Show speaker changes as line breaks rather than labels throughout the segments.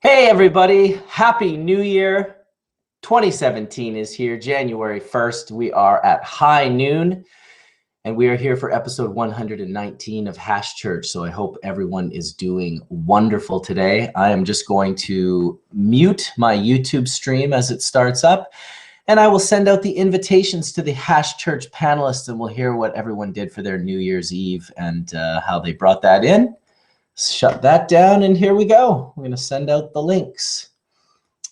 Hey everybody, Happy New Year. 2017 is here, January 1st. We are at high noon and we are here for episode 119 of Hash Church. So I hope everyone is doing wonderful today. I am just going to mute my YouTube stream as it starts up and I will send out the invitations to the Hash Church panelists and we'll hear what everyone did for their New Year's Eve and how they brought that in. Shut that down and here we go. We're going to send out the links.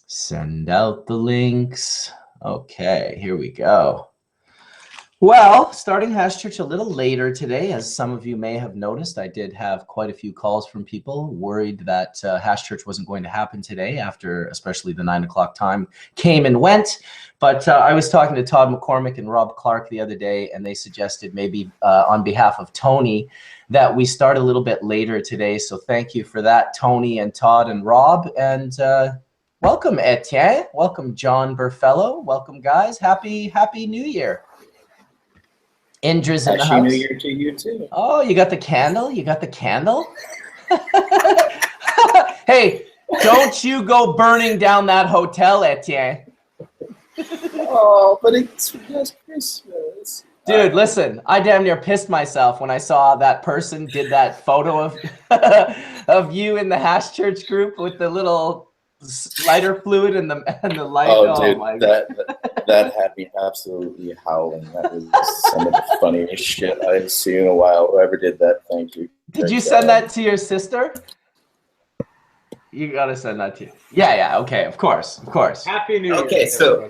Send out the links. Okay, here we go. Well, starting Hash Church a little later today, as some of you may have noticed, I did have quite a few calls from people worried that Hash Church wasn't going to happen today after especially the 9 o'clock time came and went. But I was talking to Todd McCormick and Rob Clark the other day, and they suggested maybe on behalf of Tony that we start a little bit later today. So thank you for that, Tony and Todd and Rob. And welcome, Etienne. Welcome, John Burfello. Welcome, guys. Happy New Year. Indra's in the house.
Happy New Year to you too.
Oh, you got the candle? You got the candle? Hey, don't you go burning down that hotel, Etienne.
Oh, but it's just Christmas.
Dude, listen, I damn near pissed myself when I saw that person did that photo of of you in the Hash Church group with the little lighter fluid and the light.
Oh, dude,
my God.
that had me absolutely howling. That was some of the funniest shit I've seen in a while. Whoever did that, thank you.
Did you send that to your sister? You gotta send that to you. Yeah, okay, of course.
Happy New Year.
Okay, so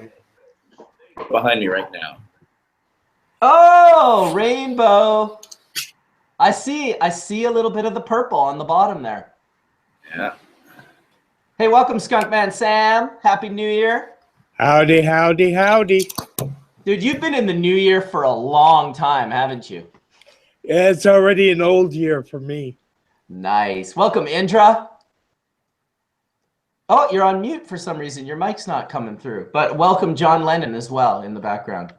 behind me right now.
Oh, rainbow. I see a little bit of the purple on the bottom there.
Yeah.
Hey, welcome, Skunkman Sam. Happy New Year.
Howdy, howdy, howdy.
Dude, you've been in the new year for a long time, haven't you?
Yeah, it's already an old year for me.
Nice. Welcome, Indra. Oh, you're on mute for some reason. Your mic's not coming through. But welcome, John Lennon, as well in the background.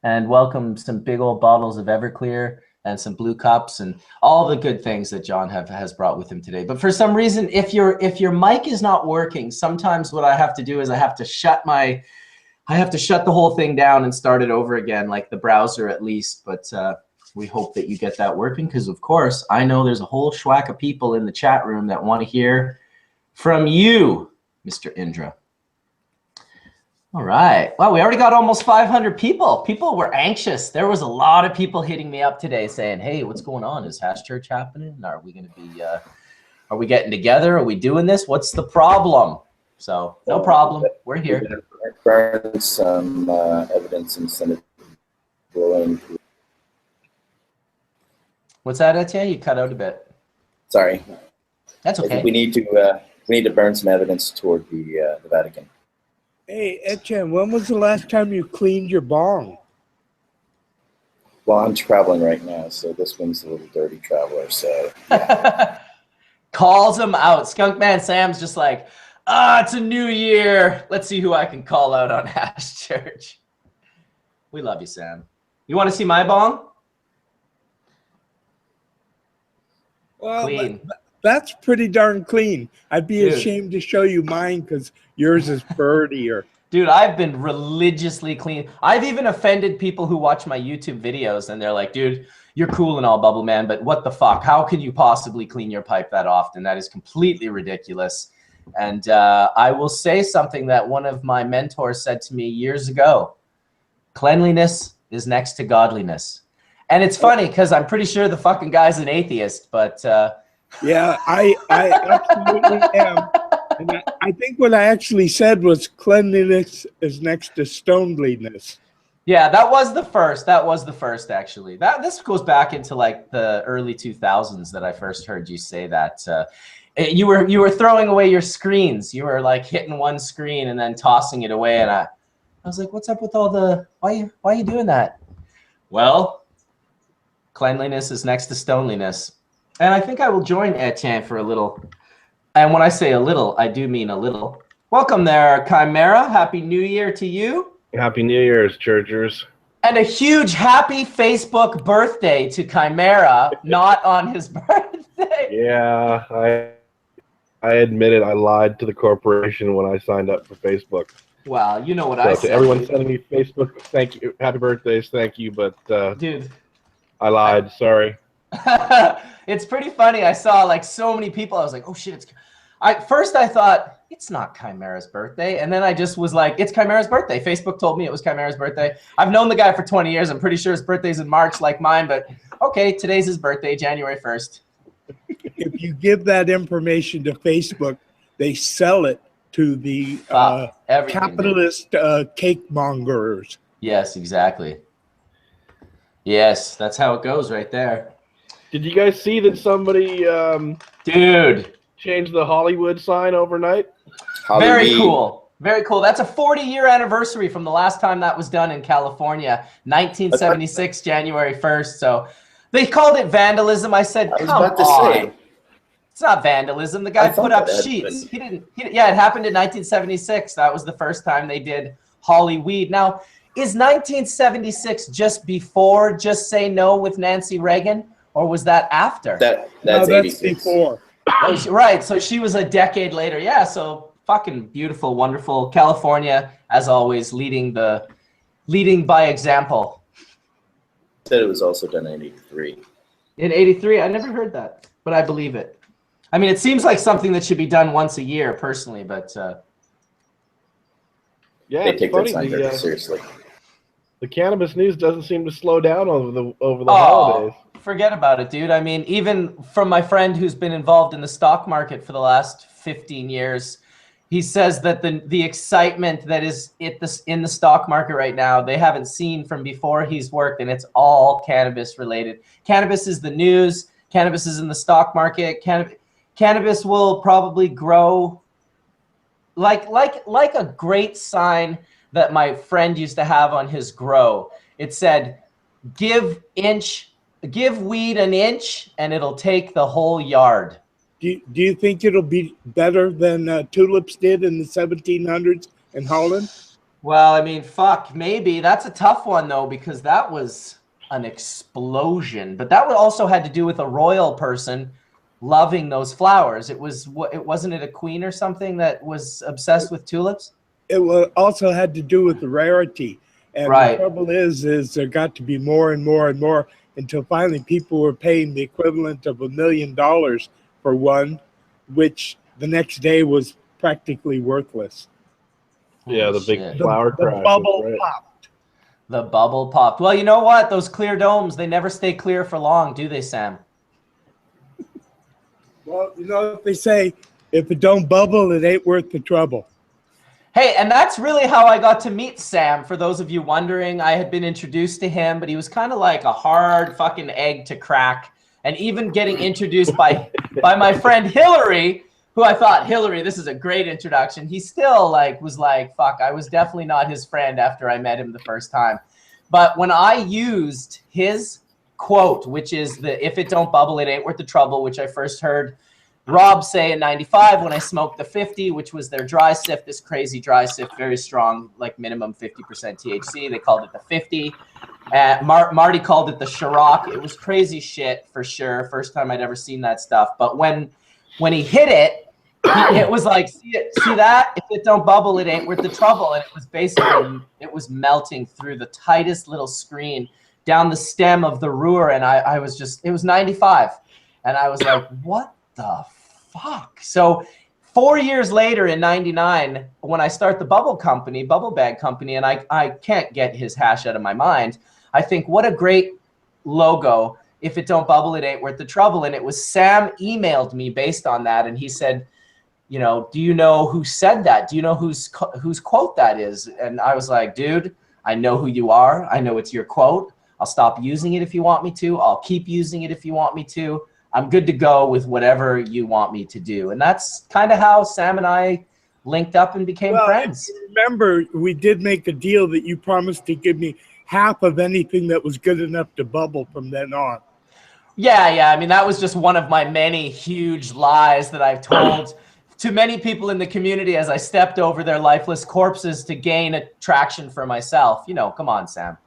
And welcome some big old bottles of Everclear and some blue cups and all the good things that John has brought with him today. But for some reason, if your mic is not working, sometimes what I have to do is I have to shut the whole thing down and start it over again, like the browser at least. But we hope that you get that working because, of course, I know there's a whole schwack of people in the chat room that want to hear from you, Mr. Indra. All right. Wow, we already got almost 500 people. People were anxious. There was a lot of people hitting me up today saying, hey, what's going on? Is Hash Church happening? Are we going to be, are we getting together? Are we doing this? What's the problem? So no problem. We're here.
We're going to burn some evidence and send it to.
What's that, Etienne? You cut out a bit.
Sorry.
That's okay.
We need to burn some evidence toward the Vatican.
Hey, Etienne, when was the last time you cleaned your bong?
Well, I'm traveling right now, so this one's a little dirty traveler, so yeah.
Calls him out. Skunkman Sam's just like, it's a new year. Let's see who I can call out on Hash Church. We love you, Sam. You want to see my bong?
Well,
Clean.
That's pretty darn clean. I'd be
Dude.
ashamed to show you mine because yours is birdier.
Dude, I've been religiously clean. I've even offended people who watch my YouTube videos and they're like, dude, you're cool and all, Bubble Man, but what the fuck? How can you possibly clean your pipe that often? That is completely ridiculous. And I will say something that one of my mentors said to me years ago. Cleanliness is next to godliness. And it's funny because I'm pretty sure the fucking guy's an atheist, but...
Yeah, I absolutely am. And I think what I actually said was cleanliness is next to stoneliness.
Yeah, that was the first. That was the first, actually. This goes back into like the early 2000s that I first heard you say that. You were throwing away your screens. You were like hitting one screen and then tossing it away. And I was like, what's up with all the, why are you doing that? Well, cleanliness is next to stoneliness. And I think I will join Etienne for a little. And when I say a little, I do mean a little. Welcome there, Chimera. Happy New Year to you.
Happy New Year's, Churchers.
And a huge happy Facebook birthday to Chimera, not on his birthday.
Yeah, I admit it. I lied to the corporation when I signed up for Facebook.
Well, you know what
So
I
to
said,
everyone
dude.
sending me Facebook, thank you, happy birthdays, thank you, but
Dude.
I lied. Sorry.
It's pretty funny. I saw like so many people. I was like, oh shit, first I thought it's not Chimera's birthday. And then I just was like, it's Chimera's birthday. Facebook told me it was Chimera's birthday. I've known the guy for 20 years. I'm pretty sure his birthday's in March like mine, but okay, today's his birthday, January 1st.
If you give that information to Facebook, they sell it to the capitalist cake mongers.
Yes, exactly. Yes, that's how it goes right there.
Did you guys see that somebody
Dude,
changed the Hollywood sign overnight?
very cool. Very cool. That's a 40-year anniversary from the last time that was done in California, 1976, January 1st. So they called it vandalism. I said, come on. It's not vandalism. The guy put up sheets. Yeah, it happened in 1976. That was the first time they did Hollyweed. Now, is 1976 just before Just Say No with Nancy Reagan, or was that after?
That's before.
Oh, right. So she was a decade later. Yeah. So fucking beautiful, wonderful. California, as always, leading by example.
Said it was also done in 83.
In 83, I never heard that, but I believe it. I mean, it seems like something that should be done once a year, personally, but
yeah,
they take
funny.
that sign very seriously.
The cannabis news doesn't seem to slow down over the holidays.
Forget about it, dude. I mean, even from my friend who's been involved in the stock market for the last 15 years, he says that the excitement that is in the stock market right now, they haven't seen from before he's worked, and it's all cannabis related. Cannabis is the news. Cannabis is in the stock market. Cannabis will probably grow like a great sign that my friend used to have on his grow. It said, give weed an inch and it'll take the whole yard.
Do you think it'll be better than tulips did in the 1700s in Holland?
Well, I mean, fuck, maybe. That's a tough one, though, because that was an explosion. But that also had to do with a royal person loving those flowers. Wasn't it a queen or something that was obsessed with tulips?
It also had to do with the rarity. And
right.
The trouble is there got to be more and more and more until finally people were paying the equivalent of $1 million for one, which the next day was practically worthless.
Yeah, the big flower crash.
The bubble popped.
The bubble popped. Well, you know what? Those clear domes, they never stay clear for long, do they, Sam?
Well, you know what they say, if it don't bubble, it ain't worth the trouble.
Hey, and that's really how I got to meet Sam. For those of you wondering, I had been introduced to him, but he was kind of like a hard fucking egg to crack. And even getting introduced by my friend Hillary, who I thought, Hillary, this is a great introduction. He still was like, fuck, I was definitely not his friend after I met him the first time. But when I used his quote, which is if it don't bubble, it ain't worth the trouble, which I first heard Rob say in 95 when I smoked the 50, which was their dry sift, this crazy dry sift, very strong, like minimum 50% THC. They called it the 50. Marty called it the Ciroc. It was crazy shit for sure. First time I'd ever seen that stuff. But when he hit it, it was like, see that? If it don't bubble, it ain't worth the trouble. And it was basically, it was melting through the tightest little screen down the stem of the Ruhr. And I was just, it was 95. And I was like, what the fuck? So 4 years later in 99, when I start the bubble bag company, and I can't get his hash out of my mind, I think, what a great logo. If it don't bubble, it ain't worth the trouble. And it was Sam emailed me based on that. And he said, you know, do you know who said that? Do you know whose quote that is? And I was like, dude, I know who you are. I know it's your quote. I'll stop using it if you want me to. I'll keep using it if you want me to. I'm good to go with whatever you want me to do. And that's kind of how Sam and I linked up and became friends.
Remember, we did make a deal that you promised to give me half of anything that was good enough to bubble from then on.
Yeah. I mean, that was just one of my many huge lies that I've told to many people in the community as I stepped over their lifeless corpses to gain attraction for myself. You know, come on, Sam.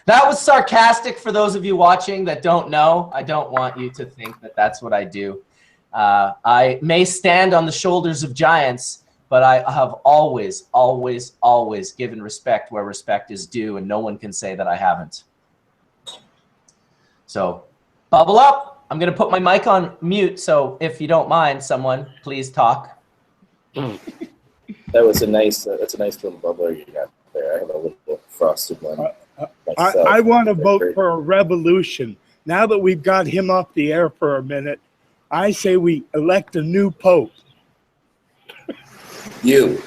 That was sarcastic for those of you watching that don't know. I don't want you to think that that's what I do. I may stand on the shoulders of giants, but I have always, always, always given respect where respect is due, and no one can say that I haven't. So, bubble up. I'm going to put my mic on mute, so if you don't mind, someone, please talk.
That's a nice little bubbler you got there. I have a little frosted one.
I want to vote for a revolution. Now that we've got him off the air for a minute, I say we elect a new pope.
You.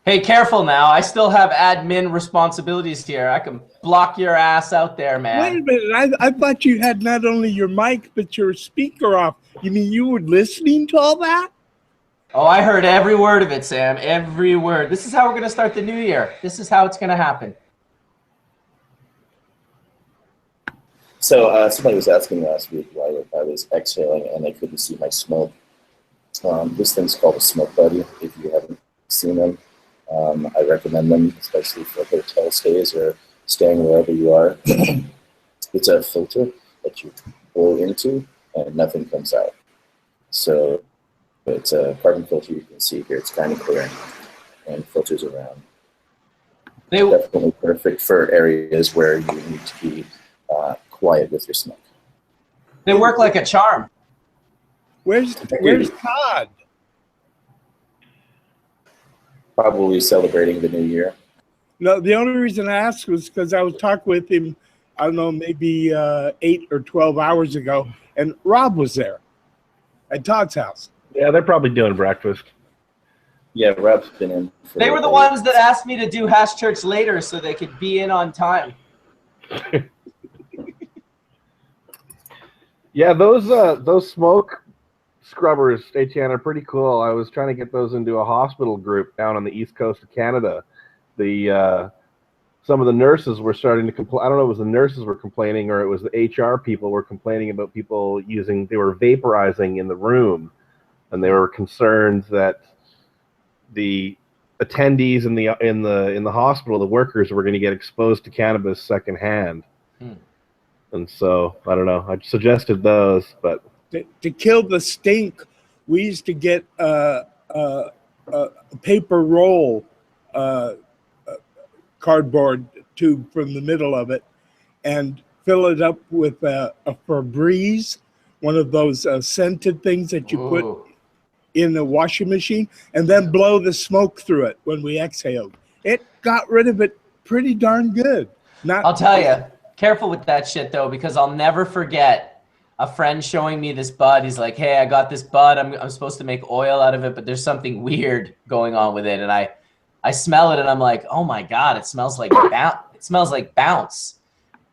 Hey, careful now. I still have admin responsibilities here. I can block your ass out there, man.
Wait a minute. I thought you had not only your mic, but your speaker off. You mean you were listening to all that?
Oh, I heard every word of it, Sam. Every word. This is how we're going to start the new year. This is how it's going to happen.
So somebody was asking last week why I was exhaling and they couldn't see my smoke. This thing's called a smoke buddy. If you haven't seen them, I recommend them, especially for hotel stays or staying wherever you are. It's a filter that you blow into and nothing comes out. So it's a carbon filter you can see here. It's kind of clear and filters around. Definitely perfect for areas where you need to be quiet with your smoke.
They work like a charm.
Where's Todd?
Probably celebrating the new year.
No, the only reason I asked was because I was talking with him, I don't know, maybe 8 or 12 hours ago, and Rob was there at Todd's house.
Yeah, they're probably doing breakfast.
Yeah, Rob's been in.
They were the ones that asked me to do Hash Church later so they could be in on time.
Yeah, those smoke scrubbers, Etienne, are pretty cool. I was trying to get those into a hospital group down on the east coast of Canada. Some of the nurses were starting to complain. I don't know if it was the nurses were complaining or it was the HR people were complaining about people they were vaporizing in the room, and they were concerned that the attendees in the hospital, the workers, were going to get exposed to cannabis secondhand. And so, I don't know, I suggested those, but...
To kill the stink, we used to get a paper roll, cardboard tube from the middle of it, and fill it up with a Febreze, one of those scented things that you put in the washing machine, and then blow the smoke through it when we exhaled. It got rid of it pretty darn good.
I'll tell you. Careful with that shit, though, because I'll never forget a friend showing me this bud. He's like, hey, I got this bud. I'm supposed to make oil out of it, but there's something weird going on with it. And I smell it, and I'm like, oh, my God, it smells like bounce.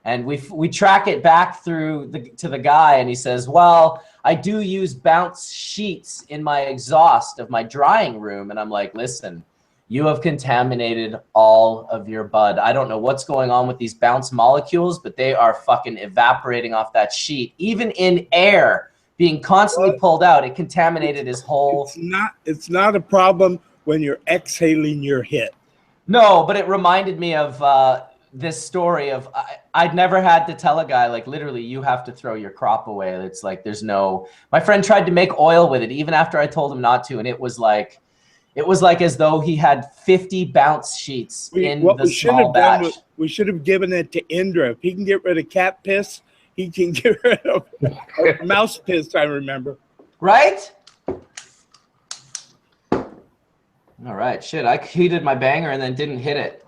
And we track it back to the guy, and he says, well, I do use bounce sheets in my exhaust of my drying room. And I'm like, listen, you have contaminated all of your bud. I don't know what's going on with these bounce molecules, but they are fucking evaporating off that sheet. Even in air being constantly pulled out, it contaminated his whole...
It's not a problem when you're exhaling your hit.
No, but it reminded me of this story of... I'd never had to tell a guy, like, literally, you have to throw your crop away. It's like, there's no... My friend tried to make oil with it, even after I told him not to, and it was like as though he had 50 bounce sheets in the small batch.
We should have given it to Indra. If he can get rid of cat piss, he can get rid of mouse piss, I remember.
Right? All right, shit. I heated my banger and then didn't hit it.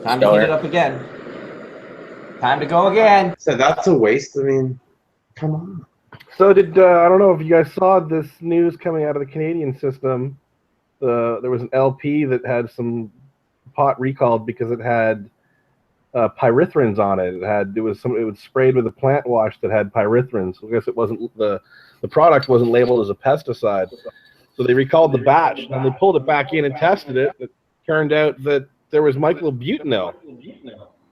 Time to heat it up again. Time to go again.
So that's a waste. I mean, come on.
So I don't know if you guys saw this news coming out of the Canadian system. There was an LP that had some pot recalled because it had pyrethrins on it. It was sprayed with a plant wash that had pyrethrins. I guess it wasn't the product wasn't labeled as a pesticide. So they recalled the batch and they pulled it back in and tested it. It turned out that there was myclobutanil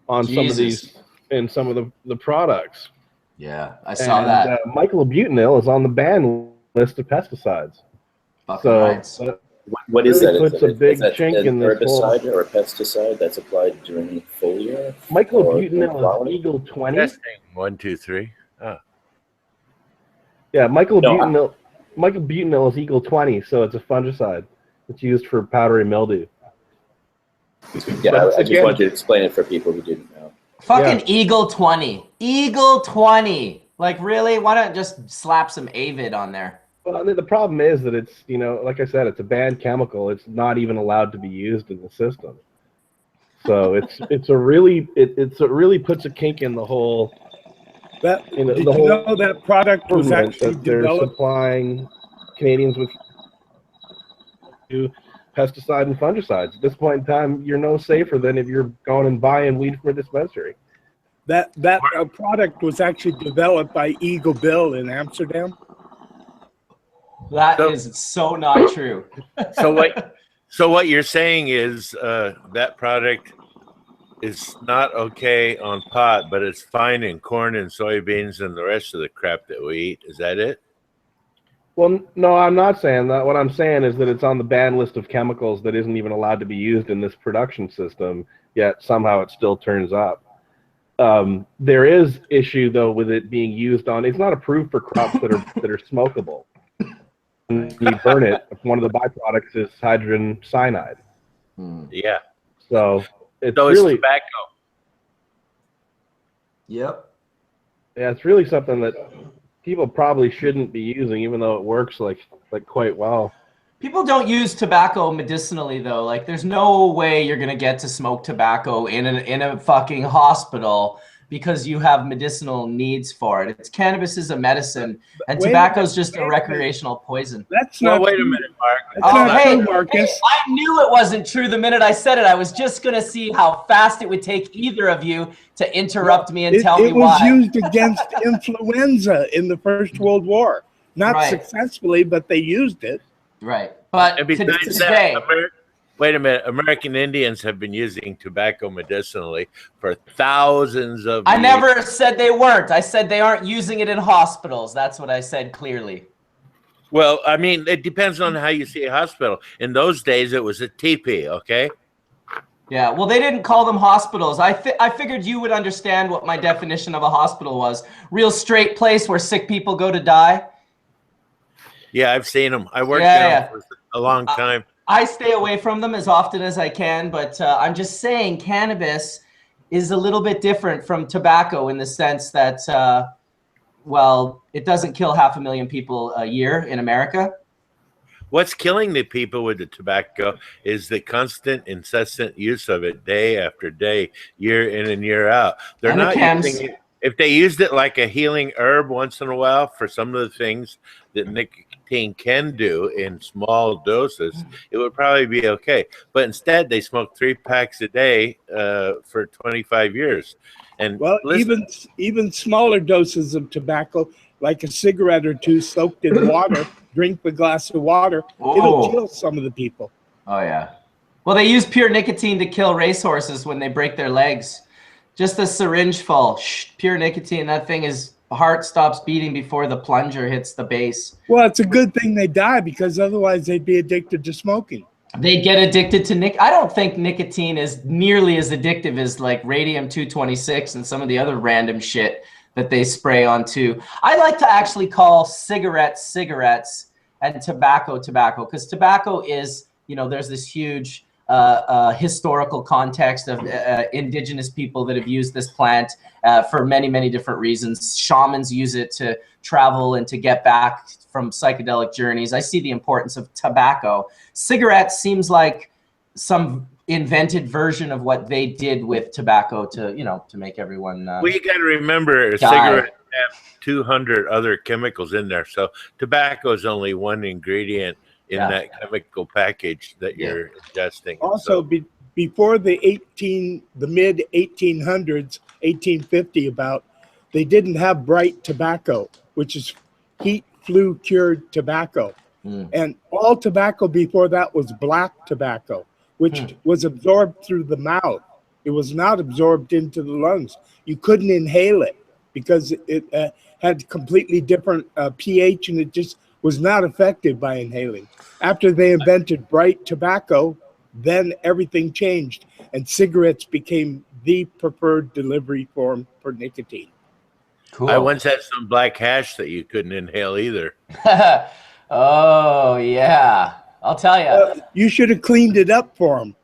on some of these in some of the products.
Yeah, I saw that.
Myclobutanil is on the ban list of pesticides.
Fucking rights.
What is
Really
that?
puts a big chink
an
in this
herbicide
whole.
or a pesticide that's applied during foliar?
Myclobutanil is Eagle 20.
Testing 1, 2, 3. Oh.
Yeah,
No,
myclobutanil is Eagle 20, so it's a fungicide. It's used for powdery mildew.
yeah,
But
I just
again-
wanted to explain it for people who didn't know.
Fucking Eagle 20. Eagle 20. Like, really? Why not just slap some Avid on there?
Well, I mean, the problem is that it's, like I said, it's a banned chemical. It's not even allowed to be used in the system. So it really puts a kink in the whole.
Did
the
you
whole
know that product was
government
actually
that they're
developed?
supplying Canadians with pesticide and fungicides. At this point in time, you're no safer than if you're going and buying weed from a dispensary.
That product was actually developed by Eagle Bill in Amsterdam.
That is so not true.
So what you're saying is that product is not okay on pot, but it's fine in corn and soybeans and the rest of the crap that we eat. Is that it?
Well, no, I'm not saying that. What I'm saying is that it's on the ban list of chemicals that isn't even allowed to be used in this production system, yet somehow it still turns up. There is issue, though, with it being used on, it's not approved for crops that are smokable. When you burn it, one of the byproducts is hydrogen cyanide.
Yeah.
So it's
So
really
it's tobacco.
Yep.
Yeah, it's really something that people probably shouldn't be using, even though it works like quite well.
People don't use tobacco medicinally, though. Like, there's no way you're gonna get to smoke tobacco in a fucking hospital because you have medicinal needs for it. It's cannabis is a medicine, and tobacco is just a recreational poison.
That's
Well,
not.
wait a minute, Mark.
That's not
hey,
true, Marcus.
hey, I knew it wasn't true the minute I said it. I was just gonna see how fast it would take either of you to interrupt me and tell me why.
It was used against influenza in the First World War. Not
Right.
successfully, but they used it.
Right, but
And besides
today,
that, wait a minute. American Indians have been using tobacco medicinally for thousands of
I
years.
never said they weren't. I said they aren't using it in hospitals. That's what I said clearly.
Well, I mean, it depends on how you see a hospital. In those days, it was a teepee, okay?
Yeah, well, they didn't call them hospitals. I figured you would understand what my definition of a hospital was. Real straight place where sick people go to die.
Yeah, I've seen them. I worked
Yeah,
in them for a long time.
I stay away from them as often as I can, but I'm just saying cannabis is a little bit different from tobacco in the sense that, well, it doesn't kill 500,000 people a year in America.
What's killing the people with the tobacco is the constant, incessant use of it day after day, year in and year out. They're
And the
not
chems.
using it. If they used it like a healing herb once in a while for some of the things that nicotine can do in small doses, it would probably be okay. But instead, they smoke 3 packs a day for 25 years. And
Well,
listen,
even smaller doses of tobacco, like a cigarette or two soaked in water, drink the glass of water, it'll kill some of the people.
Oh, yeah. Well, they use pure nicotine to kill racehorses when they break their legs. Just a syringe full, pure nicotine. That thing is, heart stops beating before the plunger hits the base.
Well, it's a good thing they die because otherwise they'd be addicted to smoking.
They get addicted to I don't think nicotine is nearly as addictive as like radium-226 and some of the other random shit that they spray onto. I like to actually call cigarettes and tobacco because tobacco is, there's this huge historical context of indigenous people that have used this plant for many, many different reasons. Shamans use it to travel and to get back from psychedelic journeys. I see the importance of tobacco. Cigarettes seems like some invented version of what they did with tobacco to make everyone
well, you got to remember, a
die.
cigarette have 200 other chemicals in there. So tobacco is only one ingredient in that chemical package that you're ingesting.
Also, before the mid 1800s, 1850 about, they didn't have bright tobacco, which is heat flue cured tobacco. And all tobacco before that was black tobacco, which was absorbed through the mouth. It was not absorbed into the lungs. You couldn't inhale it because it had completely different pH, and it just was not affected by inhaling. After they invented bright tobacco, then everything changed, and cigarettes became the preferred delivery form for nicotine.
Cool.
I once had some black hash that you couldn't inhale either.
Oh, yeah. I'll tell you.
You should have cleaned it up for them.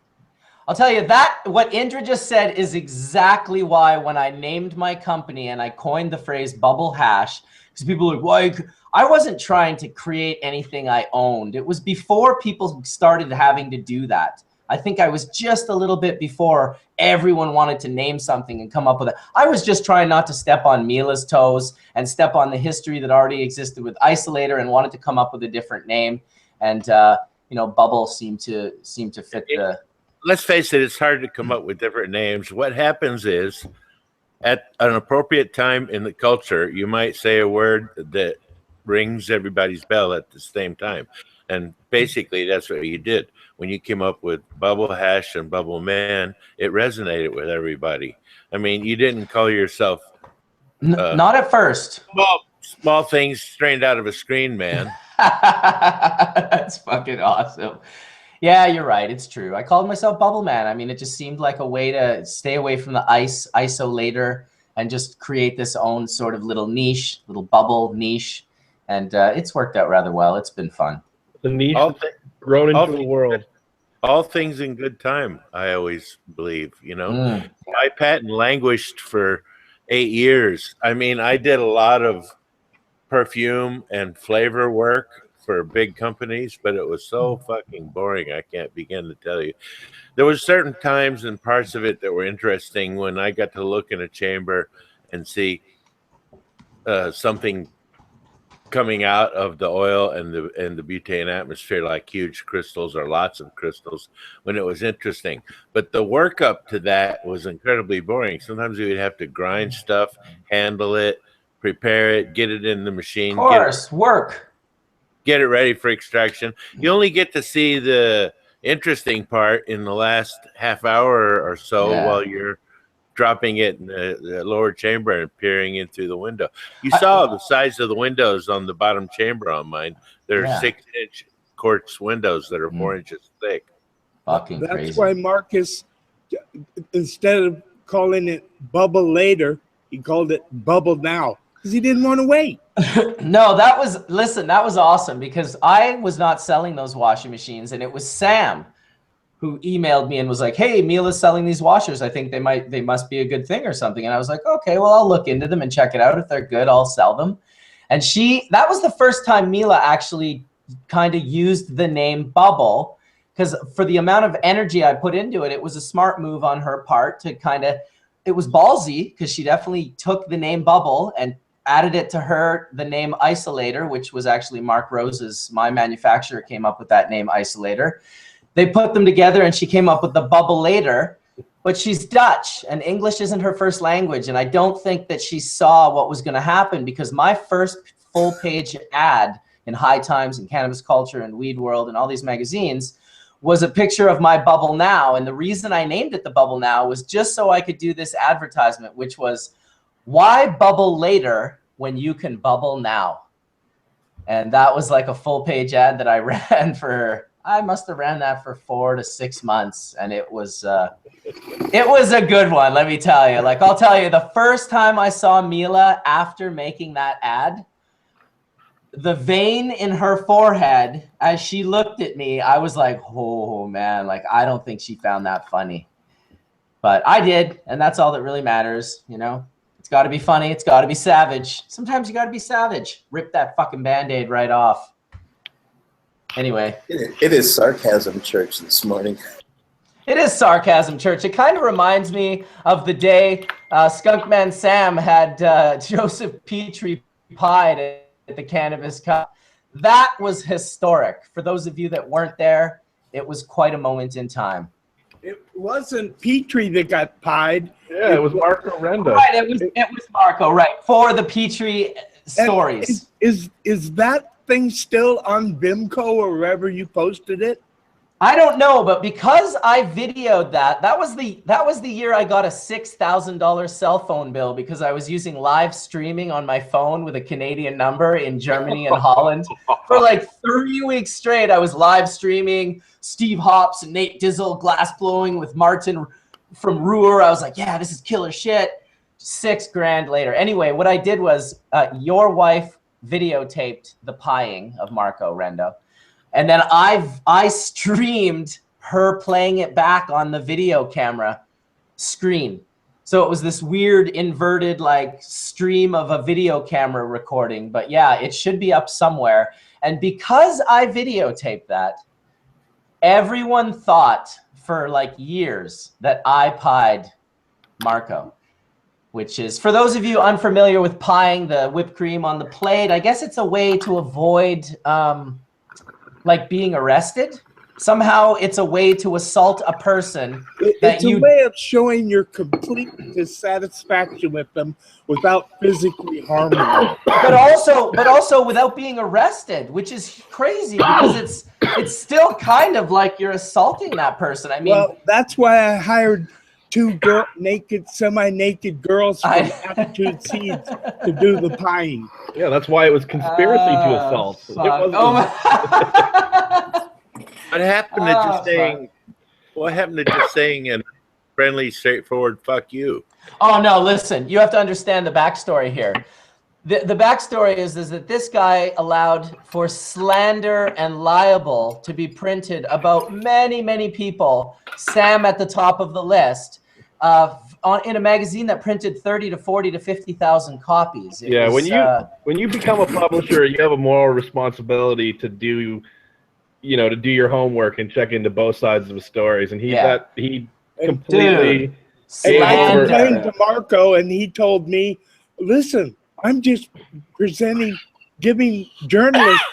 I'll tell you that what Indra just said is exactly why when I named my company and I coined the phrase bubble hash, because people are like, why? I wasn't trying to create anything I owned. It was before people started having to do that. I think I was just a little bit before everyone wanted to name something and come up with it. I was just trying not to step on Mila's toes and step on the history that already existed with Isolator and wanted to come up with a different name. And, you know, Bubble seemed to fit the...
Let's face it, it's hard to come up with different names. What happens is, at an appropriate time in the culture, you might say a word that rings everybody's bell at the same time. And basically, that's what you did. When you came up with Bubble Hash and Bubble Man, it resonated with everybody. I mean, you didn't call yourself...
not at first.
Small things strained out of a screen, man.
That's fucking awesome. Yeah, you're right. It's true. I called myself Bubble Man. I mean, it just seemed like a way to stay away from the isolator and just create this own sort of little niche, little bubble niche. And it's worked out rather well. It's been fun.
The niche grown into the world.
All things in good time, I always believe, you know. My patent languished for 8 years. I mean, I did a lot of perfume and flavor work for big companies, but it was so fucking boring. I can't begin to tell you. There was certain times and parts of it that were interesting when I got to look in a chamber and see something coming out of the oil and the butane atmosphere, like huge crystals or lots of crystals, when it was interesting. But the work up to that was incredibly boring. Sometimes you would have to grind stuff, handle it, prepare it, get it in the machine.
Of course,
Get it ready for extraction. You only get to see the interesting part in the last half hour or so while you're dropping it in the lower chamber and peering in through the window. You saw the size of the windows on the bottom chamber on mine. They're 6-inch quartz windows that are 4 inches thick.
Fucking
That's
crazy.
why Marcus, instead of calling it bubble later, he called it bubble now because he didn't want to wait.
No, that was awesome because I was not selling those washing machines, and it was Sam who emailed me and was like, hey, Mila's selling these washers. I think they must be a good thing or something. And I was like, okay, well, I'll look into them and check it out. If they're good, I'll sell them. And that was the first time Mila actually kind of used the name Bubble, because for the amount of energy I put into it, it was a smart move on her part to it was ballsy because she definitely took the name Bubble and added it to the name Isolator, which was actually Mark Rose's, my manufacturer, came up with that name Isolator. They put them together and she came up with the Bubble Later, but she's Dutch and English isn't her first language. And I don't think that she saw what was going to happen, because my first full page ad in High Times and Cannabis Culture and Weed World and all these magazines was a picture of my Bubble Now. And the reason I named it the Bubble Now was just so I could do this advertisement, which was, why bubble later when you can bubble now? And that was like a full page ad that I ran I must have ran that for 4 to 6 months. And it was a good one, let me tell you. Like, I'll tell you, the first time I saw Mila after making that ad, the vein in her forehead, as she looked at me, I was like, oh man, like, I don't think she found that funny. But I did, and that's all that really matters, you know? It's got to be funny. It's got to be savage. Sometimes you got to be savage. Rip that fucking Band-Aid right off. Anyway.
It is sarcasm church this morning.
It is sarcasm church. It kind of reminds me of the day Skunkman Sam had Joseph Petrie pied at the Cannabis Cup. That was historic. For those of you that weren't there, it was quite a moment in time.
It wasn't Petrie that got pied.
Yeah, it was Marco Renda.
Right, it was Marco, right, for the Petrie stories.
Is that thing still on Vimco or wherever you posted it?
I don't know, but because I videoed that was the year I got a $6,000 cell phone bill because I was using live streaming on my phone with a Canadian number in Germany and Holland. For like 3 weeks straight, I was live streaming Steve Hops and Nate Dizzle glass blowing with Martin from Ruhr. I was like, yeah, this is killer shit. $6,000 later. Anyway, what I did was your wife videotaped the pieing of Marco Rendo. And then I streamed her playing it back on the video camera screen. So it was this weird inverted like stream of a video camera recording. But yeah, it should be up somewhere. And because I videotaped that, everyone thought for like years that I pied Marco, which is, for those of you unfamiliar with pieing the whipped cream on the plate, I guess it's a way to avoid like being arrested. Somehow it's a way to assault a person.
It's a way of showing your complete dissatisfaction with them without physically harming them.
But also without being arrested, which is crazy because it's still kind of like you're assaulting that person. I mean,
well, that's why I hired two semi-naked girls from Attitude Seeds to do the pieing.
Yeah, that's why it was conspiracy to assault. It wasn't
What happened to just saying? What happened to just saying a friendly, straightforward "fuck you"?
Oh no! Listen, you have to understand the backstory here. The backstory is that this guy allowed for slander and libel to be printed about many people. Sam at the top of the list. In a magazine that printed 30 to 40 to 50,000 copies.
Yeah, when you become a publisher, you have a moral responsibility to do your homework and check into both sides of the stories. And he completely.
Hey, I complained to Marco, and he told me, "Listen, I'm just giving journalists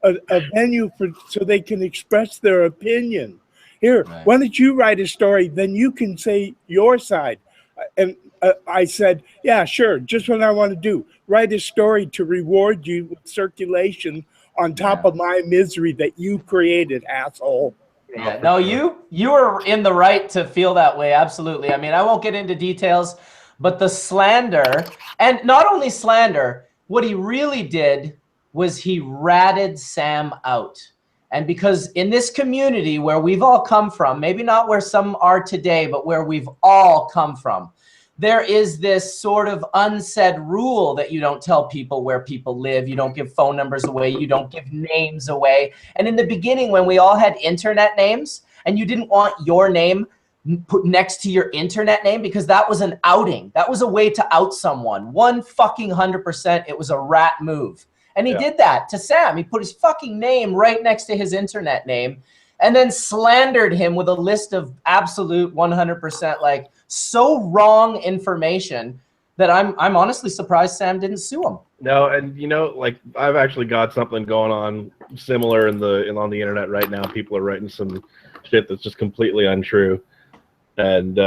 a venue so they can express their opinion. Here, why don't you write a story? Then you can say your side." And I said, "Yeah, sure. Just what I want to do. Write a story to reward you with circulation on top of my misery that you created, asshole."
Yeah, no, you are in the right to feel that way. Absolutely. I mean, I won't get into details, but the slander, and not only slander, what he really did was he ratted Sam out. And because in this community where we've all come from, maybe not where some are today, but where we've all come from, there is this sort of unsaid rule that you don't tell people where people live. You don't give phone numbers away. You don't give names away. And in the beginning, when we all had internet names and you didn't want your name put next to your internet name because that was an outing. That was a way to out someone. 100%, it was a rat move. And he did that to Sam. He put his fucking name right next to his internet name and then slandered him with a list of absolute 100% like so wrong information that I'm honestly surprised Sam didn't sue him.
No, and like I've actually got something going on similar on the internet right now. People are writing some shit that's just completely untrue. And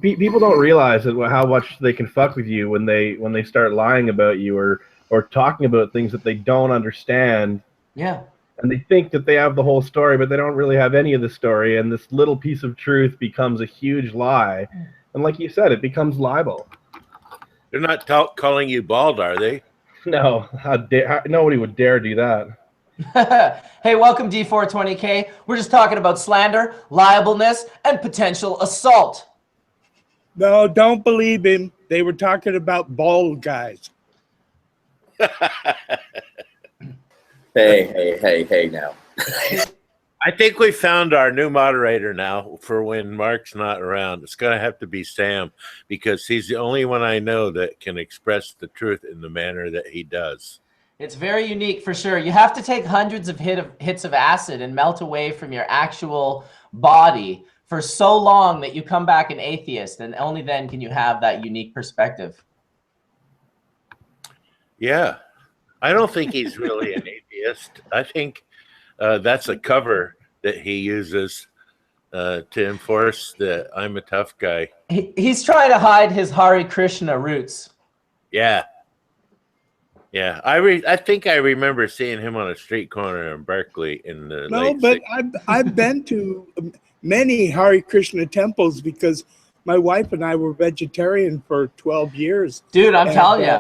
people don't realize how much they can fuck with you when they start lying about you or talking about things that they don't understand.
Yeah.
And they think that they have the whole story, but they don't really have any of the story. And this little piece of truth becomes a huge lie. And like you said, it becomes libel.
They're not calling you bald, are they?
No, nobody would dare do that.
Hey, welcome D420K. We're just talking about slander, libelness, and potential assault.
No, don't believe him. They were talking about bald guys.
Hey now.
I think we found our new moderator now for when Mark's not around. It's going to have to be Sam because he's the only one I know that can express the truth in the manner that he does.
It's very unique for sure. You have to take hundreds of hits of acid and melt away from your actual body for so long that you come back an atheist, and only then can you have that unique perspective.
Yeah. I don't think he's really an atheist. I think that's a cover that he uses to enforce that I'm a tough guy.
He's trying to hide his Hare Krishna roots.
Yeah. Yeah, I think I remember seeing him on a street corner in Berkeley in the
No,
late
but
60s.
I've been to many Hare Krishna temples because my wife and I were vegetarian for 12 years.
Dude, I'm
And,
telling you.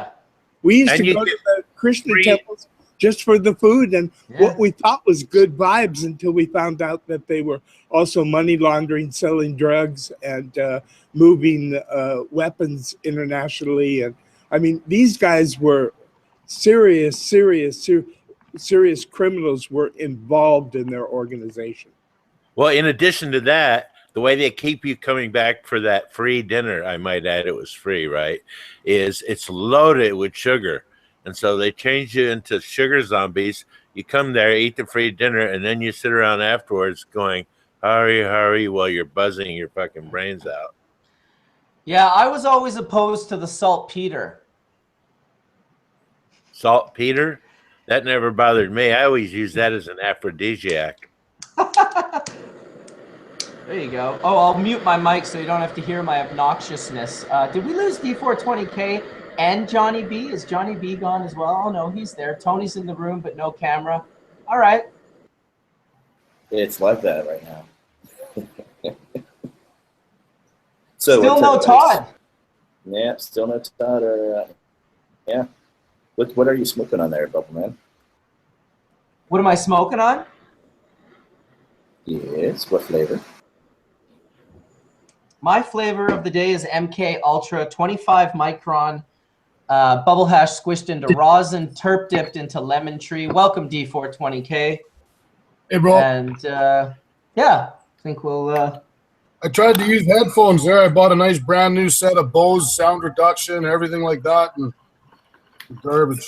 We used
And
to
you
go to
get
the Krishna
free-
temples just for the food and
Yeah.
what we thought was good vibes until we found out that they were also money laundering, selling drugs, and moving weapons internationally. And I mean, these guys were serious criminals were involved in their organization.
Well, in addition to that, the way they keep you coming back for that free dinner, I might add, it was free, right? Is it's loaded with sugar. And so they change you into sugar zombies. You come there, eat the free dinner, and then you sit around afterwards going, hurry, while you're buzzing your fucking brains out.
Yeah, I was always opposed to the saltpeter.
Saltpeter? That never bothered me. I always use that as an aphrodisiac.
There you go. Oh, I'll mute my mic so you don't have to hear my obnoxiousness. Did we lose D420K and Johnny B? Is Johnny B gone as well? Oh, no, he's there. Tony's in the room, but no camera. All right.
It's like that right now. So
Still
what's
no
everybody's-
Todd.
Yeah, still no Todd. Or yeah. What are you smoking on there, Bubble Man?
What am I smoking on?
Yes. What flavor?
My flavor of the day is MK Ultra, 25 micron, bubble hash squished into rosin, terp dipped into lemon tree. Welcome, D420K.
Hey, bro.
And yeah, I think we'll.
I tried to use headphones there. I bought a nice brand new set of Bose sound reduction, everything like that, and garbage.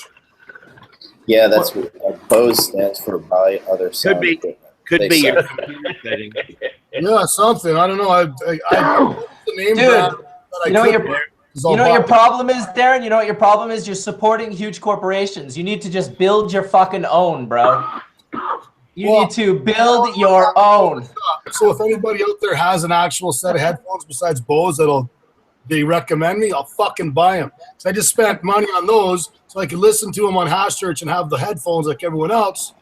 Yeah, that's what Bose stands for. Buy other sound
be.
equipment.
Could
They
be your
suck.
computer setting.
Yeah, something. I don't know. I the name
Dude,
brand that I
you know what
could
your-
wear is all
You know what your
bought.
problem is, Darren? You know what your problem is? You're supporting huge corporations. You need to just build your fucking own, bro. You
Well,
need to build your own.
So if anybody out there has an actual set of headphones besides Bose they recommend me, I'll fucking buy them. So I just spent money on those so I could listen to them on Hash Church and have the headphones like everyone else,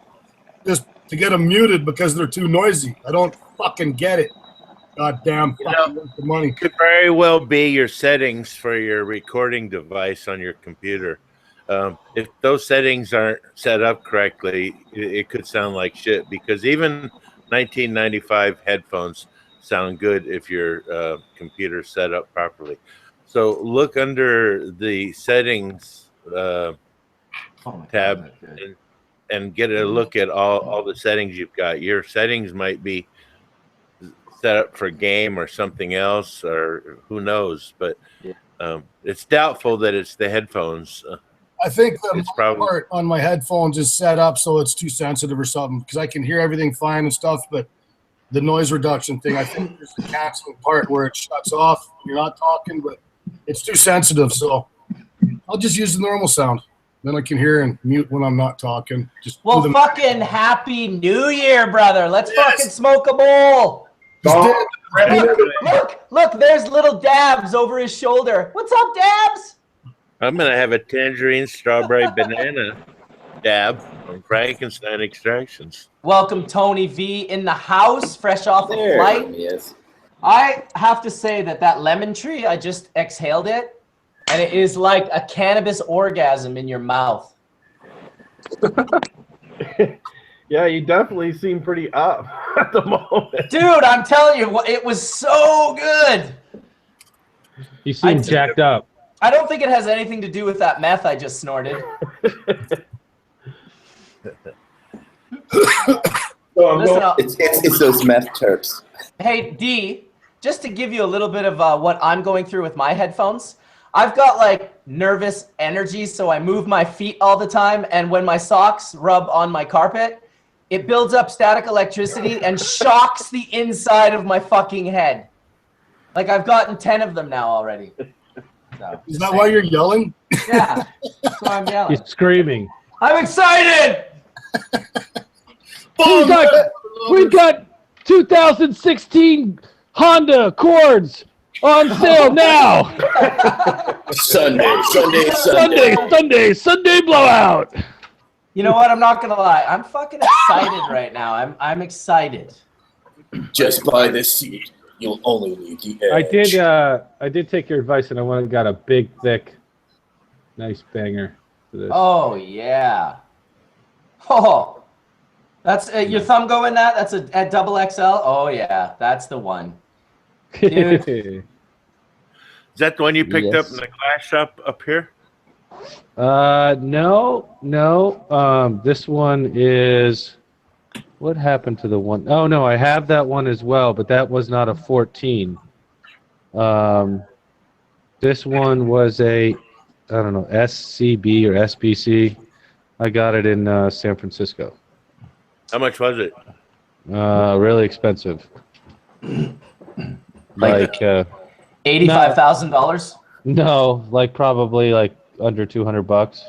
just to get them muted because they're too noisy. I don't fucking get it. God damn, fucking waste of money.
Could very well be your settings for your recording device on your computer. If those settings aren't set up correctly, it could sound like shit, because even 1995 headphones sound good if your computer's set up properly. So look under the settings tab and get a look at all the settings you've got. Your settings might be set up for game or something else, or who knows, but it's doubtful that it's the headphones.
I think the
It's probably-
part on my headphones is set up so it's too sensitive or something, because I can hear everything fine and stuff, but the noise reduction thing, I think there's the canceling part where it shuts off when you're not talking, but it's too sensitive, so I'll just use the normal sound. Then I can hear and mute when I'm not talking. Just
Well,
do the-
fucking Happy New Year, brother. Let's
Yes.
fucking smoke a bowl.
just did-
Look, there's little Dabs over his shoulder. What's up, Dabs?
I'm gonna have a tangerine strawberry banana dab from Frankenstein Extractions.
Welcome, Tony V in the house, fresh off a
There
flight.
he is.
I have to say that lemon tree, I just exhaled it, and it is like a cannabis orgasm in your mouth.
Yeah, you definitely seem pretty up at the moment.
Dude, I'm telling you, it was so good.
You seem
I'd-
jacked up.
I don't think it has anything to do with that meth I just snorted. Listen up.
It's those meth terps.
Hey, D, just to give you a little bit of what I'm going through with my headphones, I've got like nervous energy, so I move my feet all the time, and when my socks rub on my carpet, it builds up static electricity and shocks the inside of my fucking head. Like I've gotten 10 of them now already. So,
Is that why you're yelling?
yeah, that's why I'm yelling.
He's screaming.
I'm excited!
We've got 2016 Honda Accords On sale now. Sunday blowout.
You know what? I'm not gonna lie. I'm fucking excited right now. I'm excited.
Just buy this seed. You'll only need the edge.
I did take your advice, and I went and got a big, thick, nice banger for this.
Oh yeah. Oh, that's your thumb go in that. That's a double XL. Oh yeah, that's the one. Dude.
Is that the one you picked up in the glass shop up here?
No. This one is. What happened to the one? Oh no, I have that one as well, but that was not a 14. This one was a, I don't know, SCB or SBC. I got it in San Francisco.
How much was it?
Really expensive. Like
$85,000.
No, like probably like under $200.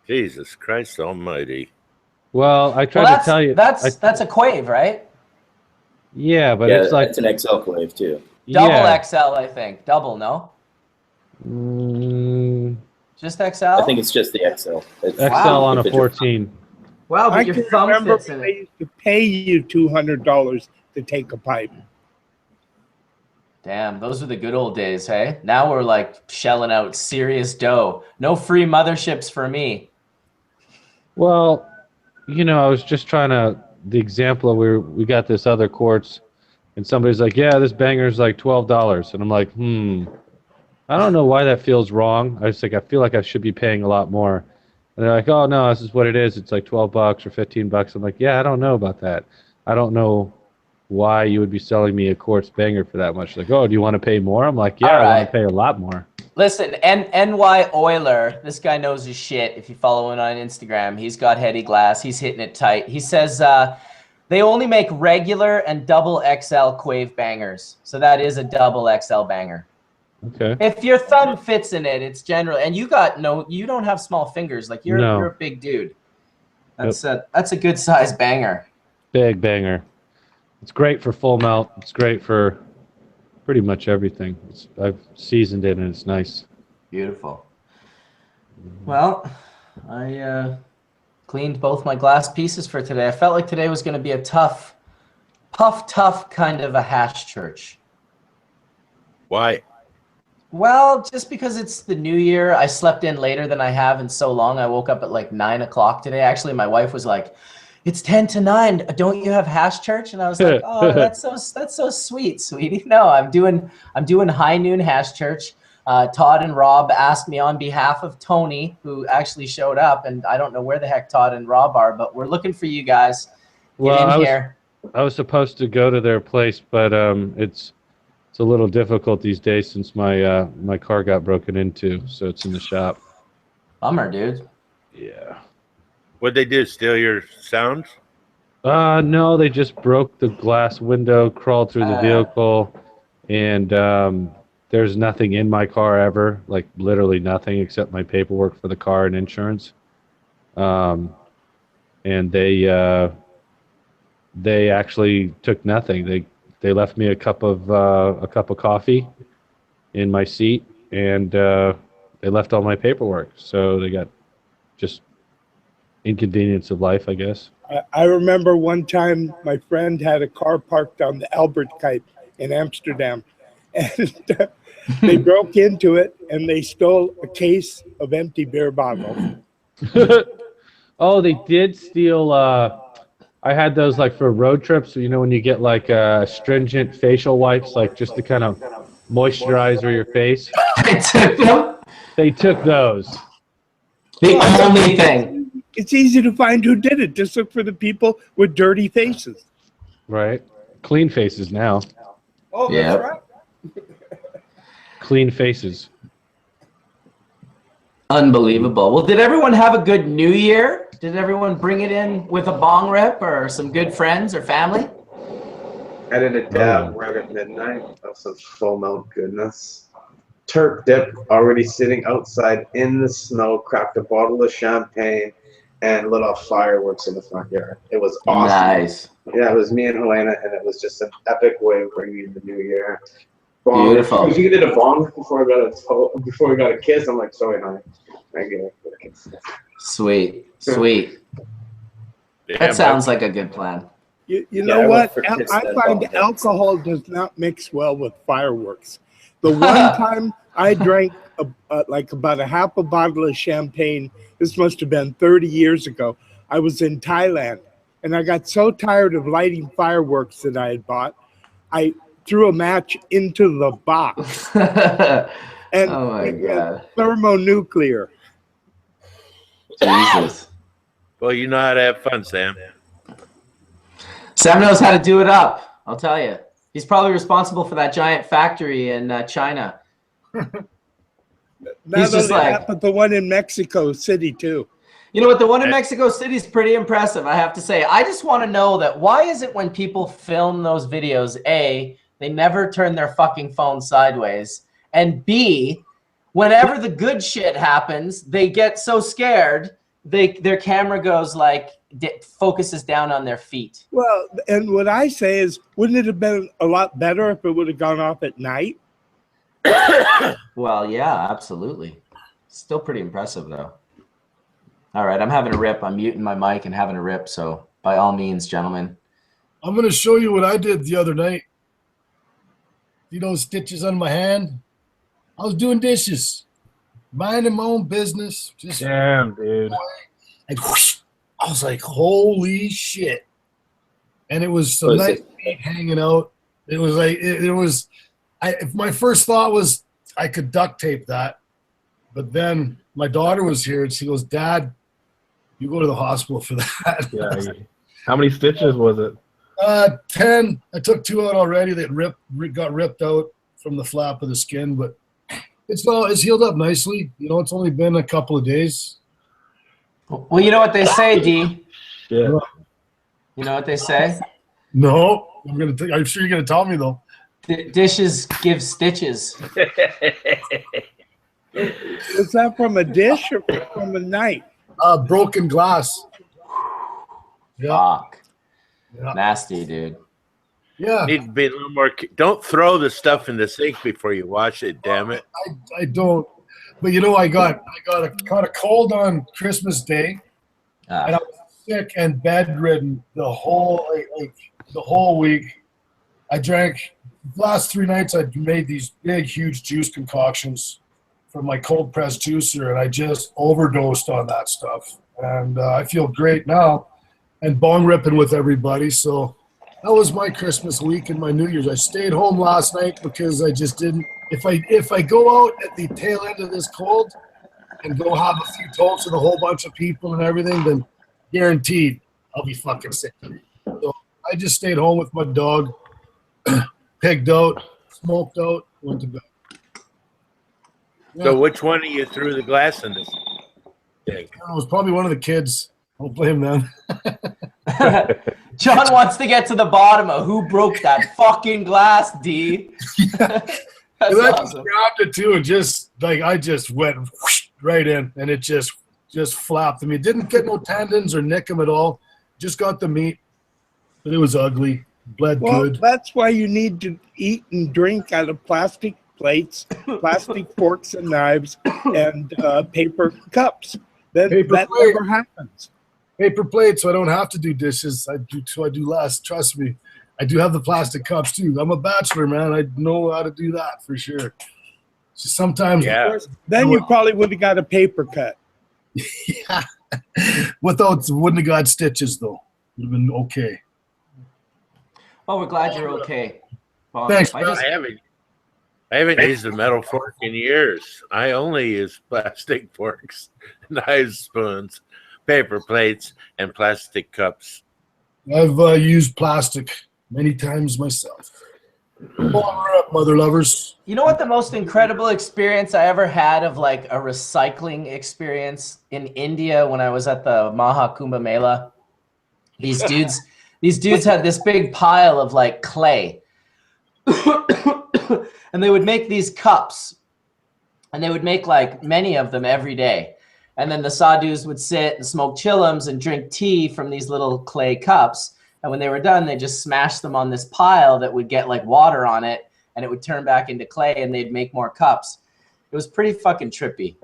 Jesus Christ Almighty!
Well, I tried to tell you.
That's a Quave, right?
Yeah, but
Yeah,
it's like
it's an XL Quave too.
Double XL, I think. Double, no? Just XL?
I think it's just the XL.
XL on a 14.
Wow, but
I
your
can
thumb
remember
fits in
when
it.
they used to pay you $200 to take a pipe.
Damn, those were the good old days, hey? Now we're like shelling out serious dough. No free motherships for me.
Well, you know, I was just trying to, the example of we got this other quartz, and somebody's like, yeah, this banger's like $12. And I'm like, I don't know why that feels wrong. I was like, I feel like I should be paying a lot more. And they're like, oh, no, this is what it is. It's like $12 or $15. I'm like, yeah, I don't know about that. I don't know why you would be selling me a quartz banger for that much. Like, oh, do you want to pay more? I'm like, yeah, I want to pay a lot more.
Listen, NY Oiler, this guy knows his shit. If you follow him on Instagram, he's got heady glass. He's hitting it tight. He says they only make regular and double XL Quave bangers. So that is a double XL banger.
Okay.
If your thumb fits in it, it's generally, and you don't have small fingers. Like you're a big dude. That's a good size banger.
Big banger. It's great for full melt. It's great for pretty much everything. I've seasoned it and it's nice.
Beautiful. Well, I cleaned both my glass pieces for today. I felt like today was going to be a tough kind of a hash church.
Why?
Well, just because it's the new year. I slept in later than I have in so long. I woke up at like 9 o'clock today. Actually, my wife was like, it's 10 to 9. Don't you have hash church? And I was like, oh, that's so sweet, sweetie. No, I'm doing high noon hash church. Todd and Rob asked me on behalf of Tony, who actually showed up, and I don't know where the heck Todd and Rob are, but we're looking for you guys. Get in here.
I was supposed to go to their place, but it's a little difficult these days since my car got broken into, so it's in the shop.
Bummer, dude.
Yeah.
What'd they do? Steal your sounds?
No, they just broke the glass window, crawled through the vehicle, and there's nothing in my car ever, like literally nothing except my paperwork for the car and insurance. And they actually took nothing. They left me a cup of coffee in my seat, and they left all my paperwork. So they got just inconvenience of life, I guess.
I remember one time my friend had a car parked on the Albertkuip in Amsterdam, and they broke into it and they stole a case of empty beer bottles.
Oh, they did steal. I had those like for road trips. You know, when you get like astringent facial wipes, like just to kind of moisturize your face. They took those.
The only thing.
It's easy to find who did it. Just look for the people with dirty faces.
Right. Clean faces now.
Oh, that's right.
Clean faces.
Unbelievable. Well, did everyone have a good New Year? Did everyone bring it in with a bong rip or some good friends or family?
I did a dab right at midnight of some full melt goodness. Turk dip already sitting outside in the snow, cracked a bottle of champagne, and lit off fireworks in the front yard. It was awesome.
Nice.
Yeah, it was me and Helena, and it was just an epic way of bringing in the new year. Bong.
Beautiful.
She did a bong before we got a kiss. I'm like, sorry, honey. I get it.
Sweet. Sweet.
Yeah,
That sounds like a good plan.
You
Yeah,
know
I went
what?
for kiss
I
then
find
bong.
alcohol does not mix well with fireworks. The one time I drank like about a half a bottle of champagne, this must have been 30 years ago. I was in Thailand, and I got so tired of lighting fireworks that I had bought, I threw a match into the box. And
Oh my
it went
God.
thermonuclear.
Jesus.
Well, you know how to have fun, Sam.
Sam knows how to do it up, I'll tell you. He's probably responsible for that giant factory in China.
Not
just
only
like-
that, but the one in Mexico City too.
You know what? The one in Mexico City is pretty impressive, I have to say. I just want to know that why is it when people film those videos, A, they never turn their fucking phone sideways, and B, whenever the good shit happens, they get so scared, their camera goes like, focuses down on their feet.
Well, and what I say is, wouldn't it have been a lot better if it would have gone off at night?
Well, yeah, absolutely. Still pretty impressive, though. All right, I'm having a rip. I'm muting my mic and having a rip, so by all means, gentlemen.
I'm going to show you what I did the other night. See those stitches on my hand? I was doing dishes, minding my own business. Just
Damn, dude.
and whoosh, I was like, holy shit. And it was some
Was
nice
it-
meat hanging out. It was like, my first thought was I could duct tape that. But then my daughter was here and she goes, Dad, you go to the hospital for that.
Yeah. How many stitches was it?
10. I took 2 out already that got ripped out from the flap of the skin, but it's healed up nicely. You know, it's only been a couple of days.
Well, you know what they say, D?
Shit.
You know what they say?
No, I'm sure you're gonna tell me though.
Dishes give stitches.
Was that from a dish or from a knife?
Broken glass. Yeah,
Fuck.
yeah,
Nasty, dude.
yeah.
Need to be a little more. Don't throw the stuff in the sink before you wash it. Damn it!
I don't. But you know, I got a cold on Christmas Day, and I was sick and bedridden the whole the whole week. I drank the last 3 nights. I made these big, huge juice concoctions from my cold press juicer, and I just overdosed on that stuff. And I feel great now, and bong ripping with everybody. So that was my Christmas week and my New Year's. I stayed home last night because I just didn't. If I go out at the tail end of this cold and go have a few talks with a whole bunch of people and everything, then guaranteed I'll be fucking sick. So I just stayed home with my dog, pigged out, smoked out, went to bed. Yeah.
So which one of you threw the glass in this thing?
It was probably one of the kids. Don't blame them.
John wants to get to the bottom of who broke that fucking glass, D. That's
I just
awesome.
grabbed it too, and just like I just went whoosh, right in, and it just flapped. I mean, it didn't get no tendons or nick them at all. Just got the meat, but it was ugly. Bled
Well,
good.
that's why you need to eat and drink out of plastic plates, plastic forks and knives, and paper cups. Then
Paper
that
plate.
never happens.
Paper plate, so I don't have to do dishes. I do less. Trust me. I do have the plastic cups too. I'm a bachelor, man. I know how to do that for sure. So sometimes,
Yeah.
Then you probably would have got a paper cut.
yeah. Wouldn't have got stitches though. Would have been okay.
Oh, we're glad you're okay. Well,
Thanks,
I just,
I haven't used a metal fork in years. I only use plastic forks, knives, spoons, paper plates, and plastic cups.
I've used plastic many times myself. Power up, mother lovers.
you know what the most incredible experience I ever had of like a recycling experience in India when I was at the Maha Kumbh Mela? These dudes had this big pile of like clay. And they would make these cups, and they would make like many of them every day. And then the sadhus would sit and smoke chillums and drink tea from these little clay cups. And when they were done, they just smashed them on this pile that would get like water on it. and it would turn back into clay, and they'd make more cups. It was pretty fucking trippy.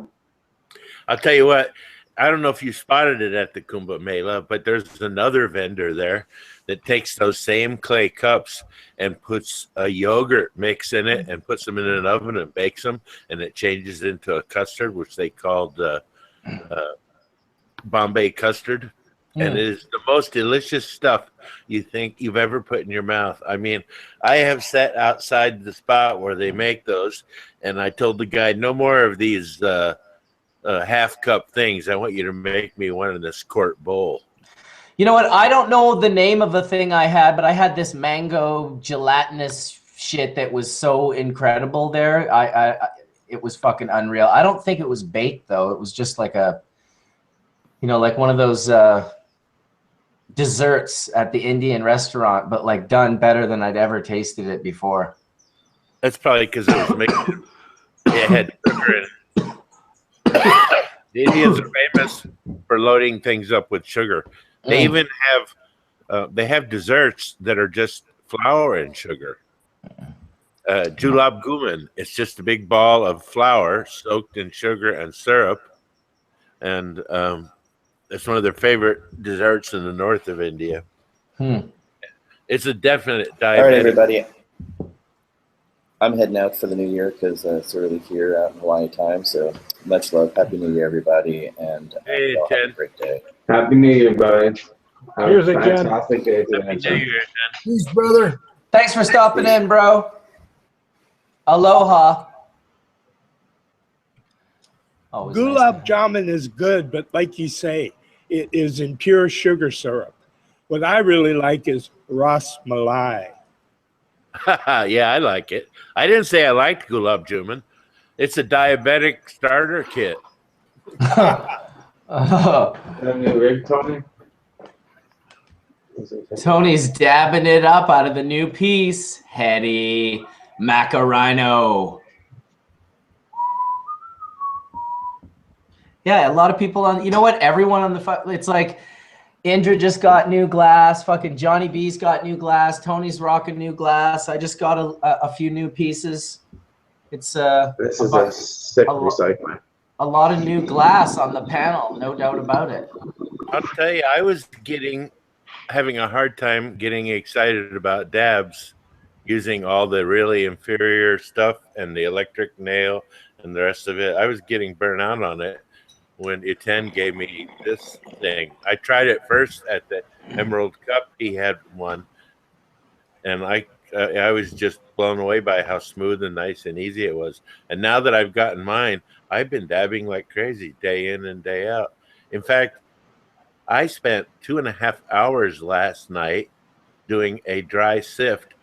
I'll tell you what, I don't know if you spotted it at the Kumbh Mela, but there's another vendor there that takes those same clay cups and puts a yogurt mix in it and puts them in an oven and bakes them, and it changes into a custard, which they called Bombay custard. And it is the most delicious stuff you think you've ever put in your mouth. I mean, I have sat outside the spot where they make those, and I told the guy, no more of these half cup things. I want you to make me one in this quart bowl.
You know what? I don't know the name of the thing I had, but I had this mango gelatinous shit that was so incredible there. It was fucking unreal. I don't think it was baked though. It was just like a, you know, like one of those desserts at the Indian restaurant, but like done better than I'd ever tasted it before.
That's probably because it was making it had sugar in it. The Indians are famous for loading things up with sugar. They even have desserts that are just flour and sugar. Julab Guman, it's just a big ball of flour soaked in sugar and syrup, and it's one of their favorite desserts in the north of India. It's a definite diabetic.
All right, everybody. I'm heading out for the new year because it's early here out in Hawaii time. So much love. Happy New Year, everybody. And
Hey,
have
Jen.
a great day.
Happy New Year, buddy. Have
Here's
a
a Jen.
fantastic day today.
Happy New Year, Jen.
Peace, brother.
Thanks for stopping in, bro. Aloha. Always nice
Gulab
to-
jamun is good, but like you say, it is in pure sugar syrup. What I really like is ras malai.
Yeah, I like it. I didn't say I liked Gulab Jamun. It's a diabetic starter kit.
Oh,
Have a new rig, Tony?
Tony's dabbing it up out of the new piece. Hetty Macarino. Yeah, a lot of people on, you know what? Everyone on the, it's like Indra just got new glass. Fucking Johnny B's got new glass. Tony's rocking new glass. I just got a few new pieces. It's
This is a sick recycling.
a lot of new glass on the panel, no doubt about it.
I'll tell you, I was having a hard time getting excited about dabs using all the really inferior stuff and the electric nail and the rest of it. I was getting burnt out on it when Etienne gave me this thing. I tried it first at the Emerald Cup. He had one, and I was just blown away by how smooth and nice and easy it was. And now that I've gotten mine, I've been dabbing like crazy day in and day out. In fact, I spent 2.5 hours last night doing a dry sift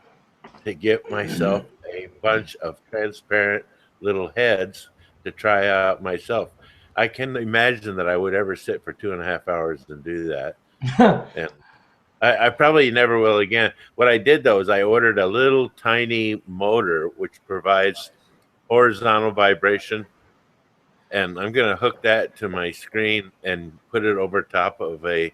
to get myself a bunch of transparent little heads to try out myself. I can imagine that I would ever sit for 2.5 hours and do that. And I probably never will again. What I did, though, is I ordered a little tiny motor which provides horizontal vibration. And I'm going to hook that to my screen and put it over top of a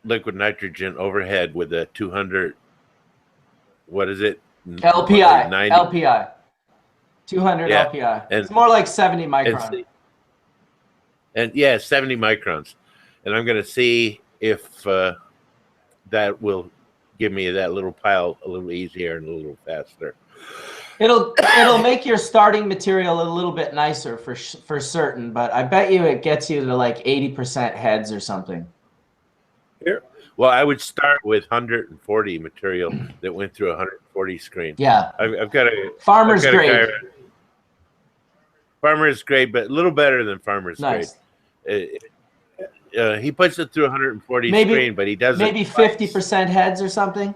liquid nitrogen overhead with a 200, what is it?
LPI.
90?
LPI. 200
Yeah.
LPI.
And-
It's more like 70 micron.
And yeah, 70 microns. And I'm going to see if that will give me that little pile a little easier and a little faster.
It'll make your starting material a little bit nicer for certain, but I bet you it gets you to like 80% heads or something.
Here,
Well, I would start with 140 material that went through 140 screen.
Yeah.
I've got a
Farmer's
I've got a
grade.
guy- Farmer's grade, but a little better than farmer's
Nice.
grade. He puts it through 140
Maybe-
screen, but he doesn't.
Maybe 50% heads or something.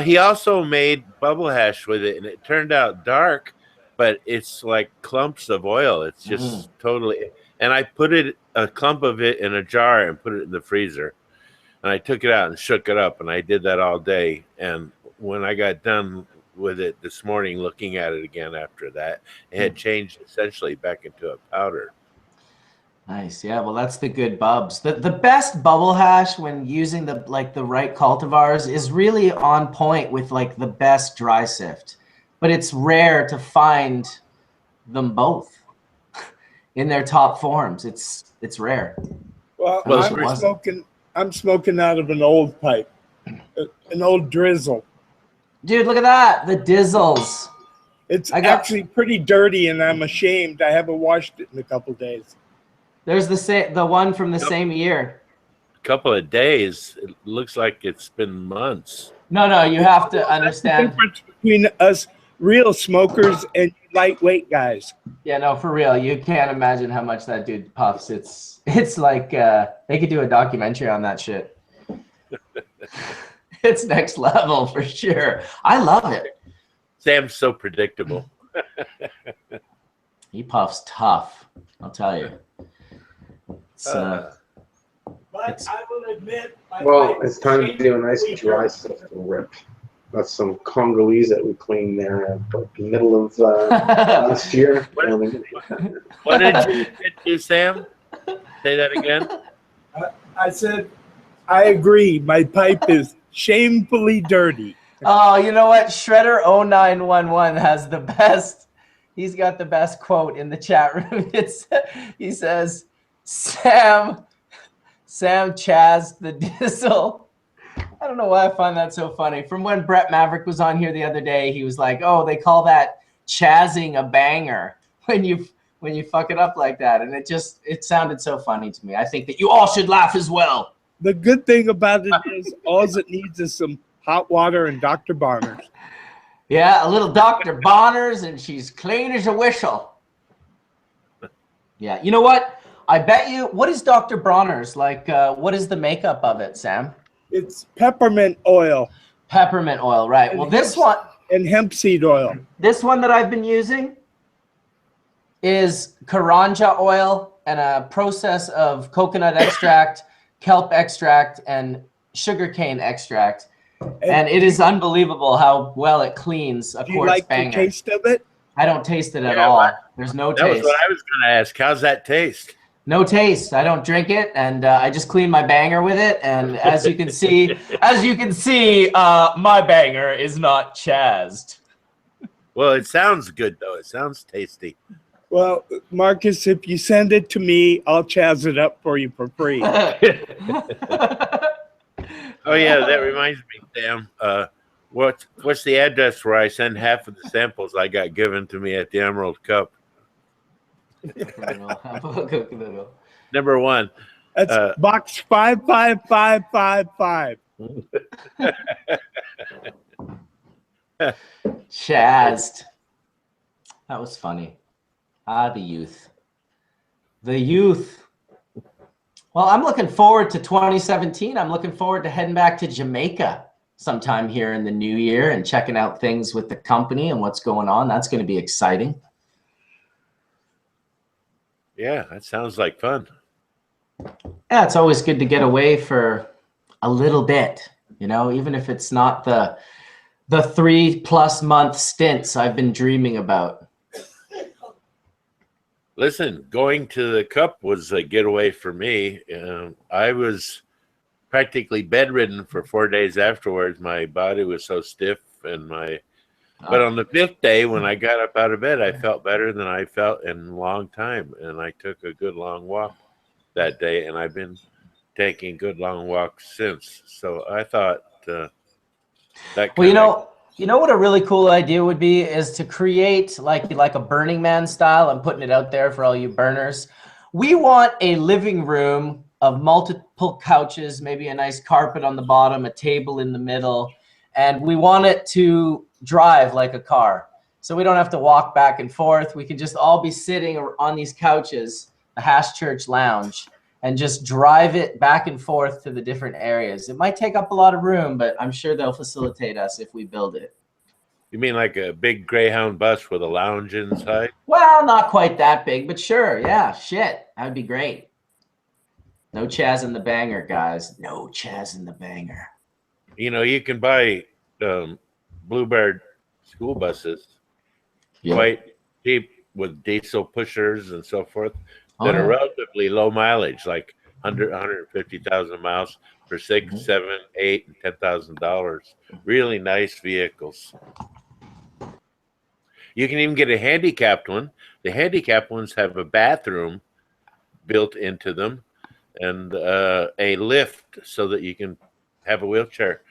He also made bubble hash with it, and it turned out dark, but it's like clumps of oil. It's just totally. And I put a clump of it in a jar and put it in the freezer, and I took it out and shook it up, and I did that all day. And when I got done with it this morning, looking at it again after that, it had changed essentially back into a powder.
Nice. Yeah, well, that's the good bubs. The best bubble hash when using the right cultivars is really on point with like the best dry sift. But it's rare to find them both in their top forms. It's rare.
Well,
I wish it wasn't.
I'm smoking out of an old pipe, an old drizzle.
Dude, look at that. The Dizzles.
It's actually pretty dirty, and I'm ashamed. I haven't washed it in a couple days.
There's the one from the same year.
Couple of days. It looks like it's been months.
No, you have to understand.
That's the difference between us real smokers and lightweight guys.
Yeah, no, for real. You can't imagine how much that dude puffs. It's like they could do a documentary on that shit. It's next level for sure. I love it.
Sam's so predictable.
He puffs tough, I'll tell you.
But I will admit.
Well, it's time to do a nice dry sift rip. That's some Congolese that we cleaned there in the middle of last year.
What did you do, Sam? Say that again.
I said, I agree. My pipe is shamefully dirty.
Oh, you know what? Shredder0911 has the best. He's got the best quote in the chat room. He says, Sam Chaz the Dizzle. I don't know why I find that so funny. From when Brett Maverick was on here the other day, he was like, "Oh, they call that chazzing a banger when you fuck it up like that." And it sounded so funny to me. I think that you all should laugh as well.
The good thing about it is all it needs is some hot water and Dr. Bonners.
Yeah, a little Dr. Bonners, and she's clean as a whistle. Yeah, you know what? I bet you. What is Dr. Bronner's like? What is the makeup of it, Sam?
It's peppermint oil.
Peppermint oil, right?
And
well, this one
and hemp seed oil.
This one that I've been using is Karanja oil and a process of coconut extract, kelp extract, and sugarcane extract. And it is unbelievable how well it cleans a quartz banger. Do you like the
taste of it?
I don't taste it at all.
What?
There's no taste.
That was what I was going to ask. How's that taste?
No taste. I don't drink it, and I just clean my banger with it. And as you can see, my banger is not chazzed.
Well, it sounds good though. It sounds tasty.
Well, Marcus, if you send it to me, I'll chazz it up for you for free.
Oh yeah, that reminds me, Sam. What's the address where I send half of the samples I got given to me at the Emerald Cup? Number 1.
That's box 55555.
Chazzed. That was funny. The youth. The youth. Well, I'm looking forward to 2017. I'm looking forward to heading back to Jamaica sometime here in the new year and checking out things with the company and what's going on. That's going to be exciting.
Yeah, that sounds like fun.
Yeah, it's always good to get away for a little bit, you know, even if it's not the 3+ month stints I've been dreaming about.
Listen, going to the Cup was a getaway for me. I was practically bedridden for 4 days afterwards. My body was so stiff, but on the 5th day, when I got up out of bed, I felt better than I felt in a long time. And I took a good long walk that day, and I've been taking good long walks since. So I thought that.
Well, you know what a really cool idea would be is to create like a Burning Man style. I'm putting it out there for all you burners. We want a living room of multiple couches, maybe a nice carpet on the bottom, a table in the middle, and we want it to drive like a car. So we don't have to walk back and forth. We can just all be sitting on these couches, the Hash Church Lounge, and just drive it back and forth to the different areas. It might take up a lot of room, but I'm sure they'll facilitate us if we build it.
You mean like a big Greyhound bus with a lounge inside?
Well, not quite that big, but sure. Yeah, shit. That would be great. No Chaz in the banger, guys. No Chaz in the banger.
You know, you can buy Bluebird school buses quite cheap with diesel pushers and so forth. that are
yeah.
relatively low mileage, like 150,000 miles for $6, $7, $8, and $10,000. Really nice vehicles. You can even get a handicapped one. The handicapped ones have a bathroom built into them and a lift so that you can have a wheelchair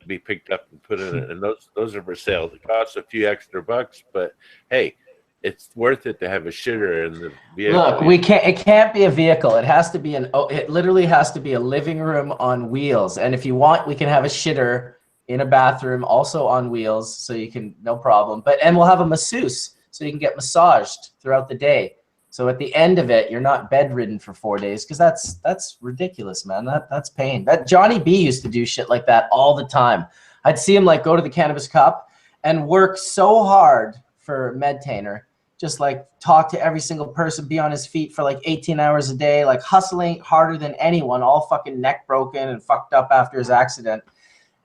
be picked up and put in it. And those are for sale. It costs a few extra bucks, but hey, it's worth it to have a shitter in the vehicle.
Look, it can't be a vehicle. It has to be it literally has to be a living room on wheels. And if you want, we can have a shitter in a bathroom also on wheels, so you can, no problem. And we'll have a masseuse so you can get massaged throughout the day. So at the end of it, you're not bedridden for 4 days, because that's ridiculous, man. That's pain. That Johnny B used to do shit like that all the time. I'd see him like go to the Cannabis Cup and work so hard for Medtainer, just like talk to every single person, be on his feet for like 18 hours a day, like hustling harder than anyone, all fucking neck broken and fucked up after his accident.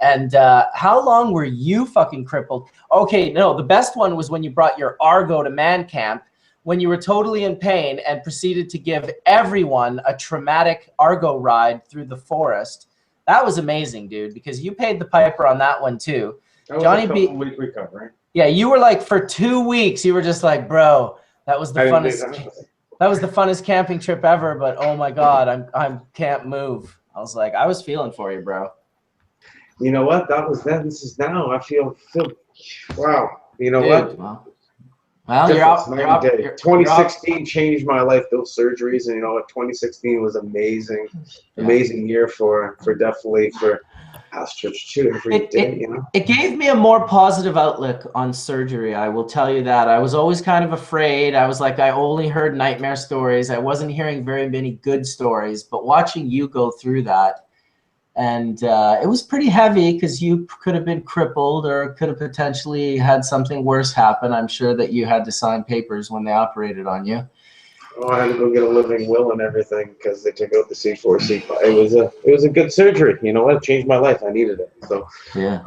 And how long were you fucking crippled? Okay, no, the best one was when you brought your Argo to Man Camp, when you were totally in pain and proceeded to give everyone a traumatic Argo ride through the forest. That was amazing, dude, because you paid the piper on that one too.
That was
Johnny
a
B.
week recovery.
Yeah, you were like, for 2 weeks, you were just like, bro, that was the funnest. That was the funnest camping trip ever. But oh my God, I can't move. I was like, I was feeling for you, bro.
You know what? That was then. This is now. I feel wow. You know what?
Well, you're out.
2016 changed my life. Those surgeries, and you know what? 2016 was amazing, amazing year for definitely for House Church too. Every day, you know. It
gave me a more positive outlook on surgery. I will tell you that. I was always kind of afraid. I was like, I only heard nightmare stories. I wasn't hearing very many good stories. But watching you go through that. And it was pretty heavy, because you could have been crippled or could have potentially had something worse happen. I'm sure that you had to sign papers when they operated on you.
Oh, I had to go get a living will and everything, because they took out the C4, C5. It was a good surgery. You know what? It changed my life. I needed it. So
yeah.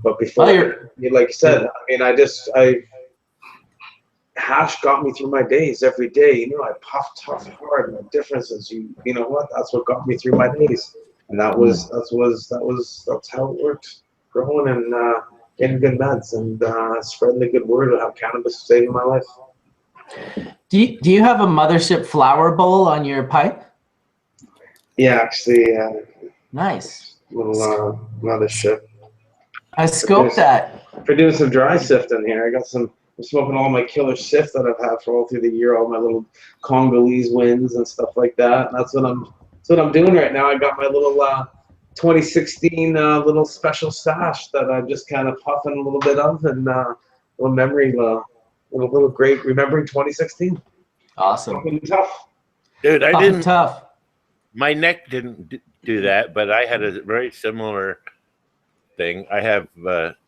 But before, like you said, I mean, hash got me through my days every day. You know, I puffed tough hard. The difference is, you know what? That's what got me through my days. And that's how it worked. Growing and getting good meds and spreading the good word of how cannabis saved my life.
Do you have a mothership flower bowl on your pipe?
Yeah, actually.
Nice.
Little mothership.
I scoped that.
For doing some dry sifting here, I'm smoking all my killer sift that I've had for all through the year, all my little Congolese winds and stuff like that. And that's what I'm doing right now. I got my little 2016 little special stash that I'm just kind of puffing a little bit of, and little memory, little great remembering 2016.
Awesome.
Tough.
Dude, I didn't.
Tough.
My neck didn't do that, but I had a very similar thing. I have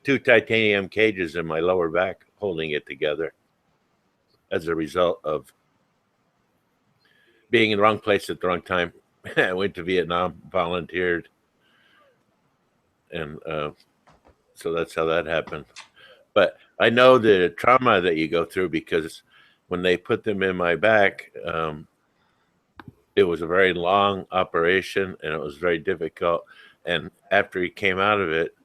2 titanium cages in my lower back holding it together as a result of being in the wrong place at the wrong time. I went to Vietnam, volunteered, and so that's how that happened. But I know the trauma that you go through, because when they put them in my back, it was a very long operation, and it was very difficult. And after he came out of it,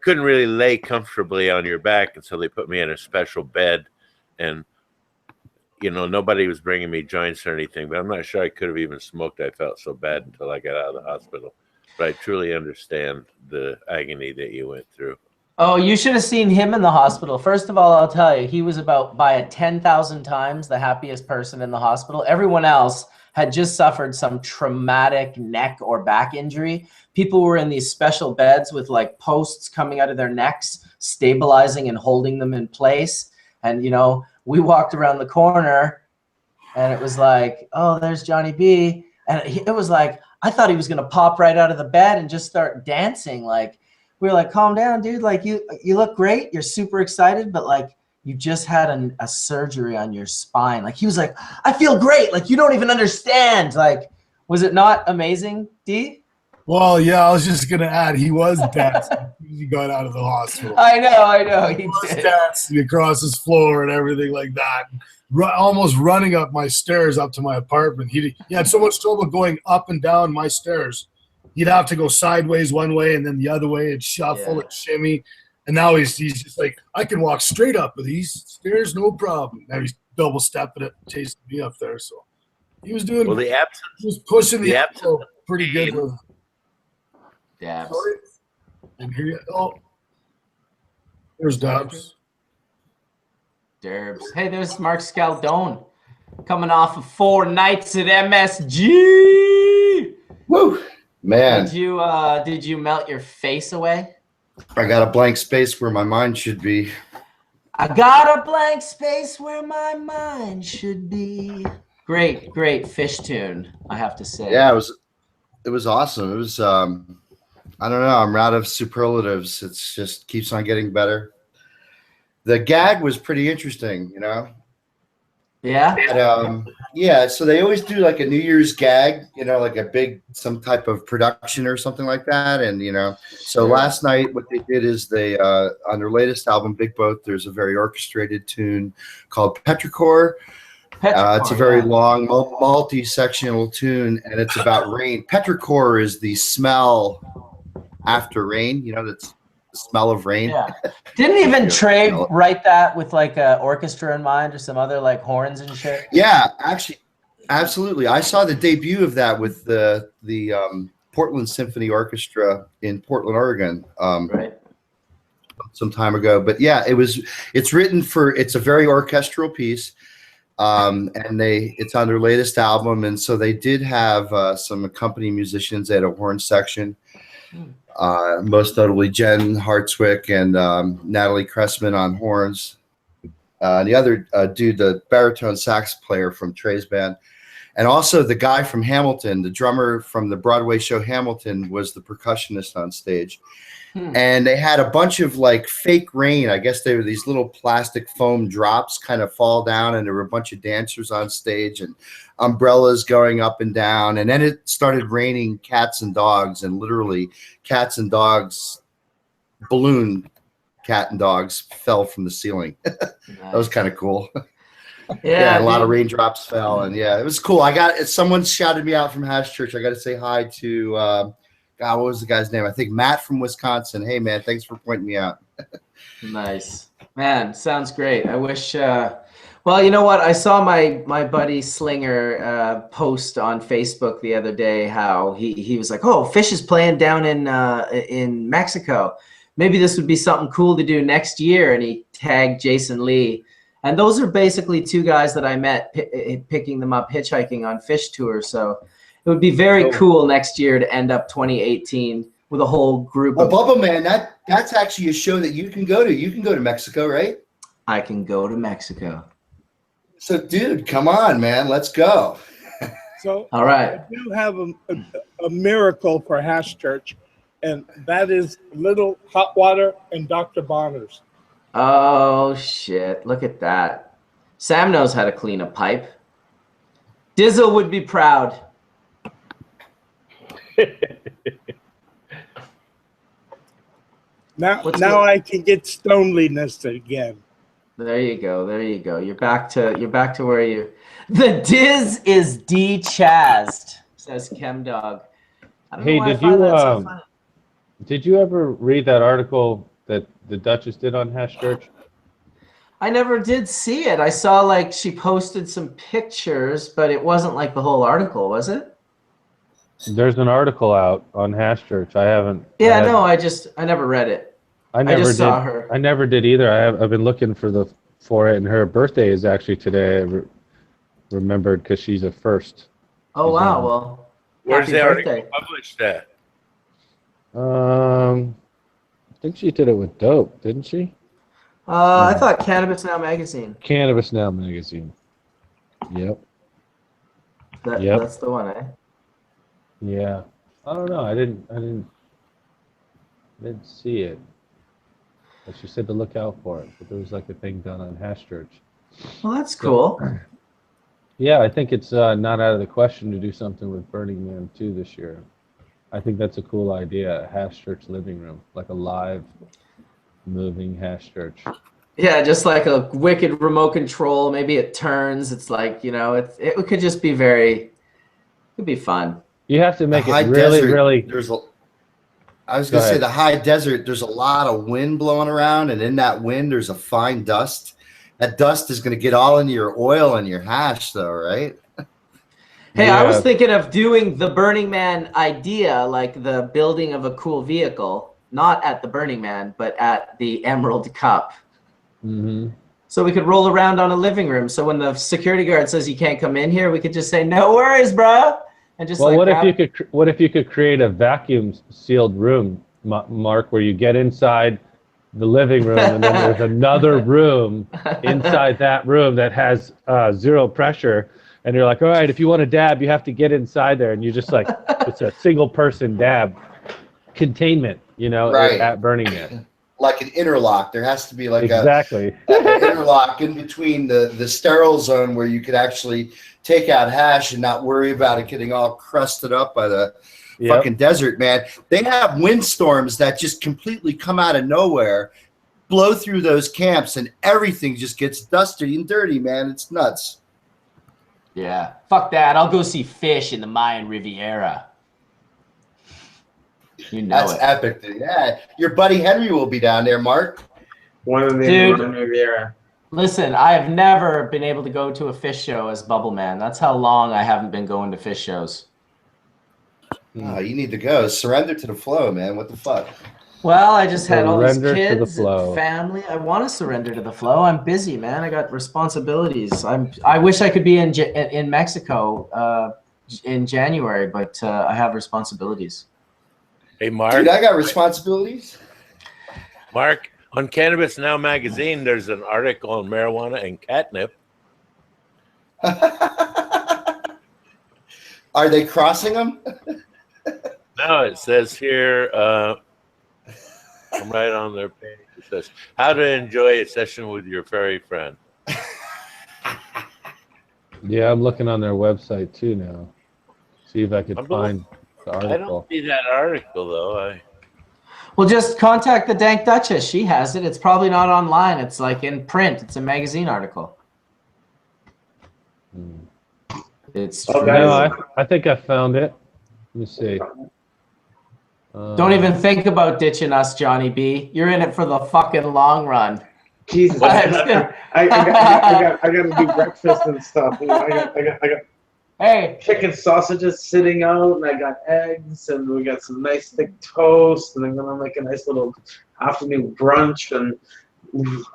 couldn't really lay comfortably on your back, and so they put me in a special bed, and you know, nobody was bringing me joints or anything, but I'm not sure I could have even smoked. I felt so bad until I got out of the hospital. But I truly understand the agony that you went through.
Oh, you should have seen him in the hospital. First of all, I'll tell you, he was about by 10,000 times the happiest person in the hospital. Everyone else had just suffered some traumatic neck or back injury. People were in these special beds with like posts coming out of their necks, stabilizing and holding them in place. And, you know, we walked around the corner and it was like, oh, there's Johnny B. And it was like, I thought he was going to pop right out of the bed and just start dancing. Like, we were like, calm down, dude. Like, you look great. You're super excited, but like, you just had a surgery on your spine. Like, he was like, I feel great. Like, you don't even understand. Like, was it not amazing, D?
Well, yeah, I was just gonna add he was dancing as soon as he got out of the hospital.
I know, he
He was
did.
dancing across his floor and everything like that. Almost running up my stairs up to my apartment. He had so much trouble going up and down my stairs. He'd have to go sideways one way and then the other way and shuffle and shimmy. And now he's just like, I can walk straight up with these stairs, no problem. Now he's double stepping it, chasing me up there. So he was doing.
Well, the absence.
He was pushing the
absence
apple pretty good with.
Dabs.
Sorry. And here, there's Dabs.
Derbs. Hey, there's Mark Scaldone coming off of 4 nights at MSG.
Woo, man!
Did you melt your face away?
I got a blank space where my mind should be.
I got a blank space where my mind should be. Great fish tune, I have to say.
Yeah, it was awesome. It was I don't know, I'm out of superlatives. It's just keeps on getting better. The gag was pretty interesting, you know.
Yeah.
And, yeah, so they always do like a New Year's gag, you know, like a big some type of production or something like that. And you know, so last night what they did is they on their latest album, Big Boat, there's a very orchestrated tune called Petrichor. It's a very long, multi-sectional tune, and it's about rain. Petrichor is the smell after rain. You know, that's the smell of rain.
Yeah. Didn't even Trey write that with like an orchestra in mind or some other like horns and shit?
Yeah, actually, absolutely. I saw the debut of that with the Portland Symphony Orchestra in Portland, Oregon.
Right.
Some time ago. But yeah, it's written for. It's a very orchestral piece. And it's on their latest album, and so they did have some accompanying musicians. They had a horn section, most notably Jen Hartswick and Natalie Cressman on horns. The other dude, the baritone sax player from Trey's band, and also the guy from Hamilton, the drummer from the Broadway show Hamilton, was the percussionist on stage. And they had a bunch of like fake rain. I guess they were these little plastic foam drops kind of fall down, and there were a bunch of dancers on stage and umbrellas going up and down. And then it started raining cats and dogs, and literally cats and dogs, balloon cat and dogs fell from the ceiling. That was kind of cool. Yeah, a lot of raindrops fell, and yeah, it was cool. Someone shouted me out from Hash Church. I got to say hi to God, what was the guy's name? I think Matt from Wisconsin. Hey, man, thanks for pointing me out.
Nice. Man, sounds great. I wish, well, you know what? I saw my buddy Slinger post on Facebook the other day how he was like, oh, Fish is playing down in Mexico. Maybe this would be something cool to do next year. And he tagged Jason Lee. And those are basically two guys that I met picking them up hitchhiking on Fish Tour. So it would be very cool next year to end up 2018 with a whole group of...
Bubba Man, that's actually a show that you can go to. You can go to Mexico, right?
I can go to Mexico.
So, dude, come on, man. Let's go.
So
all right.
I do have a miracle for Hash Church, and that is Little Hot Water and Dr. Bonner's.
Oh, shit. Look at that. Sam knows how to clean a pipe. Dizzle would be proud.
Now I can get stoneliness again.
There you go. There you go. You're back to where you. The Diz is de-chazzed, says ChemDog.
Hey, did you ever read that article that the Duchess did on Hash Church?
I never did see it. I saw like she posted some pictures, but it wasn't like the whole article, was it?
There's an article out on Hash Church. I haven't.
Yeah, no, I never read it. I just saw her.
I never did either. I've been looking for it, and her birthday is actually today. I remembered because she's a first.
Oh wow! Well,
where's
happy
the
birthday.
article published at?
I think she did it with Dope, didn't she?
I thought Cannabis Now magazine.
Cannabis Now magazine. Yep.
That's the one, eh?
Yeah. I don't know. I didn't see it. But she said to look out for it. But there was like a thing done on Hash Church.
Well, that's cool.
Yeah, I think it's not out of the question to do something with Burning Man 2 this year. I think that's a cool idea. A hash church living room, like a live, moving hash church.
Yeah, just like a wicked remote control. Maybe it turns. It's like, it could just be could be fun.
You have to make
The
it
high
really,
desert,
really.
I was
Go
going to say
ahead.
the high desert, there's a lot of wind blowing around, and in that wind, there's a fine dust. That dust is going to get all into your oil and your hash, though, right?
Hey, I was
Yeah.
thinking of doing the Burning Man idea, like the building of a cool vehicle, not at the Burning Man, but at the Emerald Cup.
Mm-hmm.
So we could roll around on a living room. So when the security guard says you can't come in here, we could just say, "No worries, bro." And just
Well,
like
what if you could create a vacuum sealed room, Mark, where you get inside the living room and then there's another room inside that room that has zero pressure, and you're like, all right, if you want to dab, you have to get inside there, and you just like it's a single person dab containment,
Right.
at Burning Man.
Like an interlock. There has to be like
Exactly.
an interlock in between the sterile zone where you could actually take out hash and not worry about it getting all crusted up by the fucking desert, man. They have windstorms that just completely come out of nowhere, blow through those camps, and everything just gets dusty and dirty, man. It's nuts.
Yeah, fuck that. I'll go see fish in the Mayan Riviera.
That's epic, dude. Yeah, your buddy Henry will be down there, Mark.
One of the
Dude.
Riviera.
Listen, I have never been able to go to a fish show as Bubble Man. That's how long I haven't been going to fish shows.
Oh, you need to go. Surrender to the flow, man. What the fuck?
Well, I just had all these
Surrender to the
kids
flow.
and family. I want to surrender to the flow. I'm busy, man. I got responsibilities. I wish I could be in Mexico in January, but I have responsibilities.
Hey, Mark.
Dude, I got responsibilities.
Mark, on Cannabis Now magazine, there's an article on marijuana and catnip.
Are they crossing them?
No, it says here, I'm right on their page. It says, how to enjoy a session with your furry friend.
Yeah, I'm looking on their website too now. See if I could find the
I
article.
don't see that article, though.
Well, just contact the Dank Duchess. She has it. It's probably not online. It's like in print. It's a magazine article. It's true.
No, I think I found it. Let me see.
Don't even think about ditching us, Johnny B. You're in it for the fucking long run.
Jesus, I got to do breakfast and stuff. I got
Hey,
chicken sausages sitting out, and I got eggs, and we got some nice thick toast, and I'm gonna make a nice little afternoon brunch, and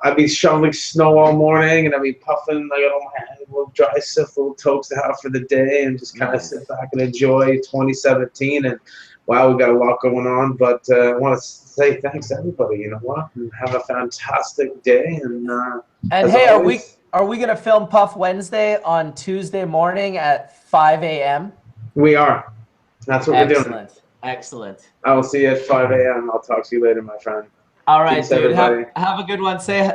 I'd be shoveling snow all morning, and I'd be puffing. I got all my little dry sift, little tokes to have for the day, and just kind of sit back and enjoy 2017. And wow, we got a lot going on, but I want to say thanks to everybody. You know what? And have a fantastic day. And
hey,
always,
are we gonna film Puff Wednesday on Tuesday morning at 5 a.m.?
we are. That's what we're doing.
Excellent. Excellent.
I will see you at 5 a.m. I'll talk to you later, my friend.
All right,
Peace,
dude.
everybody.
Have a good one. Say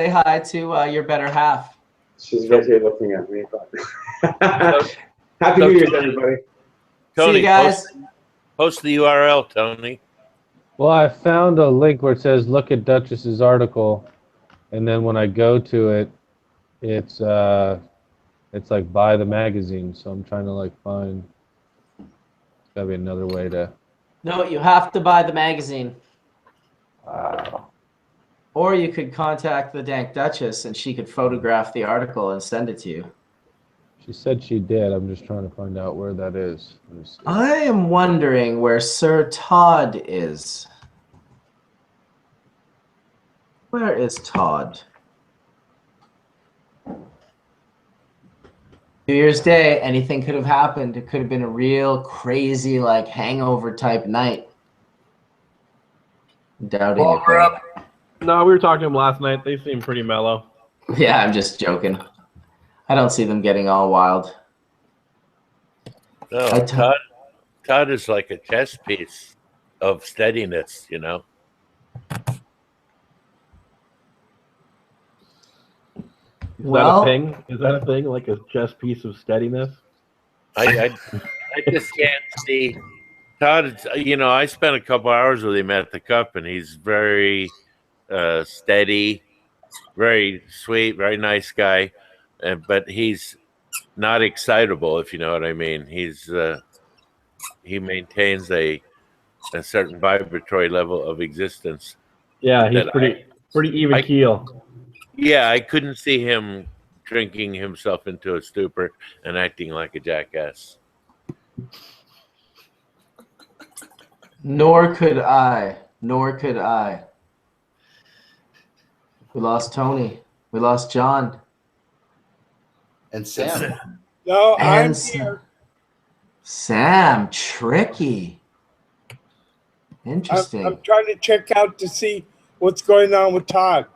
hi to your better half.
She's right here looking at me. But Happy New Year's, everybody.
Tony,
See you guys.
Post the URL, Tony.
Well, I found a link where it says look at Duchess's article, and then when I go to it, it's like buy the magazine. So I'm trying to like find. There's gotta be another way to.
No, you have to buy the magazine.
Wow.
Or you could contact the Dank Duchess and she could photograph the article and send it to you.
She said she did. I'm just trying to find out where that is. Let me see.
I am wondering where Sir Todd is. Where is Todd? New Year's Day, anything could have happened. It could have been a real crazy, like, hangover type night. Doubting it. Though.
No, we were talking to them last night. They seem pretty mellow.
Yeah, I'm just joking. I don't see them getting all wild.
No, Todd is like a chess piece of steadiness, you know.
Is that a thing? Is that a thing? Like a chess piece of steadiness?
I just can't see Todd, I spent a couple hours with him at the Cup, and he's very steady, very sweet, very nice guy, but he's not excitable, if you know what I mean. He maintains a certain vibratory level of existence.
Yeah, he's
that
pretty even keel.
Yeah, I couldn't see him drinking himself into a stupor and acting like a jackass.
Nor could I. Nor could I. We lost Tony. We lost John.
And Sam.
No, I'm
And
here.
Sam, tricky. Interesting.
I'm trying to check out to see what's going on with Todd.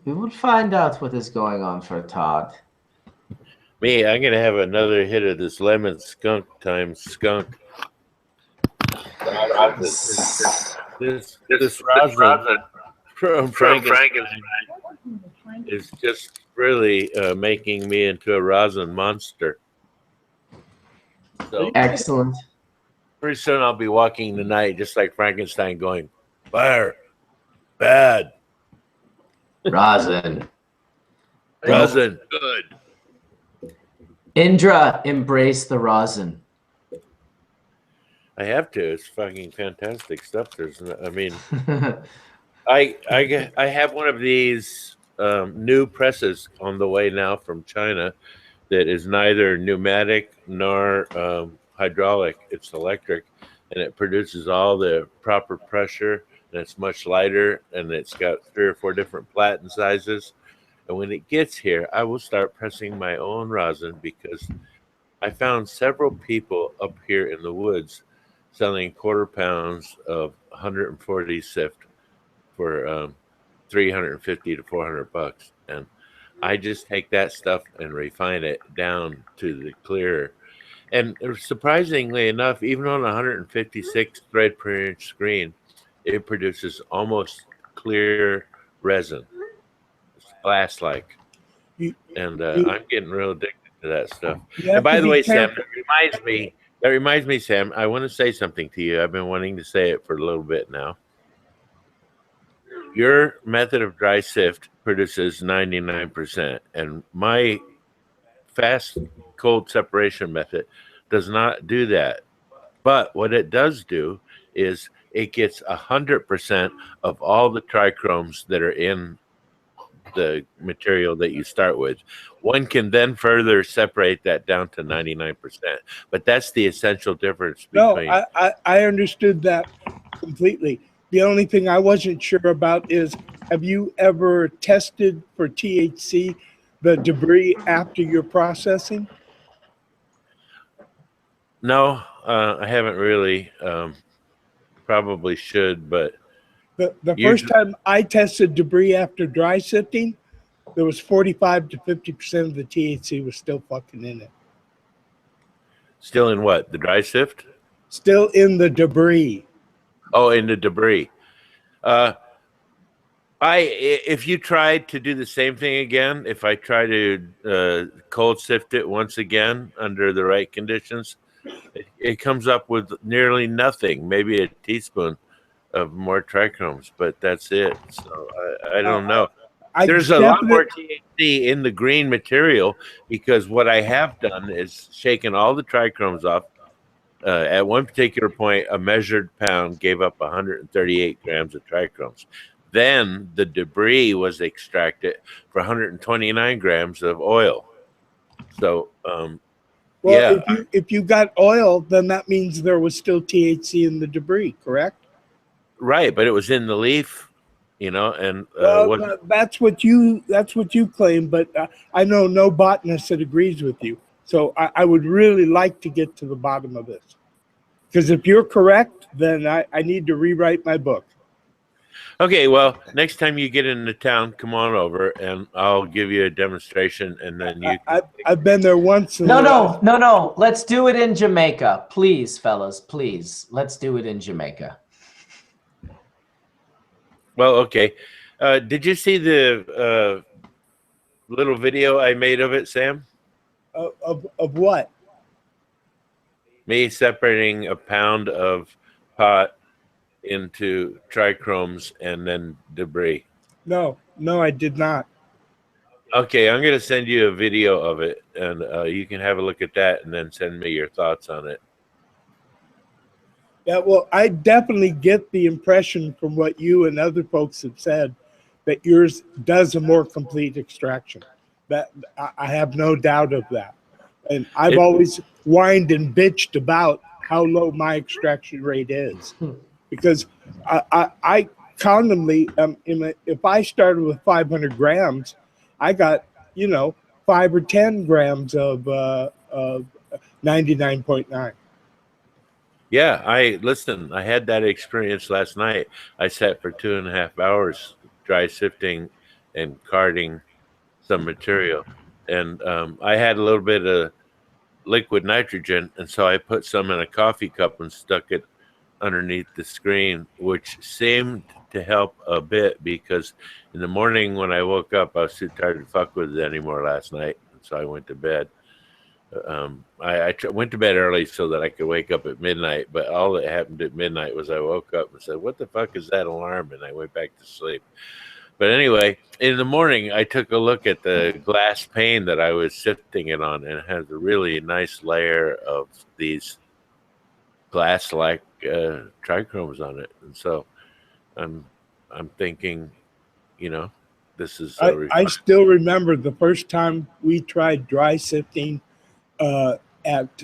We will find out what is going on for Todd.
Me, I'm gonna have another hit of this lemon skunk times skunk. This rosin from Frankenstein is just really making me into a rosin monster. So
Excellent.
pretty soon I'll be walking the night just like Frankenstein, going fire, bad,
Rosin.
rosin, good.
Indra, embrace the rosin.
I have to. It's fucking fantastic stuff. I have one of these new presses on the way now from China that is neither pneumatic nor hydraulic. It's electric, and it produces all the proper pressure, and it's much lighter, and it's got 3 or 4 different platen sizes. And when it gets here, I will start pressing my own rosin, because I found several people up here in the woods selling quarter pounds of 140 sift for 350 to 400 bucks. And I just take that stuff and refine it down to the clear. And surprisingly enough, even on 156 thread per inch screen, it produces almost clear resin. It's glass-like. And I'm getting real addicted to that stuff. And by the way, Sam, that reminds me, Sam, I want to say something to you. I've been wanting to say it for a little bit now. Your method of dry sift produces 99%, and my fast cold separation method does not do that. But what it does do is it gets 100% of all the trichromes that are in the material that you start with. One can then further separate that down to 99%, but that's the essential difference between.
No, I understood that completely. The only thing I wasn't sure about is, have you ever tested for THC, the debris after your processing?
No, I haven't really. Probably should, but
The first time I tested debris after dry sifting, there was 45 to 50% of the THC was still fucking in it.
Still in what? The dry sift?
Still in the debris.
Oh, in the debris. If you tried to do the same thing again, if I try to cold sift it once again under the right conditions, it comes up with nearly nothing, maybe a teaspoon of more trichromes, but that's it. So I don't know. There's a lot more THC in the green material, because what I have done is shaken all the trichromes off. At one particular point, a measured pound gave up 138 grams of trichromes. Then the debris was extracted for 129 grams of oil. So,
well, yeah. If you got oil, then that means there was still THC in the debris, correct?
Right, but it was in the leaf, and
well, that's what you claim. But I know no botanist that agrees with you. So I would really like to get to the bottom of this, because if you're correct, then I need to rewrite my book.
Okay, well, next time you get into town, come on over, and I'll give you a demonstration, and then you.
I've been there once.
No. Let's do it in Jamaica, please, fellas. Please, let's do it in Jamaica.
Well, okay. Did you see the little video I made of it, Sam?
Of what?
Me separating a pound of pot into trichromes and then debris.
No, I did not.
Okay, I'm going to send you a video of it, and you can have a look at that and then send me your thoughts on it.
Yeah, well, I definitely get the impression from what you and other folks have said that yours does a more complete extraction. That I have no doubt of that. And I've always whined and bitched about how low my extraction rate is, because I commonly, if I started with 500 grams, I got 5 or 10 grams of 99.9.
Yeah, I had that experience last night. I sat for 2.5 hours dry sifting and carting some material, and I had a little bit of liquid nitrogen, and so I put some in a coffee cup and stuck it underneath the screen, which seemed to help a bit, because in the morning when I woke up, I was too tired to fuck with it anymore last night, and so I went to bed. I went to bed early so that I could wake up at midnight, but all that happened at midnight was I woke up and said, "What the fuck is that alarm?" And I went back to sleep. But anyway, in the morning, I took a look at the glass pane that I was sifting it on, and it has a really nice layer of these glass-like trichromes on it. And so I'm thinking, this is.
I still remember the first time we tried dry sifting at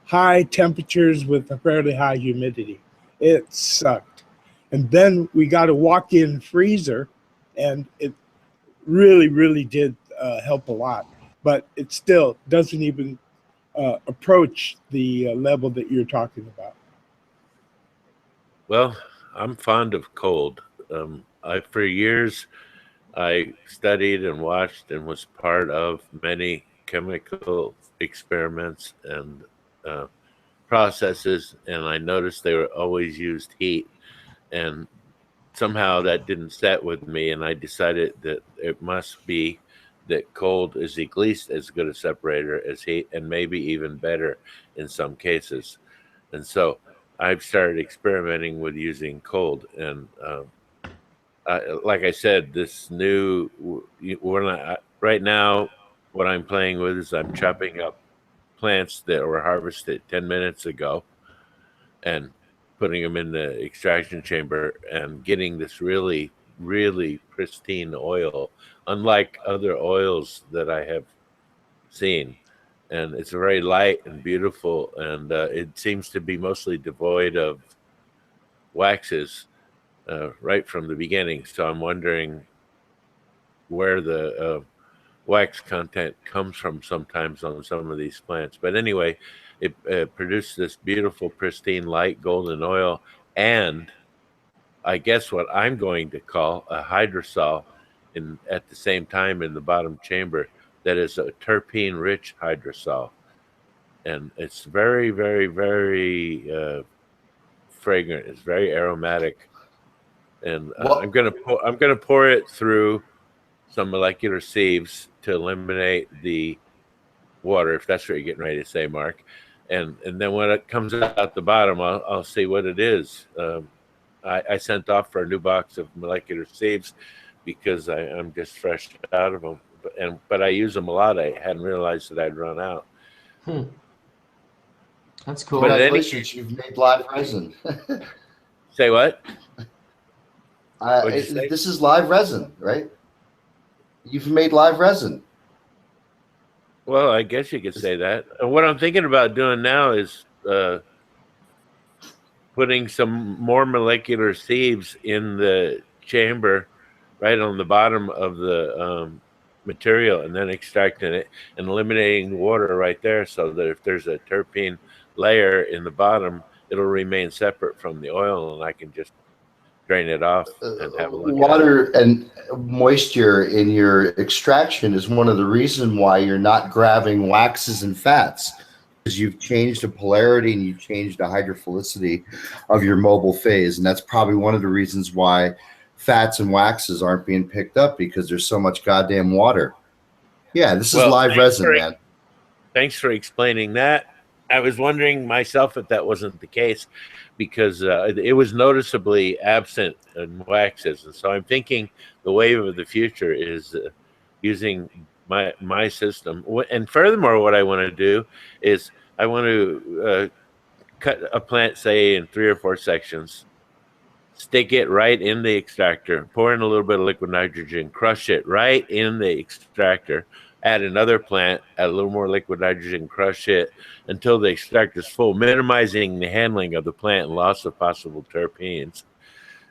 high temperatures with a fairly high humidity. It sucked. And then we got a walk-in freezer, and it really, really did help a lot. But it still doesn't even approach the level that you're talking about.
Well, I'm fond of cold. For years, I studied and watched and was part of many chemical experiments and processes, and I noticed they were always used heat, and somehow that didn't set with me, and I decided that it must be that cold is at least as good a separator as heat, and maybe even better in some cases. And so I've started experimenting with using cold, and like I said, this new, right now, what I'm playing with is I'm chopping up plants that were harvested 10 minutes ago and putting them in the extraction chamber and getting this really, really pristine oil, unlike other oils that I have seen. And it's very light and beautiful, and it seems to be mostly devoid of waxes right from the beginning. So I'm wondering where the wax content comes from sometimes on some of these plants. But anyway, it produced this beautiful, pristine, light golden oil, and I guess what I'm going to call a hydrosol at the same time in the bottom chamber that is a terpene-rich hydrosol. And it's very, very, very fragrant. It's very aromatic. And I'm gonna pour it through some molecular sieves to eliminate the water, if that's what you're getting ready to say, Mark. And then when it comes out the bottom, I'll see what it is. I sent off for a new box of molecular sieves because I'm just fresh out of them. But I use them a lot. I hadn't realized that I'd run out.
That's cool.
Congratulations, you've made live resin.
Say what?
This is live resin, right? You've made live resin.
Well, I guess you could say that. What I'm thinking about doing now is putting some more molecular sieves in the chamber right on the bottom of the material, and then extracting it and eliminating the water right there, so that if there's a terpene layer in the bottom, it'll remain separate from the oil, and I can just drain it off and have a look.
Water and moisture in your extraction is one of the reasons why you're not grabbing waxes and fats, because you've changed the polarity and you've changed the hydrophilicity of your mobile phase. And that's probably one of the reasons why fats and waxes aren't being picked up, because there's so much goddamn water. Yeah, this is live resin, man.
Thanks for explaining that. I was wondering myself if that wasn't the case, because it was noticeably absent in waxes, and so I'm thinking the wave of the future is using my system. And furthermore, what I want to do is I want to cut a plant, say, in 3 or 4 sections, stick it right in the extractor, pour in a little bit of liquid nitrogen, crush it right in the extractor, add another plant, add a little more liquid nitrogen, crush it until the extractor is full, minimizing the handling of the plant and loss of possible terpenes.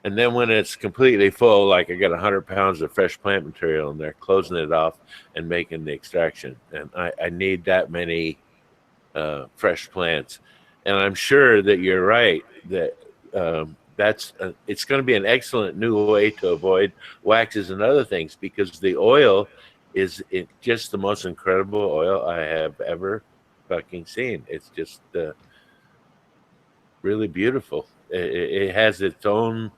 And then when it's completely full, like I got 100 pounds of fresh plant material in there, closing it off and making the extraction. And I need that many fresh plants. And I'm sure that you're right that it's going to be an excellent new way to avoid waxes and other things, because the oil is just the most incredible oil I have ever fucking seen. It's just really beautiful. It has its own.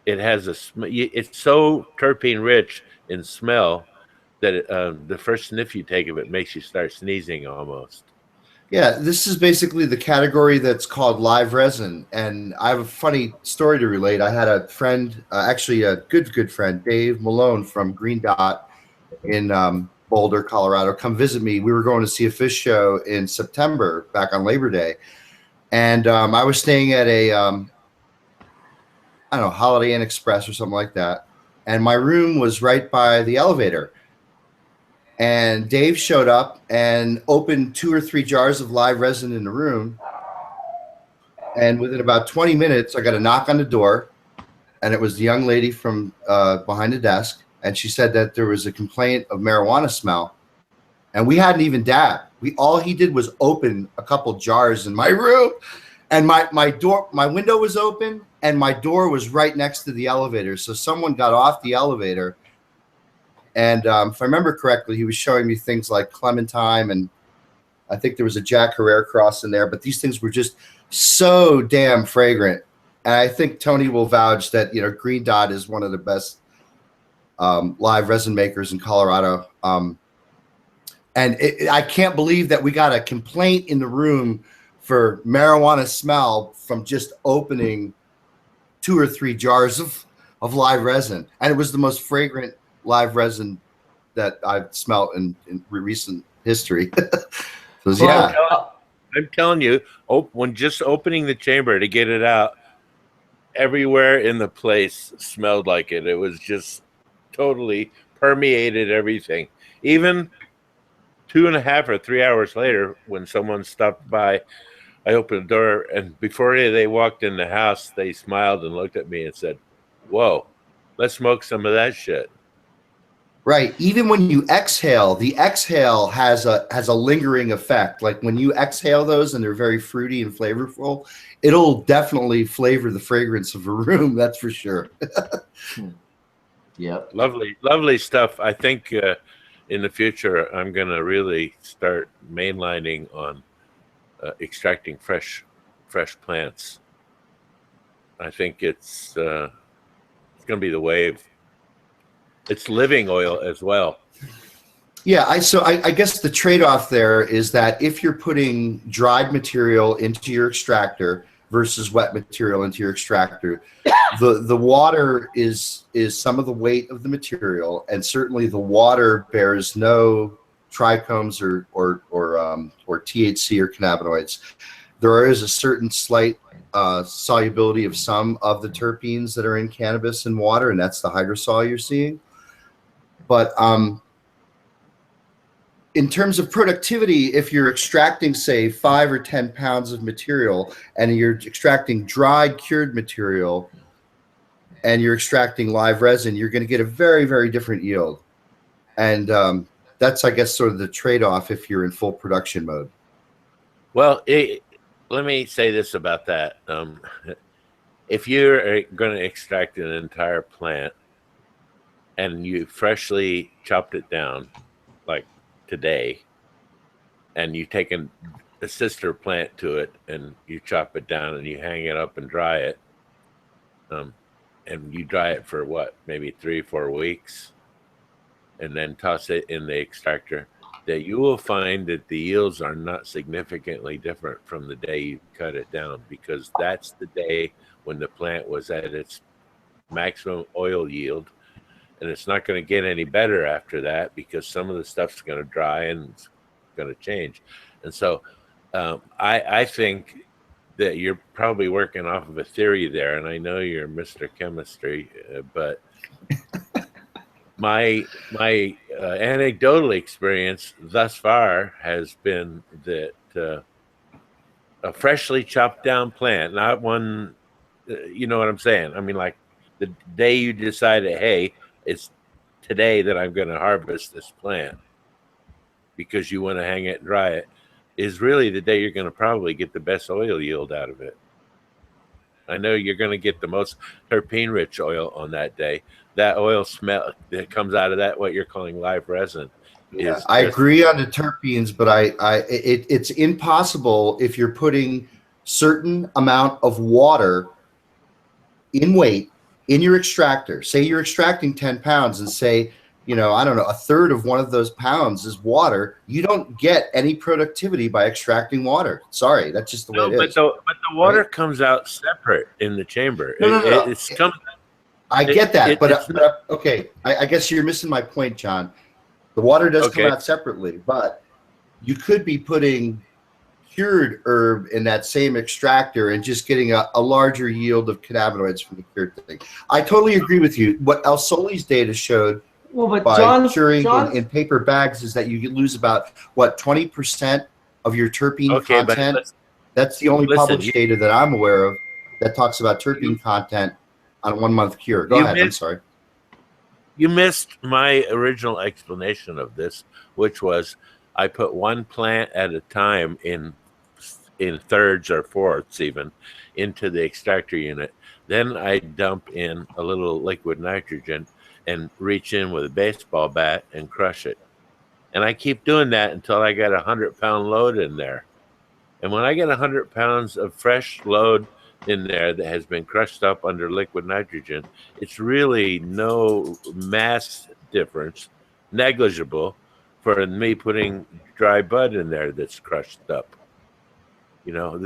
It has it's so terpene rich in smell that the first sniff you take of it makes you start sneezing almost.
Yeah, this is basically the category that's called live resin. And I have a funny story to relate. I had a friend, actually a good friend, Dave Malone from Green Dot in Boulder, Colorado, come visit me. We were going to see a fish show in September, back on Labor Day. And I was staying at a, I don't know, Holiday Inn Express or something like that. And my room was right by the elevator. And Dave showed up and opened 2 or 3 jars of live resin in the room. And within about 20 minutes, I got a knock on the door. And it was the young lady from behind the desk. And she said that there was a complaint of marijuana smell. And we hadn't even dabbed. All he did was open a couple jars in my room. And my window was open, and my door was right next to the elevator. So someone got off the elevator. And if I remember correctly, he was showing me things like clementine, and I think there was a Jack Herrera cross in there. But these things were just so damn fragrant. And I think Tony will vouch that, Green Dot is one of the best live resin makers in Colorado. I can't believe that we got a complaint in the room for marijuana smell from just opening 2 or 3 jars of live resin. And it was the most fragrant live resin that I've smelled in recent history. So, yeah.
I'm telling you, when just opening the chamber to get it out, everywhere in the place smelled like it. It was just totally permeated everything. Even 2.5 or 3 hours later, when someone stopped by, I opened the door, and before they walked in the house, they smiled and looked at me and said, "Whoa, let's smoke some of that shit."
Right. Even when you exhale, the exhale has a lingering effect. Like when you exhale those and they're very fruity and flavorful, it'll definitely flavor the fragrance of a room. That's for sure.
Yep.
Lovely stuff. I think in the future, I'm going to really start mainlining on extracting fresh plants. I think it's going to be the wave. It's living oil as well.
Yeah, I guess the trade-off there is that if you're putting dried material into your extractor versus wet material into your extractor, the water is some of the weight of the material, and certainly the water bears no trichomes or THC or cannabinoids. There is a certain slight solubility of some of the terpenes that are in cannabis and water, and that's the hydrosol you're seeing. But in terms of productivity, if you're extracting, say, 5 or 10 pounds of material, and you're extracting dried, cured material, and you're extracting live resin, you're going to get a very, very different yield. And that's, I guess, sort of the trade-off if you're in full production mode.
Well, let me say this about that. If you're going to extract an entire plant and you freshly chopped it down, like today, and you take a sister plant to it and you chop it down and you hang it up and dry it, and you dry it for maybe 3-4 weeks, and then toss it in the extractor, that you will find that the yields are not significantly different from the day you cut it down, because that's the day when the plant was at its maximum oil yield. And it's not going to get any better after that, because some of the stuff's going to dry and it's going to change. And so I think that you're probably working off of a theory there. And I know you're Mr. Chemistry, but my anecdotal experience thus far has been that a freshly chopped down plant, not one, you know what I'm saying? I mean, like the day you decided, hey, it's today that I'm going to harvest this plant because you want to hang it and dry it, is really the day you're going to probably get the best oil yield out of it. I know you're going to get the most terpene-rich oil on that day. That oil smell that comes out of that, what you're calling live resin, is.
I agree on the terpenes, but it's impossible if you're putting certain amount of water in weight in your extractor. Say you're extracting 10 pounds, and say, you know, I don't know, a third of one of those pounds is water. You don't get any productivity by extracting water. Sorry, that's just the way it is.
But the water comes out separate in the chamber.
No. I get that, but okay, I guess you're missing my point, John. The water does come out separately, but you could be putting cured herb in that same extractor and just getting a larger yield of cannabinoids from the cured thing. I totally agree with you. What El Soli's data showed by curing in paper bags is that you lose about, 20% of your terpene content? That's the only published data that I'm aware of that talks about terpene content on a 1 month cure. Go ahead. I'm sorry.
You missed my original explanation of this, which was I put one plant at a time in thirds or fourths even into the extractor unit. Then I dump in a little liquid nitrogen and reach in with a baseball bat and crush it. And I keep doing that until I got 100-pound load in there. And when I get 100 pounds of fresh load in there that has been crushed up under liquid nitrogen, it's really no mass difference, negligible, for me putting dry bud in there that's crushed up. You know,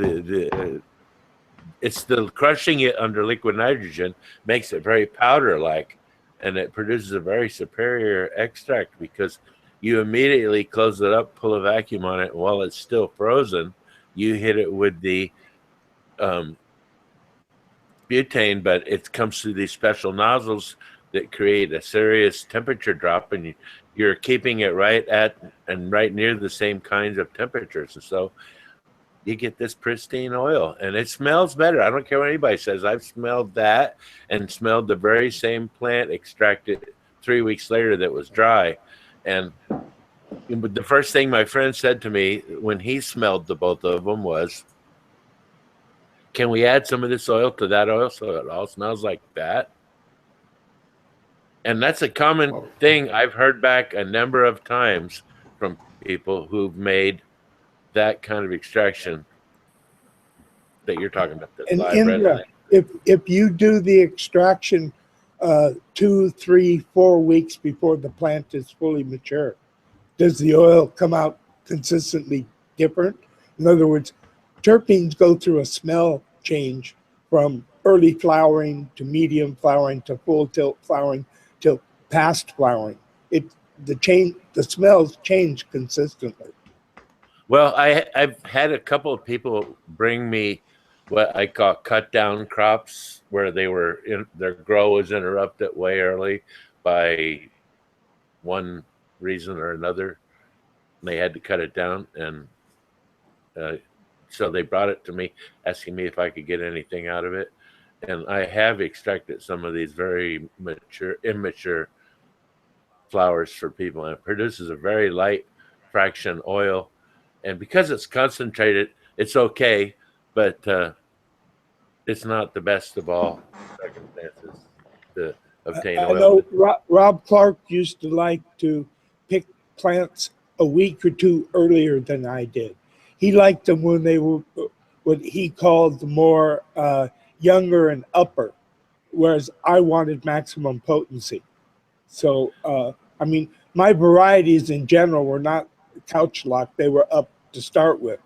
it's the crushing it under liquid nitrogen makes it very powder-like, and it produces a very superior extract because you immediately close it up, pull a vacuum on it, and while it's still frozen, you hit it with the butane, but it comes through these special nozzles that create a serious temperature drop, and you're keeping it right at and right near the same kinds of temperatures. And so you get this pristine oil, and it smells better. I don't care what anybody says. I've smelled that and smelled the very same plant extracted 3 weeks later that was dry. And the first thing my friend said to me when he smelled the both of them was, can we add some of this oil to that oil so it all smells like that? And that's a common thing I've heard back a number of times from people who've made that kind of extraction that you're talking about.
And Indra, if you do the extraction 2, 3, 4 weeks before the plant is fully mature, does the oil come out consistently different? In other words, terpenes go through a smell change from early flowering to medium flowering to full tilt flowering to past flowering. The smells change consistently.
Well, I've had a couple of people bring me what I call cut down crops, where their grow was interrupted way early by one reason or another. They had to cut it down, and so they brought it to me, asking me if I could get anything out of it. And I have extracted some of these very immature flowers for people, and it produces a very light fraction oil. And because it's concentrated, it's okay, but it's not the best of all circumstances to obtain oil.
I know Rob Clark used to like to pick plants a week or two earlier than I did. He liked them when they were what he called the more younger and upper, whereas I wanted maximum potency. So, I mean, my varieties in general were not couch lock. They were up to start with.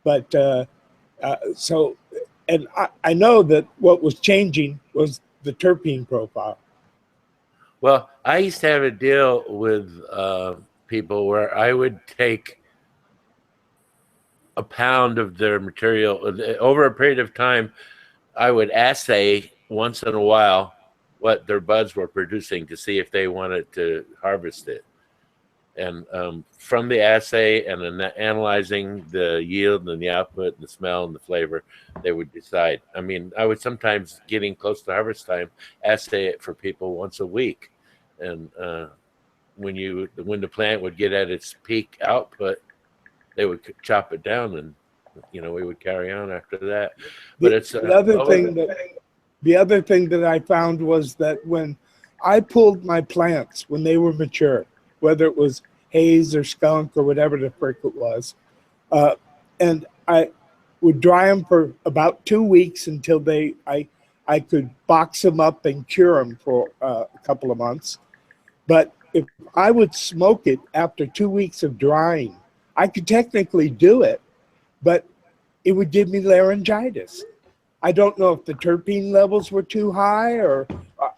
But and I know that what was changing was the terpene profile.
Well, I used to have a deal with people where I would take a pound of their material over a period of time. I would assay once in a while what their buds were producing to see if they wanted to harvest it. And from the assay and then analyzing the yield and the output and the smell and the flavor, they would decide. I mean, I would sometimes, getting close to harvest time, assay it for people once a week. And when the plant would get at its peak output, they would chop it down, and we would carry on after that. But
the other thing that I found was that when I pulled my plants when they were mature, whether it was haze or skunk or whatever the frick it was, and I would dry them for about 2 weeks until I could box them up and cure them for a couple of months. But if I would smoke it after 2 weeks of drying, I could technically do it, but it would give me laryngitis. I don't know if the terpene levels were too high, or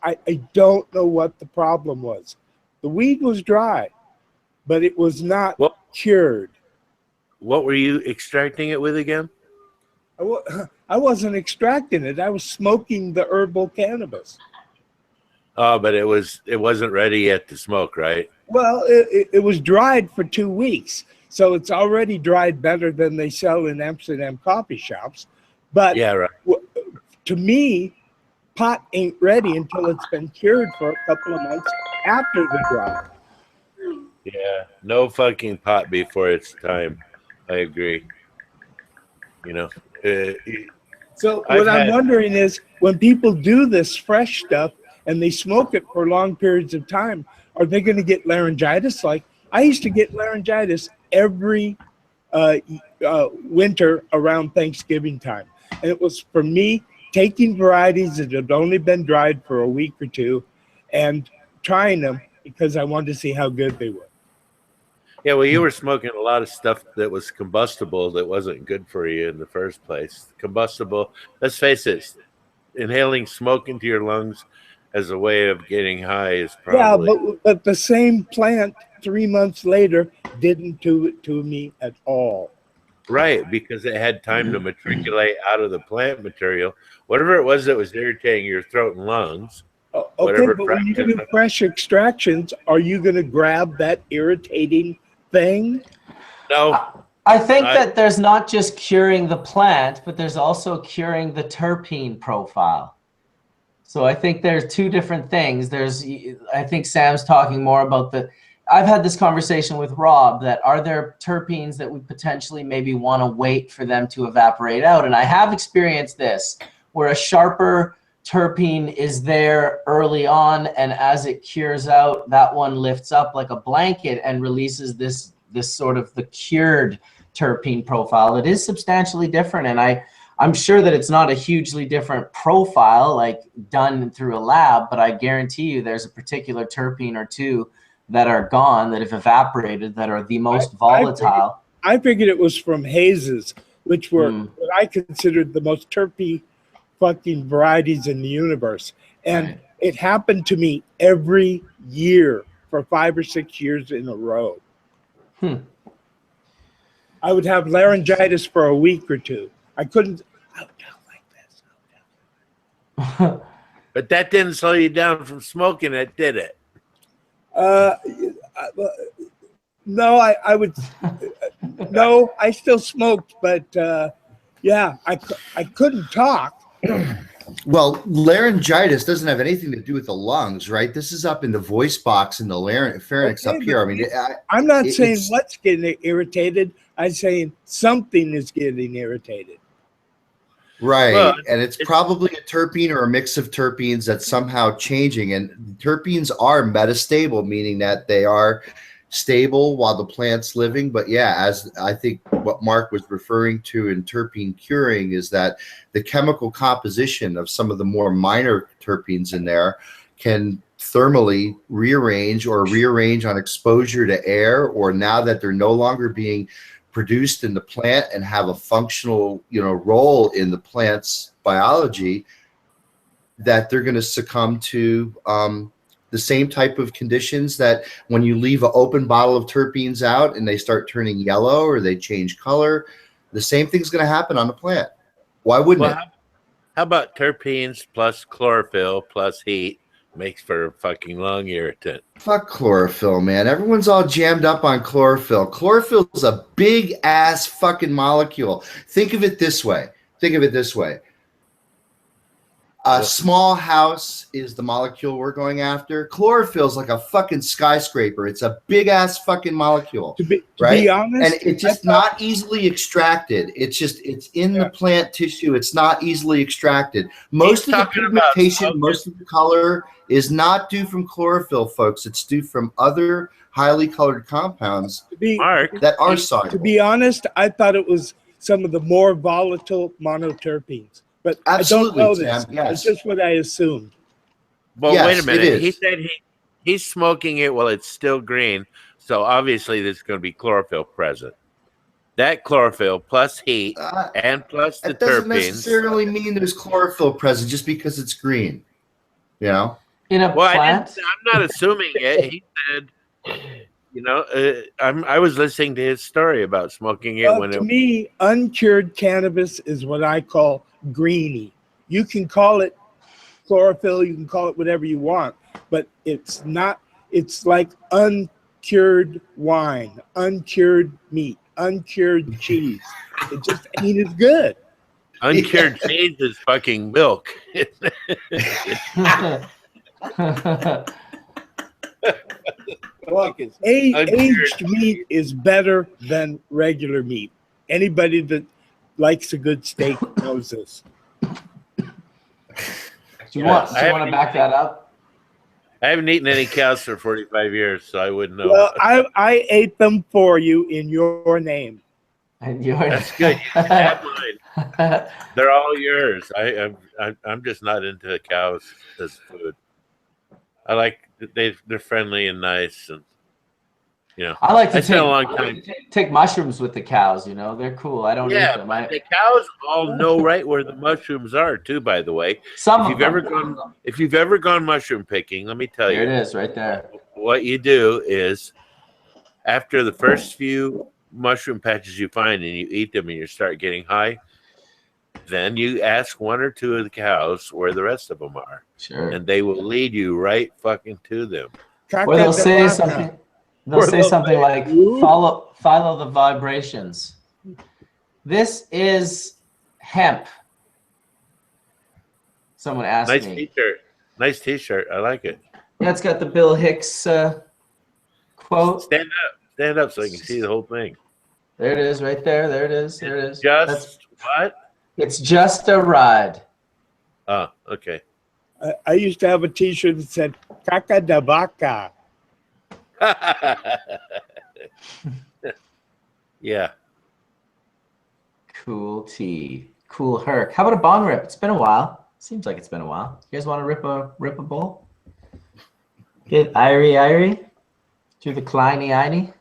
I don't know what the problem was. The weed was dry, but it was not cured.
What were you extracting it with again?
I wasn't extracting it. I was smoking the herbal cannabis.
Oh, but it wasn't ready yet to smoke, right?
Well, it was dried for 2 weeks, so it's already dried better than they sell in Amsterdam coffee shops. But
yeah, right.
To me, pot ain't ready until it's been cured for a couple of months after the dry.
Yeah, no fucking pot before it's time. I agree.
So what I'm wondering is, when people do this fresh stuff and they smoke it for long periods of time, are they going to get laryngitis? Like I used to get laryngitis every winter around Thanksgiving time. And it was for me taking varieties that had only been dried for a week or two and trying them because I wanted to see how good they were.
Yeah, well, you were smoking a lot of stuff that was combustible that wasn't good for you in the first place. Combustible, let's face it, inhaling smoke into your lungs as a way of getting high is probably...
Yeah, but the same plant 3 months later didn't do it to me at all.
Right, because it had time to matriculate out of the plant material. Whatever it was that was irritating your throat and lungs.
Okay, but when you do fresh extractions, are you going to grab that irritating thing?
No.
I think that there's not just curing the plant, but there's also curing the terpene profile. So I think there's two different things. I think Sam's talking more about I've had this conversation with Rob that are there terpenes that we potentially maybe want to wait for them to evaporate out? And I have experienced this where a sharper terpene is there early on, and as it cures out, that one lifts up like a blanket and releases this sort of the cured terpene profile that is substantially different. And I'm sure that it's not a hugely different profile like done through a lab, but I guarantee you there's a particular terpene or two that are gone, that have evaporated, that are the most volatile.
I figured it was from hazes, which were what I considered the most terpene fucking varieties in the universe. And it happened to me every year for 5 or 6 years in a row. I would have laryngitis for a week or two. I couldn't, I would go like this.
But that didn't slow you down from smoking it, did it?
No, I would, no, I still smoked, but yeah, I couldn't talk.
Well, laryngitis doesn't have anything to do with the lungs, right? This is up in the voice box and the pharynx up here. I mean,
I'm not saying what's getting irritated. I'm saying something is getting irritated.
Right. Well, and it's probably a terpene or a mix of terpenes that's somehow changing. And terpenes are metastable, meaning that they are stable while the plant's living. But yeah, as I think what Mark was referring to in terpene curing is that the chemical composition of some of the more minor terpenes in there can thermally rearrange on exposure to air, or now that they're no longer being produced in the plant and have a functional, role in the plant's biology, that they're going to succumb to the same type of conditions that when you leave an open bottle of terpenes out and they start turning yellow or they change color, the same thing's going to happen on the plant. Why wouldn't it?
How about terpenes plus chlorophyll plus heat makes for a fucking lung irritant?
Fuck chlorophyll, man. Everyone's all jammed up on chlorophyll. Chlorophyll is a big ass fucking molecule. Think of it this way. A small house is the molecule we're going after. Chlorophyll is like a fucking skyscraper. It's a big ass fucking molecule. To be honest, and it's just not easily extracted. It's in the plant tissue. It's not easily extracted. Most of the pigmentation, most of the color is not due from chlorophyll, folks. It's due from other highly colored compounds that are soluble.
To be honest, I thought it was some of the more volatile monoterpenes. But
absolutely,
I don't know this.
Sam, yes.
It's just what I assumed.
Well, wait a minute. He said he's smoking it while it's still green, so obviously there's going to be chlorophyll present. That chlorophyll plus heat and plus the terpenes.
It doesn't necessarily mean there's chlorophyll present just because it's green.
In a
plant? I'm not assuming it. He said, I was listening to his story about smoking it
to me, uncured cannabis is what I call greeny. You can call it chlorophyll, you can call it whatever you want, but it's not. It's like uncured wine, uncured meat, uncured cheese. It just ain't as good.
Uncured cheese is fucking milk.
Well, aged meat is better than regular meat. Anybody that likes a good steak knows this.
Do you want to back that up?
I haven't eaten any cows for 45 years, so I wouldn't know.
Well, I ate them for you in your name.
That's good. You can have mine. They're all yours. I'm just not into cows as food. I like they're friendly and nice, and
I like to
spent a long time
take mushrooms with the cows. They're cool. I don't eat them.
The cows all know right where the mushrooms are too. By the way, if you've ever gone mushroom picking, let me tell you,
there it is, right there.
What you do is, after the first few mushroom patches you find and you eat them and you start getting high, then you ask one or two of the cows where the rest of them are.
Sure.
And they will lead you right fucking to them.
Or they'll say something. They'll say something like, follow the vibrations. This is hemp. Someone asked me.
T-shirt. Nice T-shirt. I like it.
Yeah, it's got the Bill Hicks quote.
Stand up so you can see the whole thing.
There it is, right there. There it is. There it is.
What?
It's just a ride.
Oh, okay.
I used to have a T-shirt that said "Caca de vaca."
Yeah.
Cool tea. Cool herc. How about a bong rip? It's been a while. Seems like it's been a while. You guys want to rip a bowl? Get Irie through the Kleiny.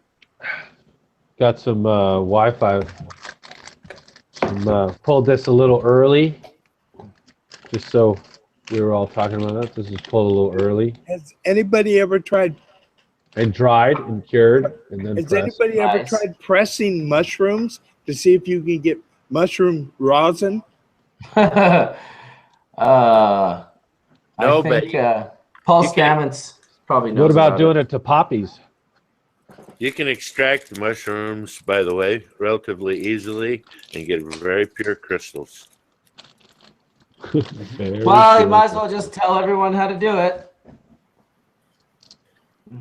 Got some Wi-Fi. Pulled this a little early, just so we were all talking about that. This is pulled a little early.
Has anybody ever tried?
And dried and cured and then
Has
pressed.
anybody ever tried pressing mushrooms to see if you can get mushroom rosin?
I think Paul Stamets probably knows.
What about doing it to poppies?
You can extract the mushrooms, by the way, relatively easily and get very pure crystals.
Well, you might as well just tell everyone how to do it.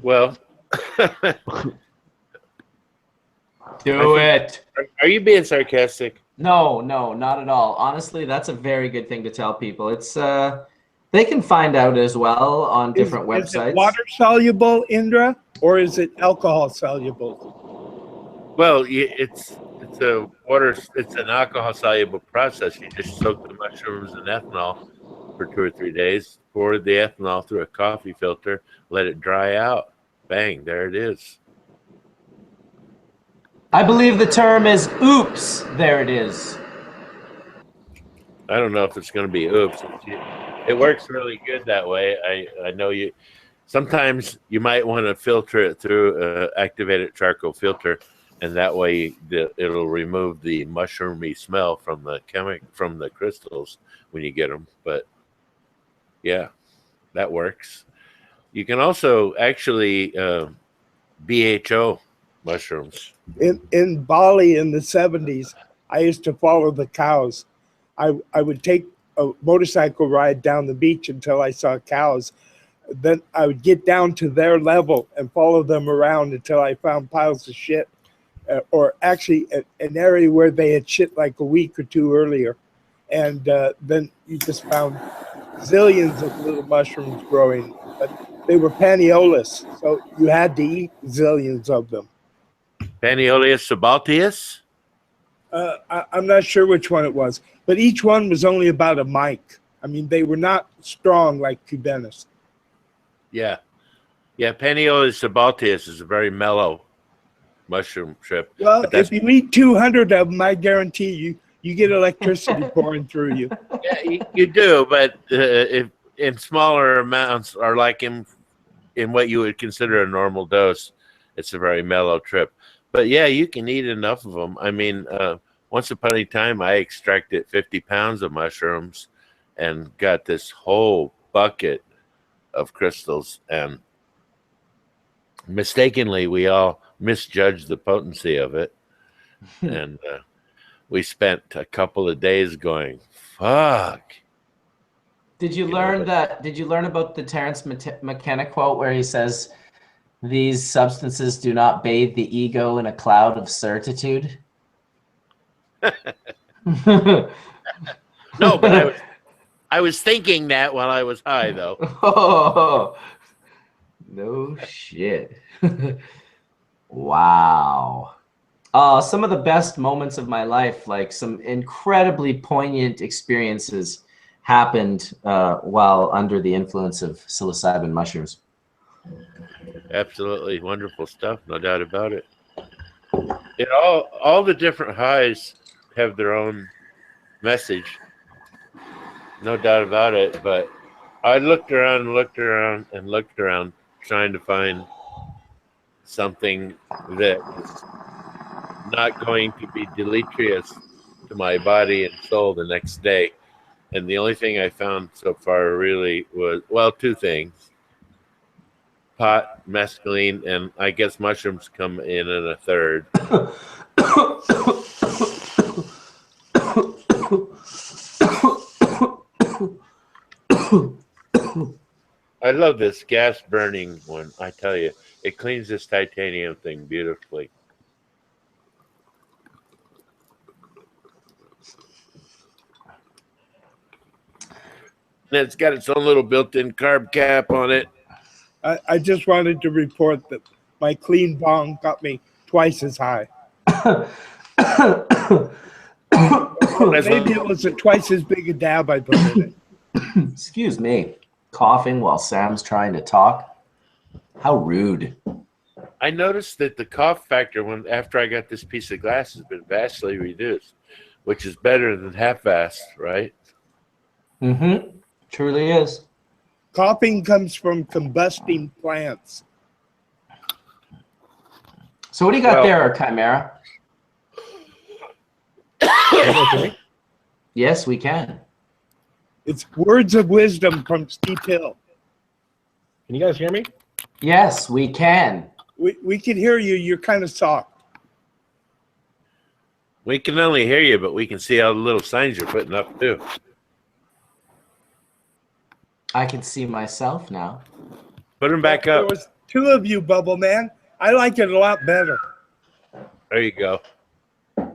Well,
do it.
Are you being sarcastic?
No, not at all. Honestly, that's a very good thing to tell people. It's they can find out as well on different websites.
Is it water soluble, Indra, or is it alcohol soluble?
Well, it's an alcohol soluble process. You just soak the mushrooms in ethanol for 2 or 3 days, pour the ethanol through a coffee filter, let it dry out. Bang, there it is.
I believe the term is oops, there it is.
I don't know if it's going to be oops. It works really good that way. I know you. Sometimes you might want to filter it through activated charcoal filter, and that way it'll remove the mushroomy smell from the crystals when you get them. But yeah, that works. You can also actually BHO mushrooms.
In Bali in the 70s, I used to follow the cows. I would take a motorcycle ride down the beach until I saw cows. Then I would get down to their level and follow them around until I found piles of shit, or actually an area where they had shit like a week or two earlier. And then you just found zillions of little mushrooms growing, but they were paniolus, so you had to eat zillions of them.
Paniolus subalteus?
I'm not sure which one it was, but each one was only about a mic. I mean, they were not strong like Cubanus.
Yeah. Yeah, Paniolus subalteus is a very mellow mushroom trip.
Well, if you eat 200 of them, I guarantee you get electricity pouring through you.
Yeah, you do, but if in smaller amounts or like in what you would consider a normal dose, it's a very mellow trip. But yeah, you can eat enough of them. I mean, once upon a time, I extracted 50 pounds of mushrooms and got this whole bucket of crystals. And mistakenly, we all misjudged the potency of it. And we spent a couple of days going, fuck.
Did you learn about the Terence McKenna quote where he says, "These substances do not bathe the ego in a cloud of certitude"?
No, but I was thinking that while I was high, though.
Oh, no shit. Wow. Some of the best moments of my life, like some incredibly poignant experiences, happened while under the influence of psilocybin mushrooms.
Absolutely wonderful stuff, no doubt about it. All the different highs have their own message, no doubt about it. But I looked around, trying to find something that was not going to be deleterious to my body and soul the next day. And the only thing I found so far really was, well, two things. Pot, mescaline, and I guess mushrooms come in a third. I love this gas burning one. I tell you, it cleans this titanium thing beautifully. And it's got its own little built-in carb cap on it.
I just wanted to report that my clean bong got me twice as high. Maybe it was twice as big a dab I put in it.
Excuse me. Coughing while Sam's trying to talk. How rude.
I noticed that the cough factor after I got this piece of glass has been vastly reduced, which is better than half-vast, right?
Mm-hmm. Truly is.
Coughing comes from combusting plants.
So what do you got there, Chimera? Yes, we can.
It's words of wisdom from Steep Hill.
Can you guys hear me?
Yes, we can.
We can hear you. You're kind of soft.
We can only hear you, but we can see all the little signs you're putting up, too.
I can see myself now.
Put them back
There
up.
was two of you, Bubble Man. I like it a lot better.
There you go.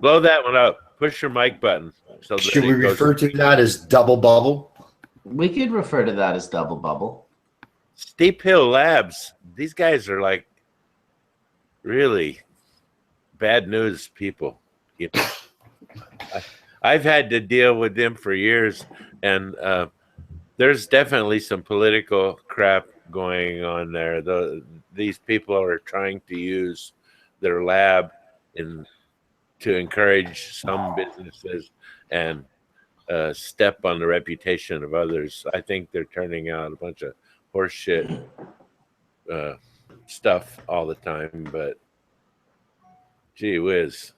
Blow that one up. Push your mic button. So
Should we refer to that as double bubble?
We could refer to that as double bubble.
Steep Hill Labs. These guys are like really bad news people. You know, I've had to deal with them for years, and There's definitely some political crap going on there. These people are trying to use their lab to encourage some businesses and step on the reputation of others. I think they're turning out a bunch of horseshit stuff all the time, but gee whiz.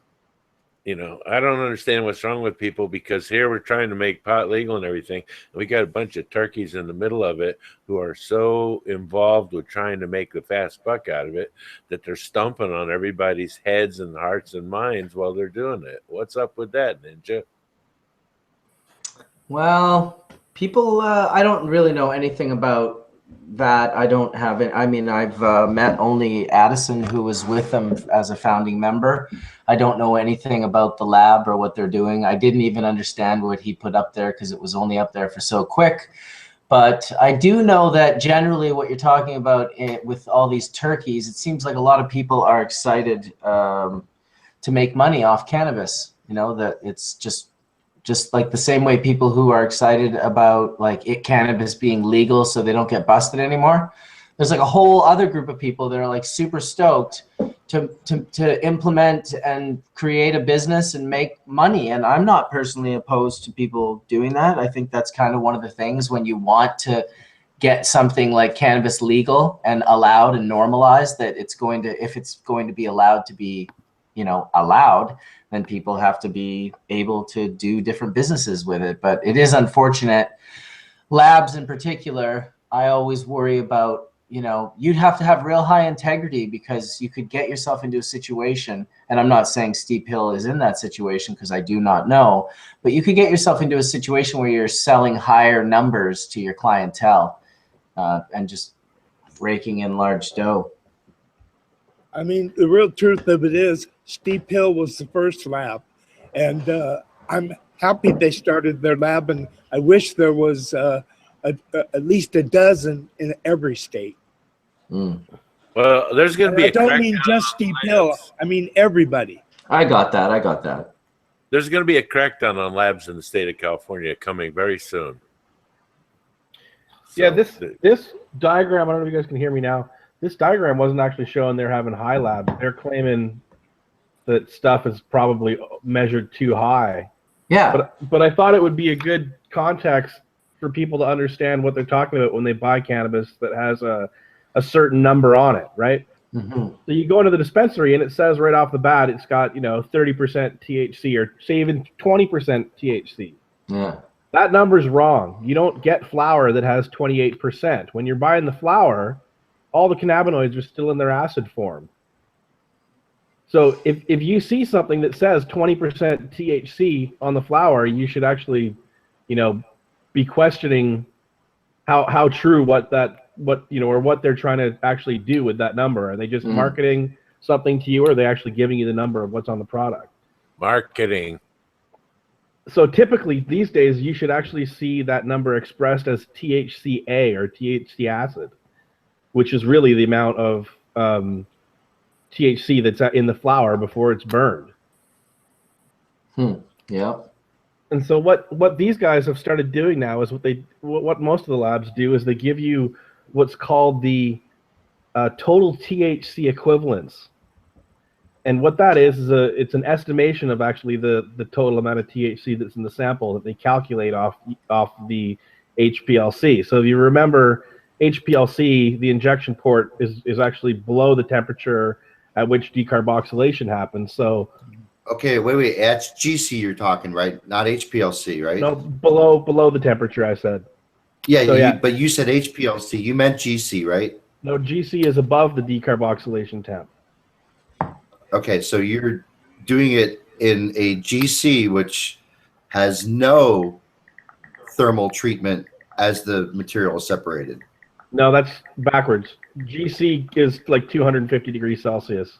I don't understand what's wrong with people, because here we're trying to make pot legal and everything, and we got a bunch of turkeys in the middle of it who are so involved with trying to make the fast buck out of it that they're stomping on everybody's heads and hearts and minds while they're doing it. What's up with that, Ninja?
Well, people, I don't really know anything about that. I don't have it. I mean, I've met only Addison, who was with them as a founding member. I don't know anything about the lab or what they're doing. I didn't even understand what he put up there because it was only up there for so quick. But I do know that generally what you're talking about with all these turkeys, it seems like a lot of people are excited to make money off cannabis. That it's just like the same way people who are excited about cannabis being legal so they don't get busted anymore. There's like a whole other group of people that are like super stoked to implement and create a business and make money. And I'm not personally opposed to people doing that. I think that's kind of one of the things when you want to get something like cannabis legal and allowed and normalized, that if it's going to be allowed to be, allowed, then people have to be able to do different businesses with it. But it is unfortunate. Labs in particular, I always worry about, you'd have to have real high integrity, because you could get yourself into a situation, and I'm not saying Steep Hill is in that situation because I do not know, but you could get yourself into a situation where you're selling higher numbers to your clientele and just raking in large dough.
I mean, the real truth of it is Steep Hill was the first lab, and I'm happy they started their lab, and I wish there was at least a dozen in every state.
Mm.
Well, there's going to be
I don't mean just Steep Hill. I mean everybody.
I got that.
There's going to be a crackdown on labs in the state of California coming very soon.
Yeah, this diagram, I don't know if you guys can hear me now. This diagram wasn't actually showing they're having high labs. They're claiming that stuff is probably measured too high.
Yeah.
But I thought it would be a good context for people to understand what they're talking about when they buy cannabis that has a certain number on it, right?
Mm-hmm.
So you go into the dispensary and it says right off the bat it's got 30% THC, or say even 20% THC.
Yeah.
That number's wrong. You don't get flower that has 28%. When you're buying the flower, all the cannabinoids are still in their acid form. So if you see something that says 20% THC on the flower, you should actually, be questioning how true what they're trying to actually do with that number. Are they just marketing something to you, or are they actually giving you the number of what's on the product?
Marketing.
So typically these days you should actually see that number expressed as THCA, or THC acid, which is really the amount of THC that's in the flower before it's burned.
Yeah.
And so what these guys have started doing now is what most of the labs do is they give you what's called the total THC equivalence. And what that is it's an estimation of actually the total amount of THC that's in the sample that they calculate off the HPLC. So if you remember, HPLC, the injection port, is actually below the temperature at which decarboxylation happens. So
okay, wait, that's GC you're talking, right? Not HPLC, right?
no, below the temperature, I said.
Yeah,
So,
but you said HPLC. You meant GC, right?
No, GC is above the decarboxylation temp.
Okay, so you're doing it in a GC, which has no thermal treatment as the material is separated.
No, that's backwards. GC is like 250 degrees Celsius.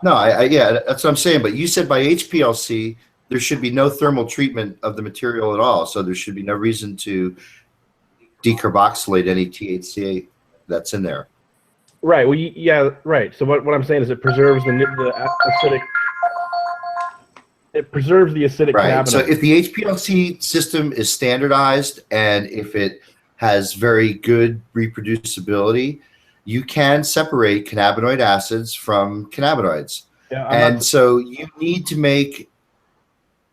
No, yeah, that's what I'm saying. But you said by HPLC, there should be no thermal treatment of the material at all. So there should be no reason to decarboxylate any THC that's in there.
Right. Well, yeah, right. So what I'm saying is it preserves the acidic. It preserves the acidic
Right.
cannabinoids.
So if the HPLC system is standardized and if it has very good reproducibility, you can separate cannabinoid acids from cannabinoids.
Yeah,
So you need to make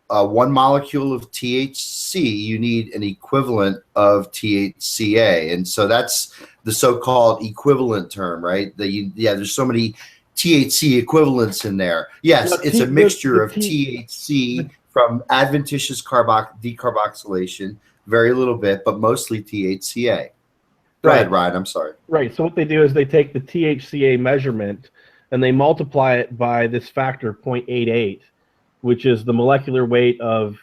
one molecule of THC, you need an equivalent of THCA. And so that's the so-called equivalent term, right? There's so many THC equivalents in there. Yes, it's a mixture of THC from adventitious decarboxylation, very little bit, but mostly THCA. Go ahead, Ryan, I'm sorry.
Right, so what they do is they take the THCA measurement and they multiply it by this factor 0.88, which is the molecular weight of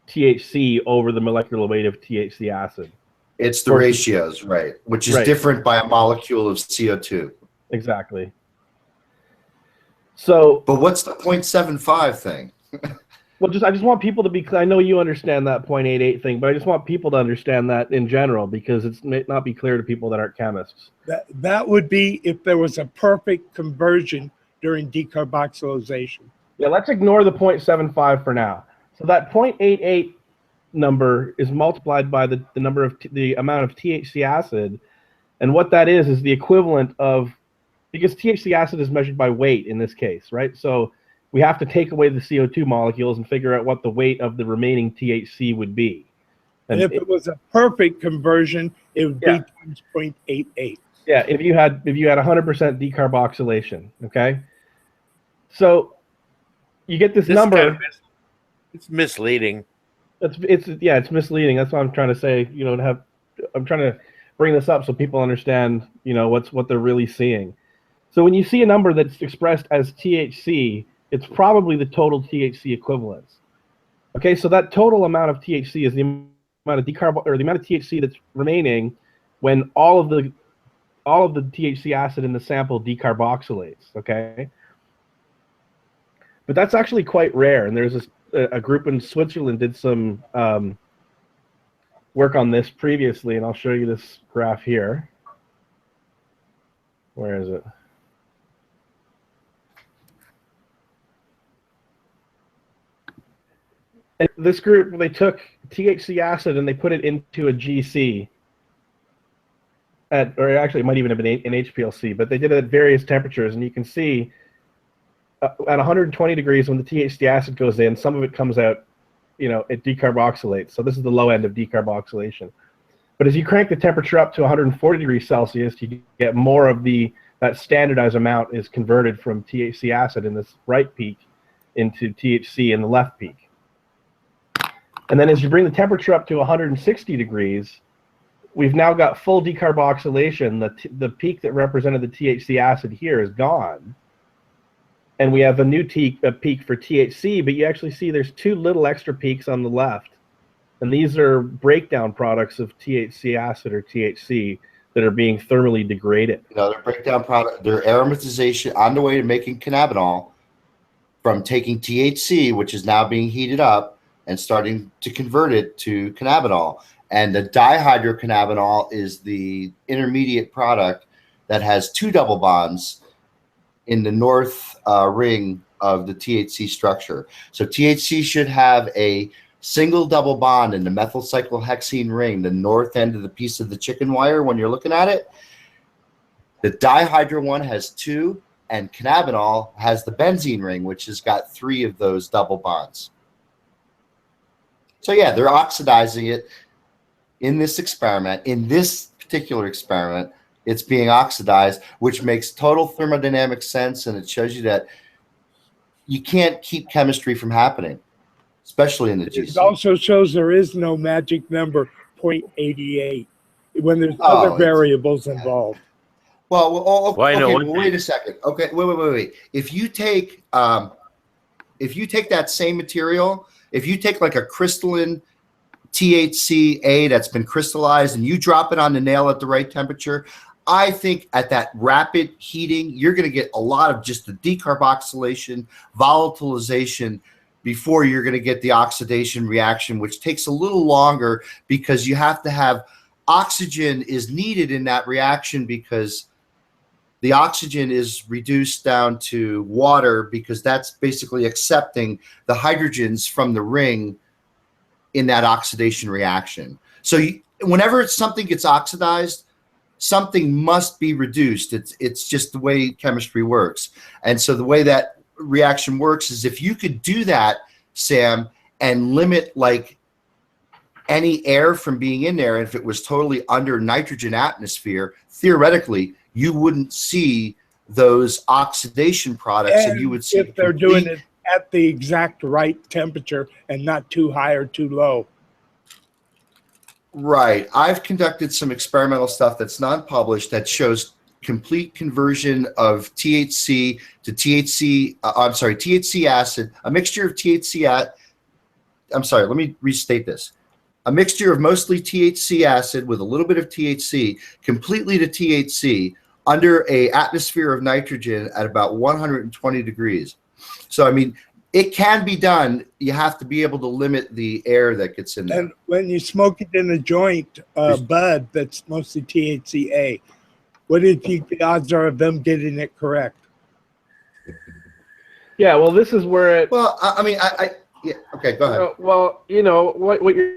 THC over the molecular weight of THC acid.
It's the ratios, right, which is different by a molecule of CO2.
Exactly. So,
but what's the 0.75 thing?
Well, I just want people to be clear. I know you understand that 0.88 thing, but I just want people to understand that in general because it may not be clear to people that aren't chemists.
That would be if there was a perfect conversion during decarboxylation.
Yeah, let's ignore the 0.75 for now. So that 0.88 number is multiplied by the number of the amount of THC acid, and what that is the equivalent of, because THC acid is measured by weight in this case, right? So we have to take away the CO2 molecules and figure out what the weight of the remaining THC would be.
And if it was a perfect conversion, it would be times 0.88.
Yeah, if you had 100% decarboxylation, okay? So you get this number.
It's misleading.
It's misleading. That's what I'm trying to say. I'm trying to bring this up so people understand, what they're really seeing. So when you see a number that's expressed as THC, it's probably the total THC equivalence. Okay, so that total amount of THC is the amount of the amount of THC that's remaining when all of the THC acid in the sample decarboxylates. Okay, but that's actually quite rare. And there's a group in Switzerland did some work on this previously, and I'll show you this graph here. Where is it? And this group, they took THC acid and they put it into a GC, or actually it might even have been an HPLC, but they did it at various temperatures, and you can see at 120 degrees when the THC acid goes in, some of it comes out, it decarboxylates. So this is the low end of decarboxylation. But as you crank the temperature up to 140 degrees Celsius, you get more of that standardized amount is converted from THC acid in this right peak into THC in the left peak. And then as you bring the temperature up to 160 degrees, we've now got full decarboxylation. The peak that represented the THC acid here is gone. And we have a new peak for THC, but you actually see there's two little extra peaks on the left. And these are breakdown products of THC acid or THC that are being thermally degraded.
They're breakdown product. They're aromatization on the way to making cannabinol from taking THC, which is now being heated up, and starting to convert it to cannabinol. And the dihydrocannabinol is the intermediate product that has two double bonds in the north ring of the THC structure. So THC should have a single double bond in the methyl cyclohexene ring, the north end of the piece of the chicken wire when you're looking at it. The dihydro one has two, and cannabinol has the benzene ring, which has got three of those double bonds. So yeah, they're oxidizing it in this experiment. In this particular experiment, it's being oxidized, which makes total thermodynamic sense, and it shows you that you can't keep chemistry from happening, especially in the GC.
It also shows there is no magic number 0.88 when there's other variables involved.
Well, wait a second. Okay, wait. If you take that same material, if you take like a crystalline THCA that's been crystallized and you drop it on the nail at the right temperature, I think at that rapid heating, you're going to get a lot of just the decarboxylation, volatilization before you're going to get the oxidation reaction, which takes a little longer because you have to have oxygen is needed in that reaction because the oxygen is reduced down to water because that's basically accepting the hydrogens from the ring in that oxidation reaction. So whenever something gets oxidized, something must be reduced. It's just the way chemistry works. And so the way that reaction works is if you could do that, Sam, and limit like any air from being in there, if it was totally under nitrogen atmosphere, theoretically, you wouldn't see those oxidation products, and you would see
if they're doing it at the exact right temperature and not too high or too low.
Right. I've conducted some experimental stuff that's non-published that shows complete conversion of THC to THC acid, a mixture of let me restate this. A mixture of mostly THC acid with a little bit of THC, completely to THC, under a atmosphere of nitrogen at about 120 degrees. So, I mean, it can be done. You have to be able to limit the air that gets in there.
And when you smoke it in a joint, bud, that's mostly THCA, what do you think the odds are of them getting it correct?
Yeah, well, this is where it.
Well, I mean, yeah, okay, go ahead.
Well, you know what you're,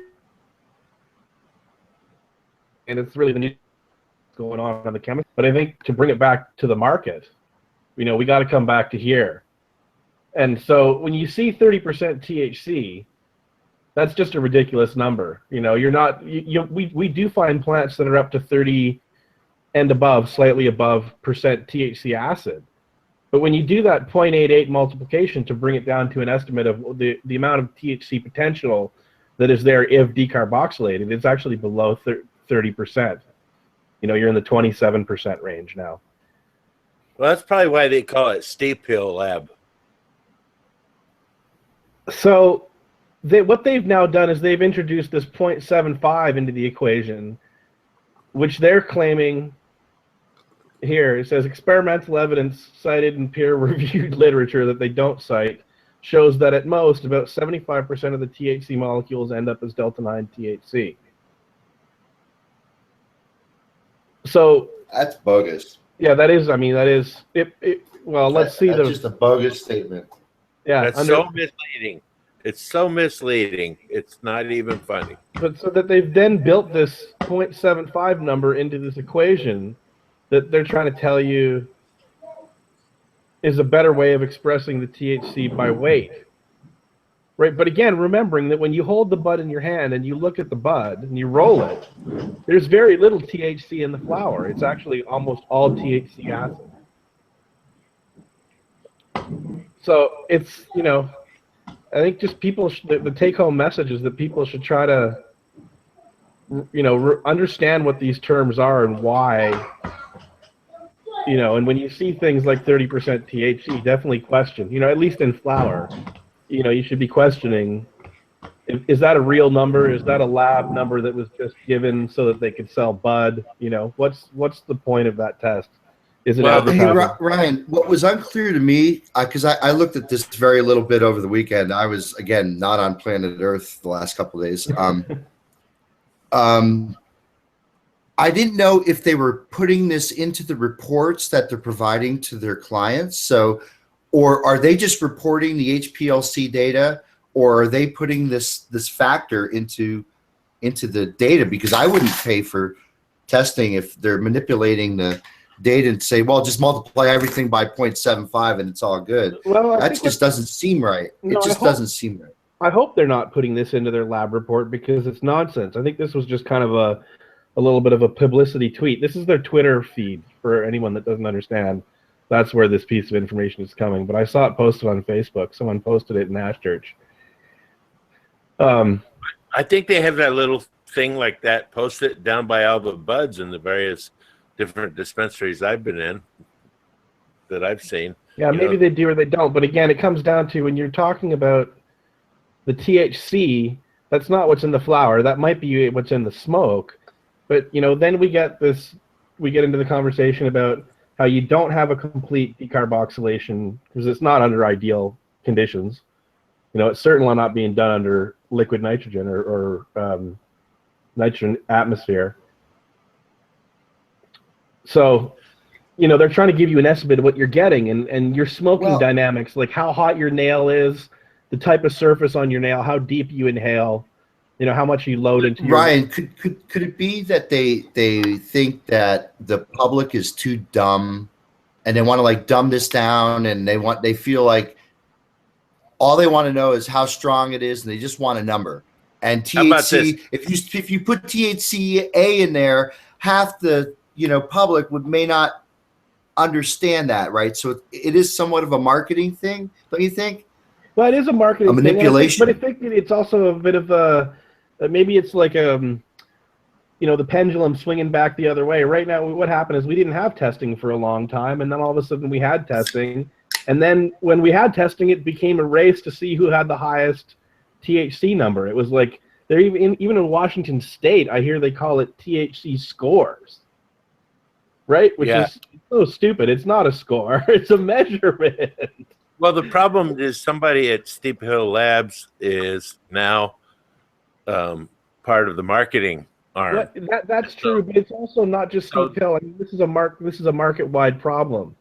and it's really the new going on the chemistry. But I think to bring it back to the market, you know, we got to come back to here. And so when you see 30% THC, that's just a ridiculous number. You know, you're not. We do find plants that are up to 30 and above, slightly above percent THC acid. But when you do that 0.88 multiplication to bring it down to an estimate of the amount of THC potential that is there if decarboxylated, it's actually below 30%. You know, you're in the 27% range now.
Well, that's probably why they call it Steep Hill Lab.
So what they've now done is they've introduced this 0.75 into the equation, which they're claiming here. It says experimental evidence cited in peer-reviewed literature that they don't cite shows that at most about 75% of the THC molecules end up as delta-9 THC. So
that's bogus.
Yeah, that is. I mean, that is. Well, let's see.
That's just a bogus statement.
Yeah,
that's so misleading. It's so misleading. It's not even funny.
But so that they've then built this 0.75 number into this equation that they're trying to tell you is a better way of expressing the THC by weight. Right, but again, remembering that when you hold the bud in your hand and you look at the bud and you roll it, there's very little THC in the flower. It's actually almost all THC acid. So it's, you know, I think just people, the take-home message is that people should try to, you know, understand what these terms are and why, you know, and when you see things like 30% THC, definitely question, you know, at least in flower. You know, you should be questioning, is that a real number? Is that a lab number that was just given so that they could sell bud? You know, what's the point of that test? Is it advertising?
Hey, Ryan, what was unclear to me, because I looked at this very little bit over the weekend. I was, again, not on planet Earth the last couple of days. I didn't know if they were putting this into the reports that they're providing to their clients. So, or are they just reporting the HPLC data, or are they putting this factor into the data? Because I wouldn't pay for testing if they're manipulating the data and say, well, just multiply everything by 0.75 and it's all good.
Well,
that just doesn't seem right.
No,
it just doesn't seem right.
I hope they're not putting this into their lab report because it's nonsense. I think this was just kind of a little bit of a publicity tweet. This is their Twitter feed for anyone that doesn't understand. That's where this piece of information is coming. But I saw it posted on Facebook. Someone posted it in Ash Church.
I think they have that little thing like that posted down by all the buds in the various different dispensaries I've been in that I've seen.
Yeah, maybe they do or they don't. But again, it comes down to when you're talking about the THC, that's not what's in the flower. That might be what's in the smoke. But, you know, then we get into the conversation about how you don't have a complete decarboxylation because it's not under ideal conditions. You know, it's certainly not being done under liquid nitrogen or nitrogen atmosphere. So, they're trying to give you an estimate of what you're getting, and your smoking dynamics, like how hot your nail is, the type of surface on your nail, how deep you inhale, how much you load into your.
Ryan, could it be that they think that the public is too dumb, and they want to like dumb this down, and they feel like all they want to know is how strong it is, and they just want a number. And THC, if you put THCA in there, half the public may not understand that, right? So it is somewhat of a marketing thing, don't you think?
Well, it is a marketing
thing, manipulation.
But I think it's also a bit of a maybe it's like the pendulum swinging back the other way. Right now, what happened is we didn't have testing for a long time, and then all of a sudden we had testing, and then when we had testing, it became a race to see who had the highest THC number. It was like they're even in Washington State, I hear they call it THC scores, right? Which is so stupid. It's not a score; it's a measurement.
Well, the problem is somebody at Steep Hill Labs is now part of the marketing arm.
That's true, but it's also not just Steep Hill. I mean, this is a market-wide problem,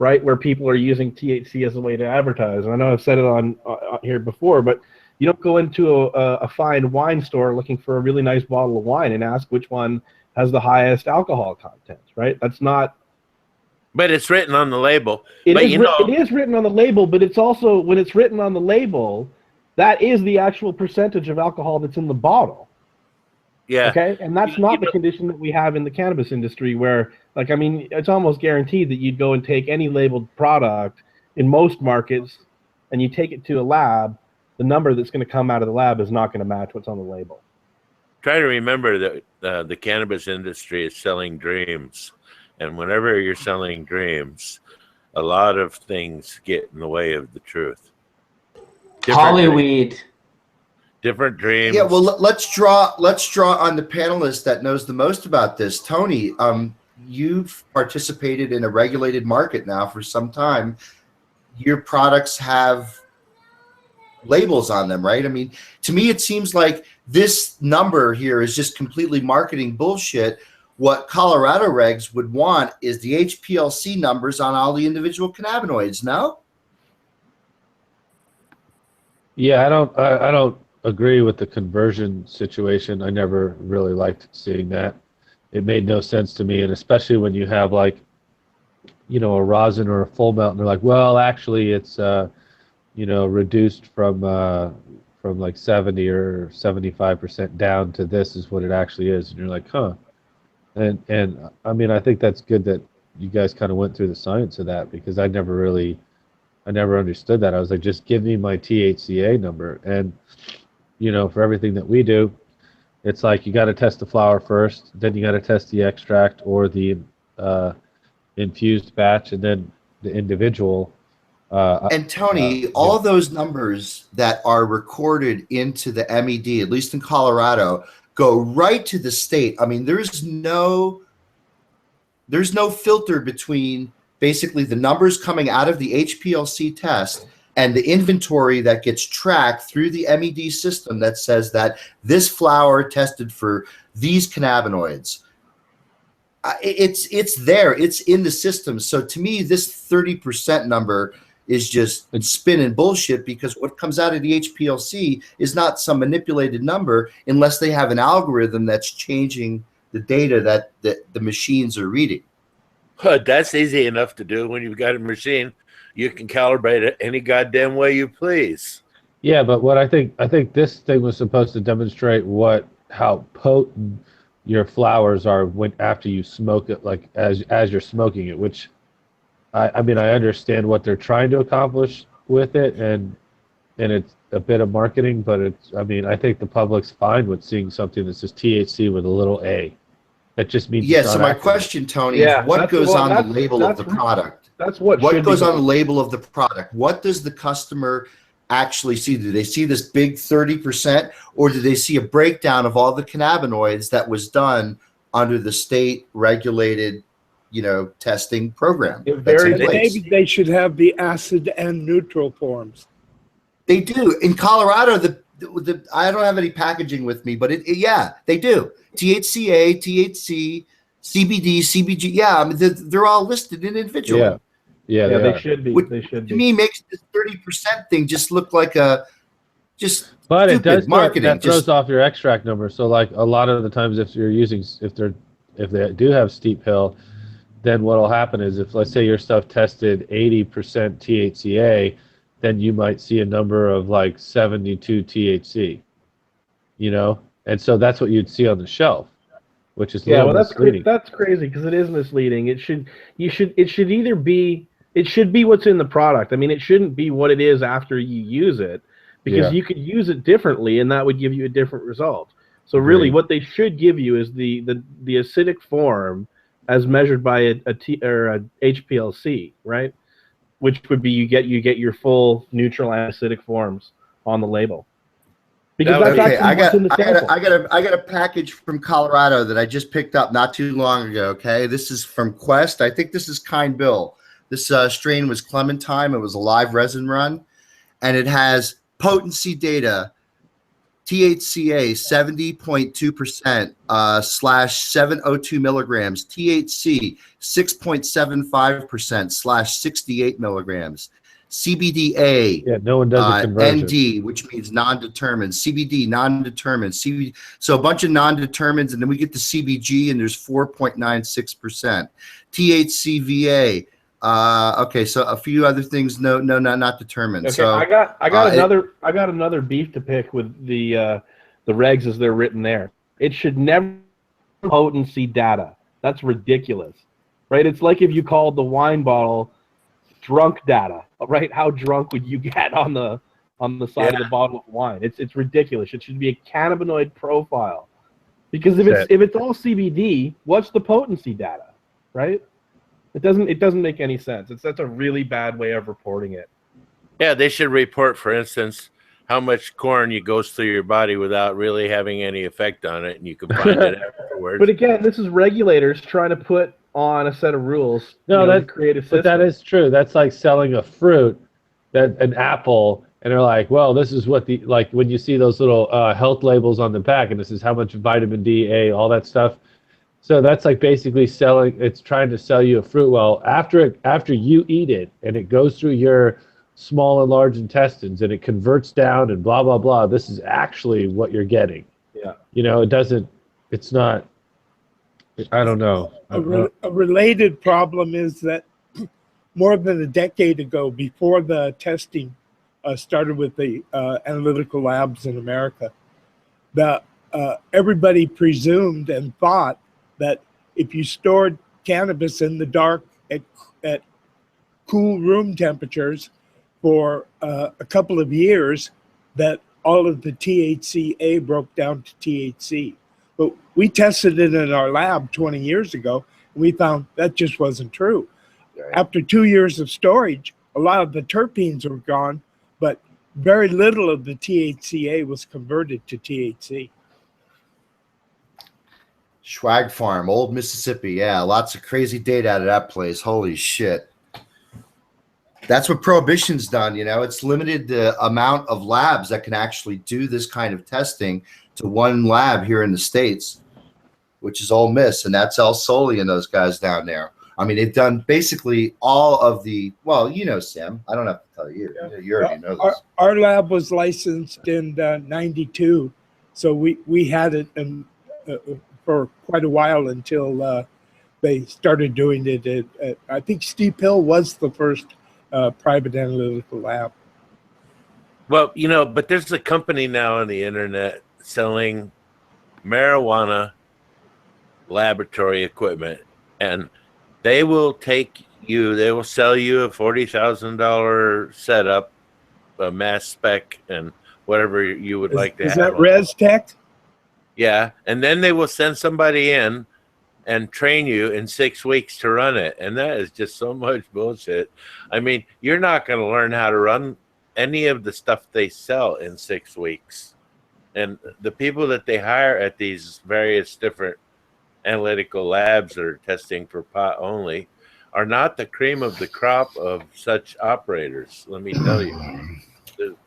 right? Where people are using THC as a way to advertise. And I know I've said it on here before, but you don't go into a fine wine store looking for a really nice bottle of wine and ask which one has the highest alcohol content, right? That's not.
But it's written on the label.
It is written on the label, but it's also, when it's written on the label, that is the actual percentage of alcohol that's in the bottle.
Yeah.
Okay, and that's not the condition that we have in the cannabis industry, where, like, I mean, it's almost guaranteed that you'd go and take any labeled product in most markets, and you take it to a lab, the number that's going to come out of the lab is not going to match what's on the label.
Try to remember that the cannabis industry is selling dreams. And whenever you're selling dreams, a lot of things get in the way of the truth.
Hollyweed.
Different dreams.
Yeah, well, let's draw on the panelist that knows the most about this. Tony, you've participated in a regulated market now for some time. Your products have labels on them, right? I mean, to me, it seems like this number here is just completely marketing bullshit. What Colorado regs would want is the HPLC numbers on all the individual cannabinoids, no?
Yeah, I don't agree with the conversion situation. I never really liked seeing that. It made no sense to me, and especially when you have like, a rosin or a full melt, and they're like, well, actually, it's reduced from like 70 or 75% down to this is what it actually is, and you're like, huh. And I mean, I think that's good that you guys kind of went through the science of that, because I never understood that. I was like, just give me my THCA number. And, for everything that we do, it's like you got to test the flower first, then you got to test the extract or the infused batch, and then the individual.
And Tony, all those numbers that are recorded into the MED, at least in Colorado, go right to the state. I mean, there's no filter between basically the numbers coming out of the HPLC test and the inventory that gets tracked through the MED system that says that this flower tested for these cannabinoids. It's there. It's in the system. So to me, this 30% number is just spin and bullshit, because what comes out of the HPLC is not some manipulated number unless they have an algorithm that's changing the data that the machines are reading.
That's easy enough to do. When you've got a machine, you can calibrate it any goddamn way you please.
Yeah, but what I think this thing was supposed to demonstrate how potent your flowers are after you smoke it, like as you're smoking it, which I mean, I understand what they're trying to accomplish with it, and it's a bit of marketing, but I think the public's fine with seeing something that says THC with a little a. That just means
so my question, Tony, is what goes on the label of the product?
That's what
goes on the label of the product. What does the customer actually see? Do they see this big 30%, or do they see a breakdown of all the cannabinoids that was done under the state regulated testing program?
Maybe they should have the acid and neutral forms.
They do. In Colorado, I don't have any packaging with me, but they do. THCA, THC, CBD, CBG. Yeah, I mean, they're all listed individually.
Yeah,
they should be.
Which,
They should
to
be.
me, makes this 30% thing just look like just
But it does
stupid marketing.
that throws off your extract number. So like a lot of the times, if they do have steep hill, then what'll happen is if let's say your stuff tested 80% THCA, then you might see a number of like 72 THC. You know, and so that's what you'd see on the shelf, which is misleading.
That's crazy because it is misleading. It should be what's in the product. I mean, it shouldn't be what it is after you use it, because you could use it differently and that would give you a different result. So really, what they should give you is the acidic form as measured by a HPLC, right? Which would be you get your full neutral and acidic forms on the label. Because that's actually what's in the sample.
I got a package from Colorado that I just picked up not too long ago. Okay, this is from Quest. I think this is Kind Bill. This strain was Clementine. It was a live resin run, and it has potency data. THCA 70.2% /702 milligrams. THC 6.75% /68 milligrams. CBDA,
no one does a conversion.
ND, which means non-determined. CBD, non-determined. CBD, so a bunch of non-determineds, and then we get the CBG, and there's 4.96%. THCVA. Okay, so a few other things. No, not determined.
Okay,
so
I got another beef to pick with the regs as they're written there. It should never be potency data. That's ridiculous, right? It's like if you called the wine bottle drunk data, right? How drunk would you get on the side of the bottle of wine? It's ridiculous. It should be a cannabinoid profile, because if it's all CBD, what's the potency data, right? It doesn't make any sense. That's a really bad way of reporting it.
Yeah, they should report, for instance, how much corn goes through your body without really having any effect on it, and you can find it afterwards.
But again, this is regulators trying to put on a set of rules. To create a system.
But that is true. That's like selling a fruit, an apple, and they're like, well, this is what like when you see those little health labels on the back, and this is how much vitamin D, A, all that stuff. So that's like basically it's trying to sell you a fruit. Well, after you eat it and it goes through your small and large intestines and it converts down and blah, blah, blah, this is actually what you're getting.
Yeah.
It's not, I don't know.
A related problem is that more than a decade ago, before the testing started with the analytical labs in America, everybody presumed and thought that if you stored cannabis in the dark at cool room temperatures for a couple of years, that all of the THCA broke down to THC. But we tested it in our lab 20 years ago, and we found that just wasn't true. Right. After 2 years of storage, a lot of the terpenes were gone, but very little of the THCA was converted to THC.
Schwag Farm, Old Mississippi. Yeah, lots of crazy data out of that place. Holy shit. That's what Prohibition's done, It's limited the amount of labs that can actually do this kind of testing to one lab here in the States, which is Ole Miss, and that's El Soli and those guys down there. I mean, they've done basically all of the, Sam, I don't have to tell you. Yeah. You already know this.
Our lab was licensed in 92, so we had it for quite a while until they started doing it. I think Steep Hill was the first private analytical lab.
Well, but there's a company now on the internet selling marijuana laboratory equipment, and they will sell you a $40,000 setup, a mass spec, and whatever you would like to have.
Is that ResTech?
Yeah, and then they will send somebody in and train you in 6 weeks to run it, and that is just so much bullshit. I mean, you're not going to learn how to run any of the stuff they sell in 6 weeks. And the people that they hire at these various different analytical labs that are testing for pot only are not the cream of the crop of such operators, let me tell you.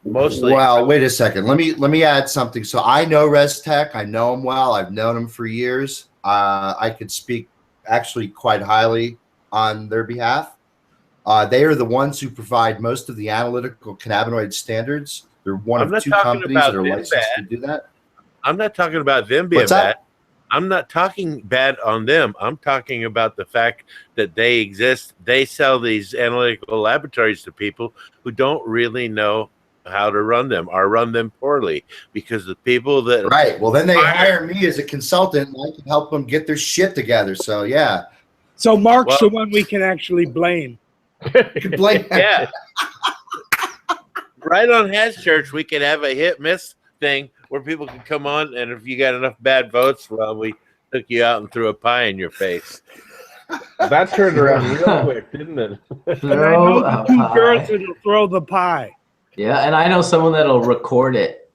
Mostly.
Well, wait a second. Let me add something. So I know ResTech. I know them well. I've known them for years. I could speak actually quite highly on their behalf. They are the ones who provide most of the analytical cannabinoid standards. They're one
I'm
of
not
2
talking
companies
about
that are
them
licensed
bad.
to do that.
I'm not talking about them being
What's that?
bad. I'm not talking bad on them. I'm talking about the fact that they exist. They sell these analytical laboratories to people who don't really know how to run them or run them poorly, because the people that
Right. Well, then they hire me as a consultant, and I can help them get their shit together. So yeah.
So Mark's
Well-
the one we can actually blame.
You can blame
yeah. Right on Hash Church, we could have a hit miss thing where people can come on, and if you got enough bad votes, well, we took you out and threw a pie in your face.
That turned around real quick, didn't it?
And I know the 2 girls that'll throw the pie.
Yeah, and I know someone that'll record it.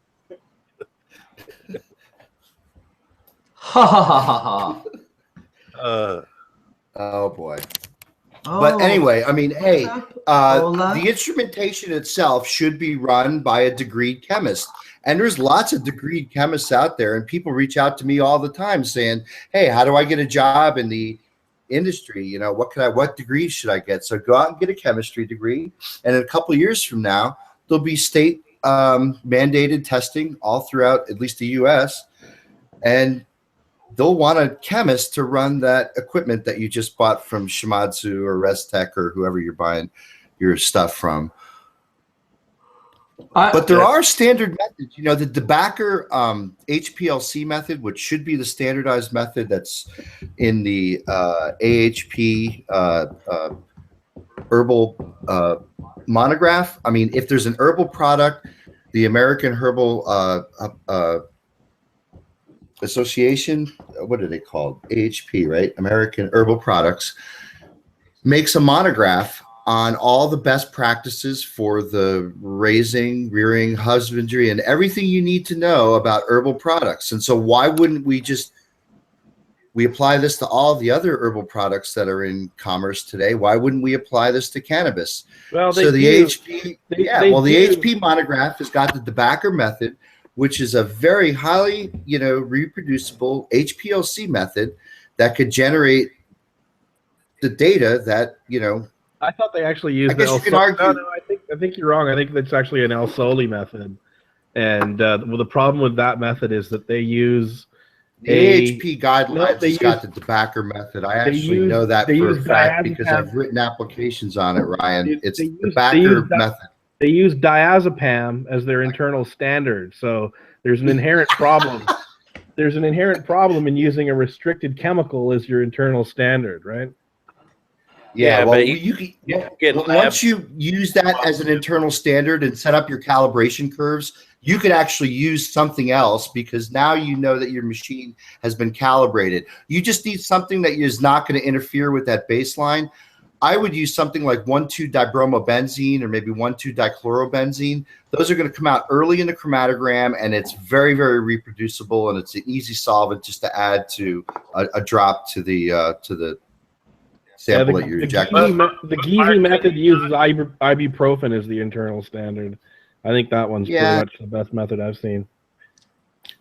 Ha ha ha ha ha.
Oh boy.
Oh,
But anyway, I mean, hey,
Hola.
the instrumentation itself should be run by a degreed chemist. And there's lots of degreed chemists out there, and people reach out to me all the time saying, hey, how do I get a job in the industry? You know, what degree should I get? So go out and get a chemistry degree. And in a couple of years from now, there'll be state mandated testing all throughout at least the US. And they'll want a chemist to run that equipment that you just bought from Shimadzu or Restec or whoever you're buying your stuff from. But there are standard methods. You know, the DeBacker HPLC method, which should be the standardized method that's in the AHP herbal monograph. I mean, if there's an herbal product, the American Herbal Association, what are they called? AHP, right? American Herbal Products, makes a monograph on all the best practices for the raising, rearing, husbandry, and everything you need to know about herbal products. And so why wouldn't we apply this to all the other herbal products that are in commerce today? Why wouldn't we apply this to cannabis?
Well,
so the AHP monograph has got the DeBacker method, which is a very highly, reproducible HPLC method that could generate the data that,
I thought they actually used.
I guess you could argue.
No, I think you're wrong. I think that's actually an El Soli method, and the problem with that method is that they use
the AHP guidelines. Has got the DeBacker method. I actually know that for a fact because I've written applications on it, Ryan. It's the DeBacker method.
They use diazepam as their internal standard, so there's an inherent problem. There's an inherent problem in using a restricted chemical as your internal standard, right?
Yeah, well,
but
you can once you use that as an internal standard and set up your calibration curves, you could actually use something else because now you know that your machine has been calibrated. You just need something that is not going to interfere with that baseline. I would use something like 1,2-dibromobenzene or maybe 1,2-dichlorobenzene. Those are going to come out early in the chromatogram, and it's very, very reproducible, and it's an easy solvent just to add to a drop to the sample that you're injecting.
The Giese method uses ibuprofen as the internal standard. I think that one's pretty much the best method I've seen.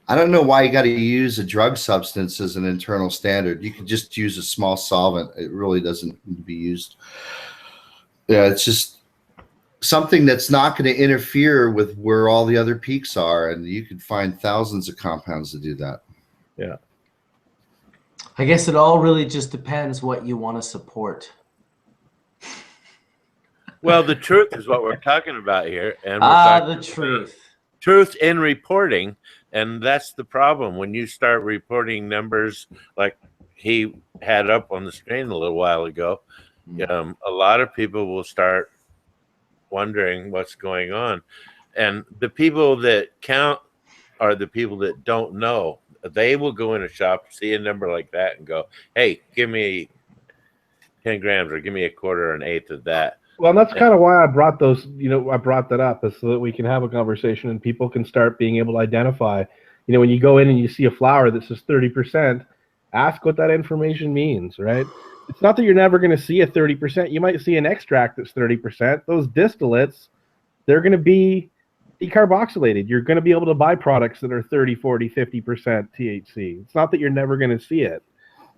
I don't know why you got to use a drug substance as an internal standard. You can just use a small solvent. It really doesn't need to be used. Yeah, it's just something that's not going to interfere with where all the other peaks are, and you could find thousands of compounds to do that.
Yeah.
I guess it all really just depends what you want to support.
Well, the truth is what we're talking about here, and we're
the truth.
Truth in reporting, and that's the problem. When you start reporting numbers like he had up on the screen a little while ago, a lot of people will start wondering what's going on, and the people that count are the people that don't know. They will go in a shop, see a number like that, and go, "Hey, give me 10 grams, or give me a quarter or an eighth of that."
Well, and that's kind of why I brought those. I brought that up is so that we can have a conversation and people can start being able to identify. When you go in and you see a flower that says 30%, ask what that information means, right? It's not that you're never going to see a 30%. You might see an extract that's 30%. Those distillates, they're going to be decarboxylated. You're going to be able to buy products that are 30, 40, 50% THC. It's not that you're never going to see it.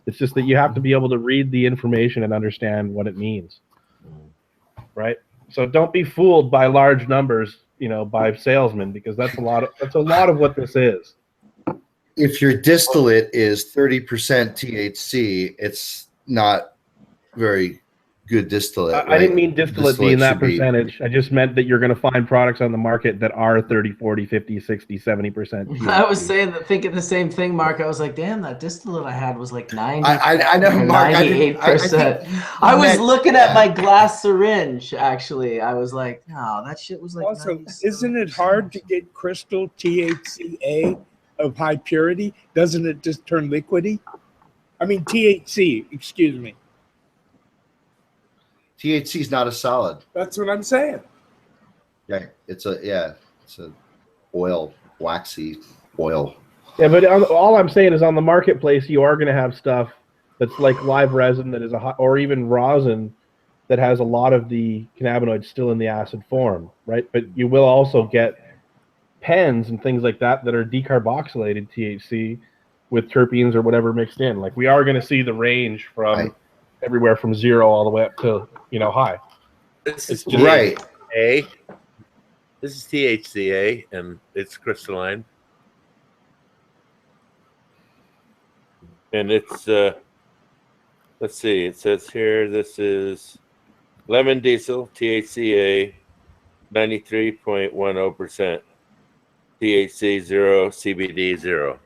It's just that you have to be able to read the information and understand what it means, right? So don't be fooled by large numbers, you know, by salesmen, because that's a lot of what this is.
If your distillate is 30% THC, it's not very good distillate.
I didn't mean distillate be in that
should be-
percentage. I just meant that you're going to find products on the market that are 30, 40, 50, 60, 70%.
I was thinking the same thing, Mark. I was like, damn, that distillate I had was like 90.
I know, Mark.
98%. I was looking at my glass syringe, actually. I was like, no, that shit was like.
Also,
97%.
isn't it hard to get crystal THCA of high purity? Doesn't it just turn liquidy? I mean, THC, excuse me.
THC is not a solid.
That's what I'm saying.
Yeah, it's a oil, waxy oil.
Yeah, but all I'm saying is on the marketplace, you are going to have stuff that's like live resin that is or even rosin that has a lot of the cannabinoids still in the acid form, right? But you will also get pens and things like that are decarboxylated THC with terpenes or whatever mixed in. Like, we are going to see the range from everywhere from 0 all the way up to, you know, high.
This is
just right.
This is THCA, and it's crystalline. And it's, let's see, it says here, this is lemon diesel, THCA, 93.10%. THC 0, CBD 0.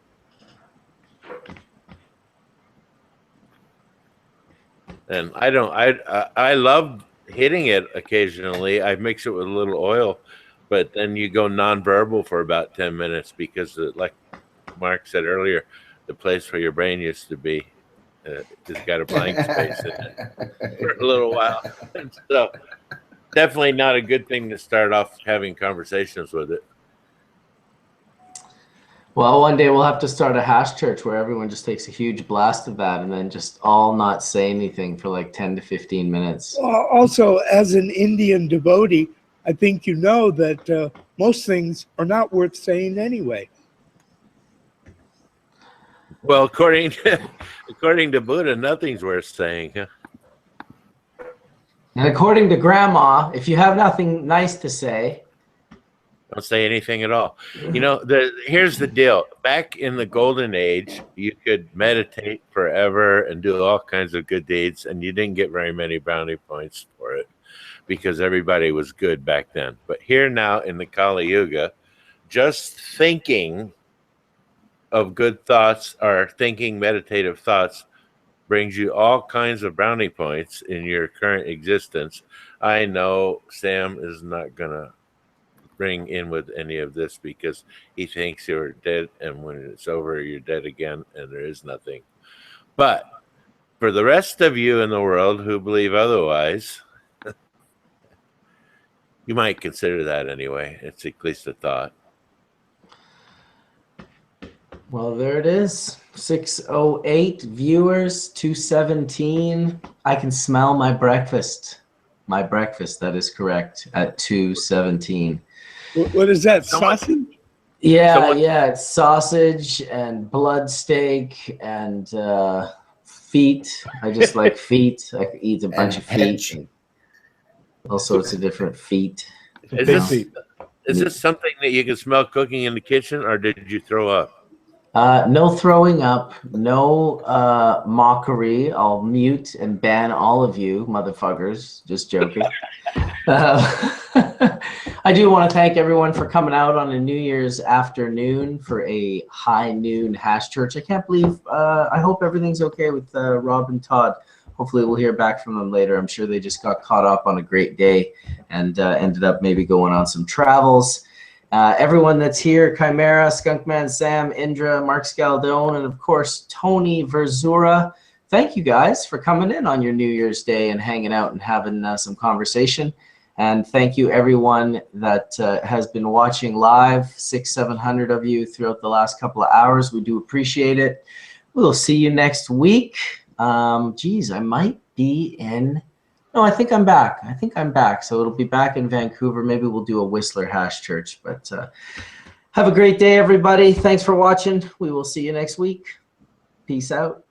And I love hitting it occasionally. I mix it with a little oil, but then you go non-verbal for about 10 minutes because, like Mark said earlier, the place where your brain used to be has got a blank space in it for a little while. And so definitely not a good thing to start off having conversations with it.
Well, one day we'll have to start a hash church where everyone just takes a huge blast of that and then just all not say anything for like 10 to 15 minutes.
Also, as an Indian devotee, I think you know that most things are not worth saying anyway.
Well, according to Buddha, nothing's worth saying. Huh?
And according to Grandma, if you have nothing nice to say,
don't say anything at all. You know, here's the deal. Back in the golden age, you could meditate forever and do all kinds of good deeds, and you didn't get very many brownie points for it because everybody was good back then. But here now in the Kali Yuga, just thinking of good thoughts or thinking meditative thoughts brings you all kinds of brownie points in your current existence. I know Sam is not going to bring in with any of this because he thinks you're dead, and when it's over you're dead again and there is nothing. But for the rest of you in the world who believe otherwise, you might consider that anyway. It's at least a thought.
Well, there it is. 608 viewers, 217. I can smell my breakfast. My breakfast, that is correct, at 217.
What is that, sausage?
Yeah, it's sausage and blood steak and feet. I just like feet. I could eat a bunch of feet. All sorts of different feet.
Is this something that you can smell cooking in the kitchen, or did you throw up?
No throwing up, no mockery. I'll mute and ban all of you, motherfuckers. Just joking. I do want to thank everyone for coming out on a New Year's afternoon for a high noon hash church. I can't believe, I hope everything's okay with Rob and Todd. Hopefully we'll hear back from them later. I'm sure they just got caught up on a great day and ended up maybe going on some travels. Everyone that's here, Chimera, Skunkman Sam, Indra, Mark Scaldone, and of course, Tony Verzura. Thank you guys for coming in on your New Year's Day and hanging out and having some conversation. And thank you everyone that has been watching live, 600-700 of you throughout the last couple of hours. We do appreciate it. We'll see you next week. Geez, I might be in... No, I think I'm back. So it'll be back in Vancouver. Maybe we'll do a Whistler hash church. But have a great day, everybody. Thanks for watching. We will see you next week. Peace out.